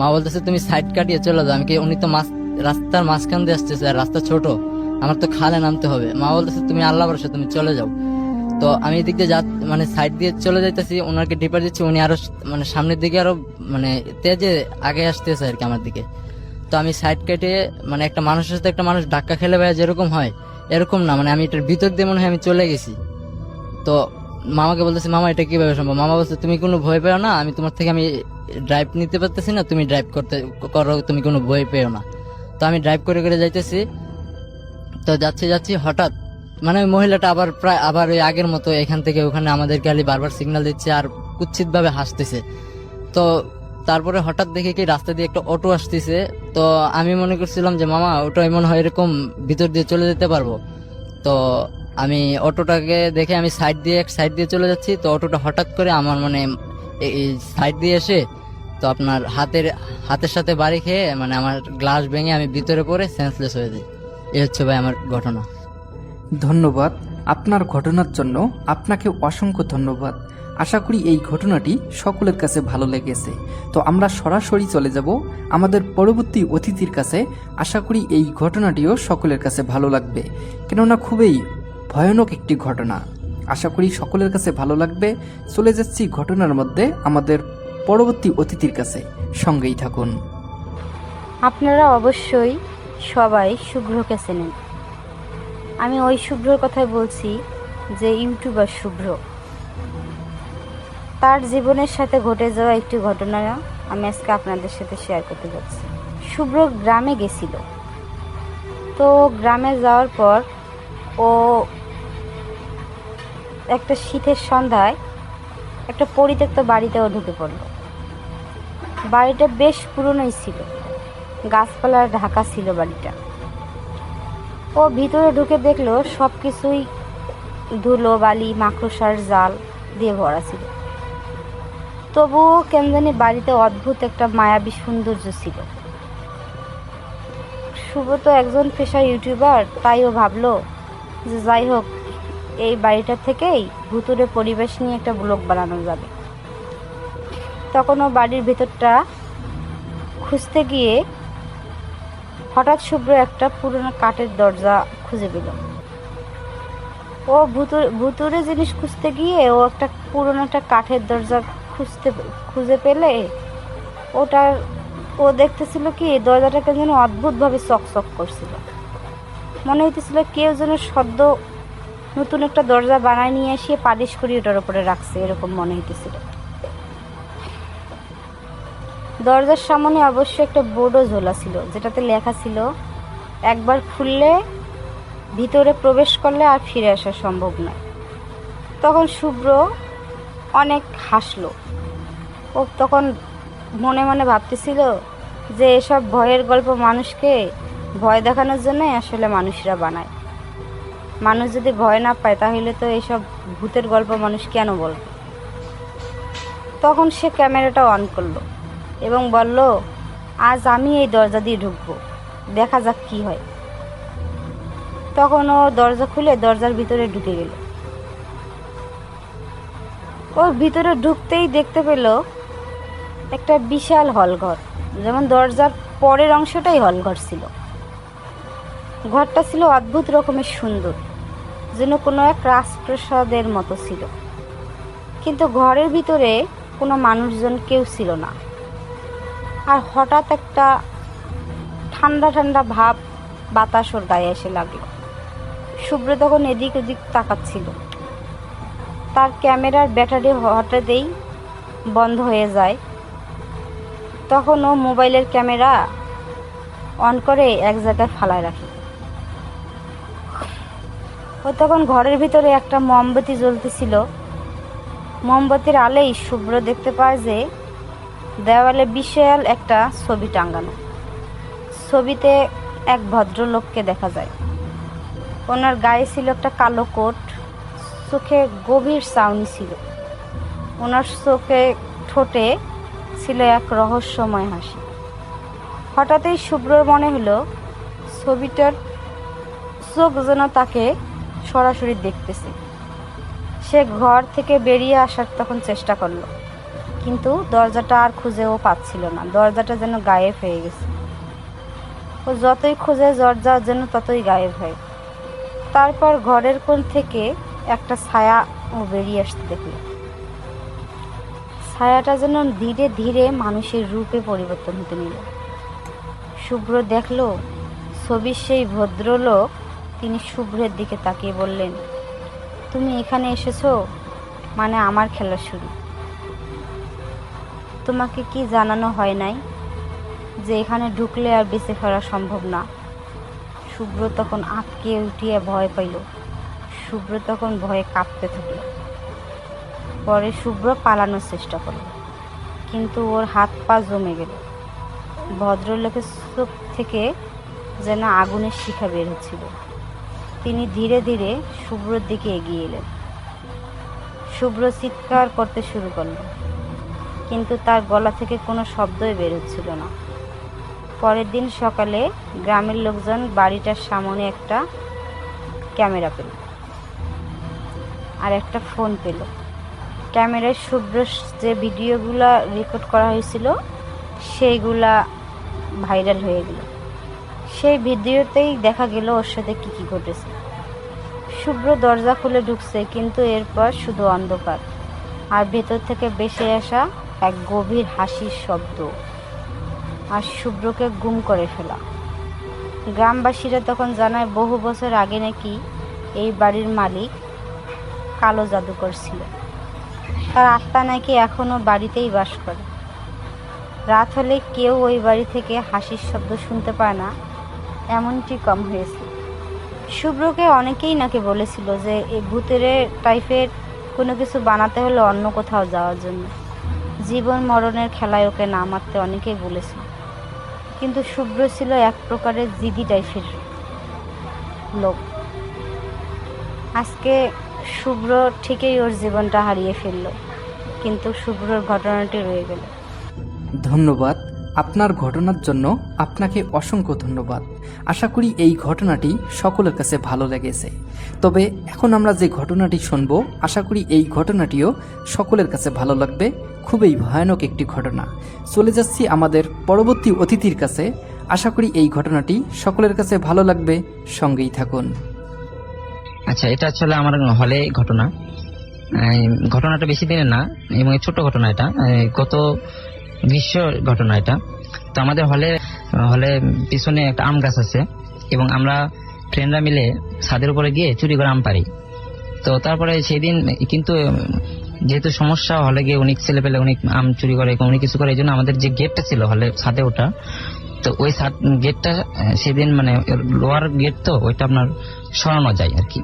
মা বলতেছে তুমি সাইড কাটিয়ে চলে যাও। আমি কি উনি তো রাস্তার মাঝখান দিয়ে আসতেছে, আর রাস্তা ছোট, আমার তো খালে নামতে হবে। মা বলতেছে তুমি আল্লাহ ভরসা, তুমি চলে যাও। তো আমি এদিক দিয়ে মানে সাইড দিয়ে চলে যাইতেছি, ওনাকে ডিপার দিচ্ছি, উনি আরো মানে সামনের দিকে আরো মানে তেজে আগে আসতেছে আর কি আমার দিকে। তো আমি সাইড কেটে মানে একটা মানুষের সাথে একটা মানুষ ধাক্কা খেলে ভাইয়া যেরকম হয় এরকম না, মানে আমি এটার ভিতর দিয়ে মনে হয় আমি চলে গেছি। তো মামাকে বলতেছি মামা এটা কিভাবে সম্ভব? মামা বলছে তুমি কোনো ভয় পেও না, আমি তোমার থেকে আমি ড্রাইভ নিতে পারতেছি না, তুমি ড্রাইভ করো, তুমি কোনো ভয় পেও না। তো আমি ড্রাইভ করে করে যাইতেছি। তো যাচ্ছি হঠাৎ মানে ওই মহিলাটা আবার ওই আগের মতো এখান থেকে ওখানে আমাদেরকে খালি বারবার সিগন্যাল দিচ্ছে আর কুৎসিত ভাবে হাসতেছে। তো তারপরে হঠাৎ দেখে কি রাস্তা দিয়ে একটা অটো আসতেছে। তো আমি মনে করছিলাম যে মামা ওটা মনে হয় এরকম ভিতর দিয়ে চলে যেতে পারবো। তো আমি অটোটাকে দেখে আমি সাইড দিয়ে চলে যাচ্ছি। তো অটোটা হঠাৎ করে আমার মানে এই সাইড দিয়ে এসে তো আপনার হাতের সাথে বাড়ি খেয়ে মানে আমার গ্লাস ভেঙে আমি ভিতরে পড়ে সেন্সলেস হয়ে যাই। এই হচ্ছে ভাই আমার ঘটনা। ধন্যবাদ আপনার ঘটনার জন্য, আপনাকে অসংখ্য ধন্যবাদ। আশা করি এই ঘটনাটি সকলের কাছে ভালো লেগেছে। তো আমরা সরাসরি চলে যাব আমাদের পরবর্তী অতিথির কাছে। আশা করি এই ঘটনাটিও সকলের কাছে ভালো লাগবে, কেননা খুবই ভয়ানক একটি ঘটনা। আশা করি সকলের কাছে ভালো লাগবে। চলে যাচ্ছি ঘটনার মধ্যে আমাদের পরবর্তী অতিথির কাছে, সঙ্গেই থাকুন। আপনারা অবশ্যই সবাই শুভ্রকে চেনেন। আমি ওই শুভ্রর কথাই বলছি যে ইউটিউবার শুভ্র। তার জীবনের সাথে ঘটে যাওয়া একটি ঘটনা আমি আজকে আপনাদের সাথে শেয়ার করতে যাচ্ছি। শুভ্র গ্রামে গেছিল। তো গ্রামে যাওয়ার পর ও একটা শীতের সন্ধ্যায় একটা পরিত্যক্ত বাড়িতেও ঢুকে পড়ল। বাড়িটা বেশ পুরনোই ছিল, গাছপালার ঢাকা ছিল বাড়িটা। ও ভিতরে ঢুকে দেখলো সব কিছুই ধুলো বালি মাকড়সার জাল দিয়ে ভরা ছিল। তবুও কেন জানি বাড়িতে অদ্ভুত একটা মায়াবী সৌন্দর্য ছিল। শুভ তো একজন পেশার ইউটিউবার, তাই ও ভাবলো যে যাই হোক এই বাড়িটা থেকেই ভুতুরে পরিবেশ নিয়ে একটা ব্লগ বানানো যাবে। তখন ও বাড়ির ভেতরটা খুঁজতে গিয়ে হঠাৎ শুভ্র একটা পুরনো কাঠের দরজা খুঁজে পেল। ও ভুতুরে জিনিস খুঁজতে গিয়ে ও একটা পুরনো একটা কাঠের দরজা খুঁজে পেলে ও দেখতেছিল কি দরজাটাকে যেন অদ্ভুতভাবে চকচক করছিল। মনে হইতেছিল কেউ যেন সদ্য নতুন একটা দরজা বানায় নিয়ে এসে পালিশ করে ওটার উপরে রাখছে, এরকম মনে হইতেছিল। দরজার সামনে অবশ্য একটা বোর্ডও ঝোলা ছিল, যেটাতে লেখা ছিল একবার খুললে ভিতরে প্রবেশ করলে আর ফিরে আসা সম্ভব নয়। তখন শুভ্র অনেক হাসলো। ও তখন মনে মনে ভাবতেছিল যে এসব ভয়ের গল্প মানুষকে ভয় দেখানোর জন্যই আসলে মানুষরা বানায়। মানুষ যদি ভয় না পায় তাহলে তো এইসব ভূতের গল্প মানুষ কেন বলবে। তখন সে ক্যামেরাটা অন করলো এবং বলল আজ আমি এই দরজা দিয়ে ঢুকবো, দেখা যাক কি হয়। তখন ও দরজা খুলে দরজার ভিতরে ঢুকে গেল। ওর ভিতরে ঢুকতেই দেখতে পেল একটা বিশাল হলঘর, যেমন দরজার পরের অংশটাই হলঘর ছিল। ঘরটা ছিল অদ্ভুত রকমের সুন্দর, যেন কোনো এক রাজপ্রাসাদের মতো ছিল। কিন্তু ঘরের ভিতরে কোনো মানুষজন কেউ ছিল না। আর হঠাৎ একটা ঠান্ডা ঠান্ডা ভাব বাতাস ওর গায়ে এসে লাগলো। শুভ্র তখন এদিক ওদিক তাকাচ্ছিল। তার ক্যামেরার ব্যাটারি হঠাৎই বন্ধ হয়ে যায়। তখন ও মোবাইলের ক্যামেরা অন করে এক জায়গায় ফালায় রাখে। ও তখন ঘরের ভিতরে একটা মোমবাতি জ্বলতেছিল। মোমবাতির আলোয় শুভ্র দেখতে পায় যে দেওয়ালে বিশাল একটা ছবি টাঙানো। ছবিতে এক ভদ্রলোককে দেখা যায়। ওনার গায়ে ছিল একটা কালো কোট, চোখে গভীর চাউনি ছিল। ওনার চোখে ঠোঁটে ছিল এক রহস্যময় হাসি। হঠাৎই শুভ্রর মনে হলো ছবিটার চোখ যেন তাকে সরাসরি দেখতেছে। সে ঘর থেকে বেরিয়ে আসার তখন চেষ্টা করলো, কিন্তু দরজাটা আর খুঁজেও পাচ্ছিল না। দরজাটা যেন গায়েব হয়ে গেছে। ও যতই খুঁজে দরজা যেন ততই গায়েব হয়। তারপর ঘরের কোণ থেকে একটা ছায়া ও বেরিয়ে আসতে দেখলো। ছায়াটা যেন ধীরে ধীরে মানুষের রূপে পরিবর্তন হতে নিল। শুভ্র দেখলো ছবির সেই ভদ্রলোক, তিনি শুভ্রের দিকে তাকিয়ে বললেন, তুমি এখানে এসেছো মানে আমার খেলা শুরু। তোমাকে কি জানানো হয় নাই যে এখানে ঢুকলে আর বেঁচে ফেরা সম্ভব না? শুভ্র তখন আঁতকে উঠিয়ে ভয় পাইল। শুভ্র তখন ভয়ে কাঁপতে থাকলো। পরে শুভ্র পালানোর চেষ্টা করল, কিন্তু ওর হাত পা জমে গেল। ভদ্রলোকের চোখ থেকে যেন আগুনের শিখা বের হচ্ছিল। তিনি ধীরে ধীরে শুভ্রর দিকে এগিয়ে এলেন। শুভ্র চিৎকার করতে শুরু করল, কিন্তু তার গলা থেকে কোনো শব্দই বের হচ্ছিল না। পরের দিন সকালে গ্রামের লোকজন বাড়িটার সামনে একটা ক্যামেরা পেল আর একটা ফোন পেল। ক্যামেরায় শুভ্র যে ভিডিওগুলা রেকর্ড করা হয়েছিল সেইগুলা ভাইরাল হয়ে গেল। সেই ভিডিওতেই দেখা গেল ওর সাথে কি কি ঘটেছে। শুভ্র দরজা খুলে ঢুকছে, কিন্তু এরপর শুধু অন্ধকার আর ভেতর থেকে ভেসে আসা এক গভীর হাসির শব্দ আর শুভ্রকে গুম করে ফেলা। গ্রামবাসীরা তখন জানায় বহু বছর আগে নাকি এই বাড়ির মালিক কালো জাদুকর ছিল। তার আত্মা নাকি এখনো বাড়িতেই বাস করে। রাত হলে কেউ ওই বাড়ি থেকে হাসির শব্দ শুনতে পায় না, এমনটি কম হয়েছে। শুভ্রকে অনেকেই নাকি বলেছিল যে এই ভূতের টাইপের কোনো কিছু বানাতে হলে অন্য কোথাও যাওয়ার জন্য। জীবন মরণের খেলায় ওকে না মারতে অনেকেই বলেছিল, কিন্তু শুভ্র ছিল এক প্রকারের জিদি টাইপের লোক। আজকে শুভ্র ঠিকই ওর জীবনটা হারিয়ে ফেলল, কিন্তু শুভ্রর ঘটনাটি রয়ে গেল। ধন্যবাদ। আপনার ঘটনার জন্য আপনাকে অসংখ্য ধন্যবাদ। আশা করি এই ঘটনাটি সকলের কাছে ভালো লেগেছে। তবে এখন আমরা যে ঘটনাটি শুনব, আশা করি এই ঘটনাটিও সকলের কাছে ভালো লাগবে। খুবই ভয়ানক একটি ঘটনা। চলে যাচ্ছি আমাদের পরবর্তী অতিথির কাছে। আশা করি এই ঘটনাটি সকলের কাছে ভালো লাগবে। সঙ্গেই থাকুন। আচ্ছা, এটা আসলে আমার হলে ঘটনা। ঘটনাটা বেশি দিনের না এবং ছোট ঘটনা। এটা গত গ্রীষ্ম ঘটনা। এটা তো আমাদের হলে পিছনে একটা আম গাছ আছে এবং আমরা ফ্রেন্ডরা মিলে ছাদের উপরে গিয়ে চুরি করে আম পারি। তো তারপরে সেদিন কিন্তু যেহেতু সমস্যা, হলে গিয়ে অনেক ছেলে পেলে অনেক আম চুরি করে, অনেক কিছু করে, এই জন্য আমাদের যে গেটটা ছিল হলে ছাদে ওঠা, তো ওই গেটটা সেদিন মানে লোয়ার গেট, তো ওইটা আপনার সরানো যায় আর কি।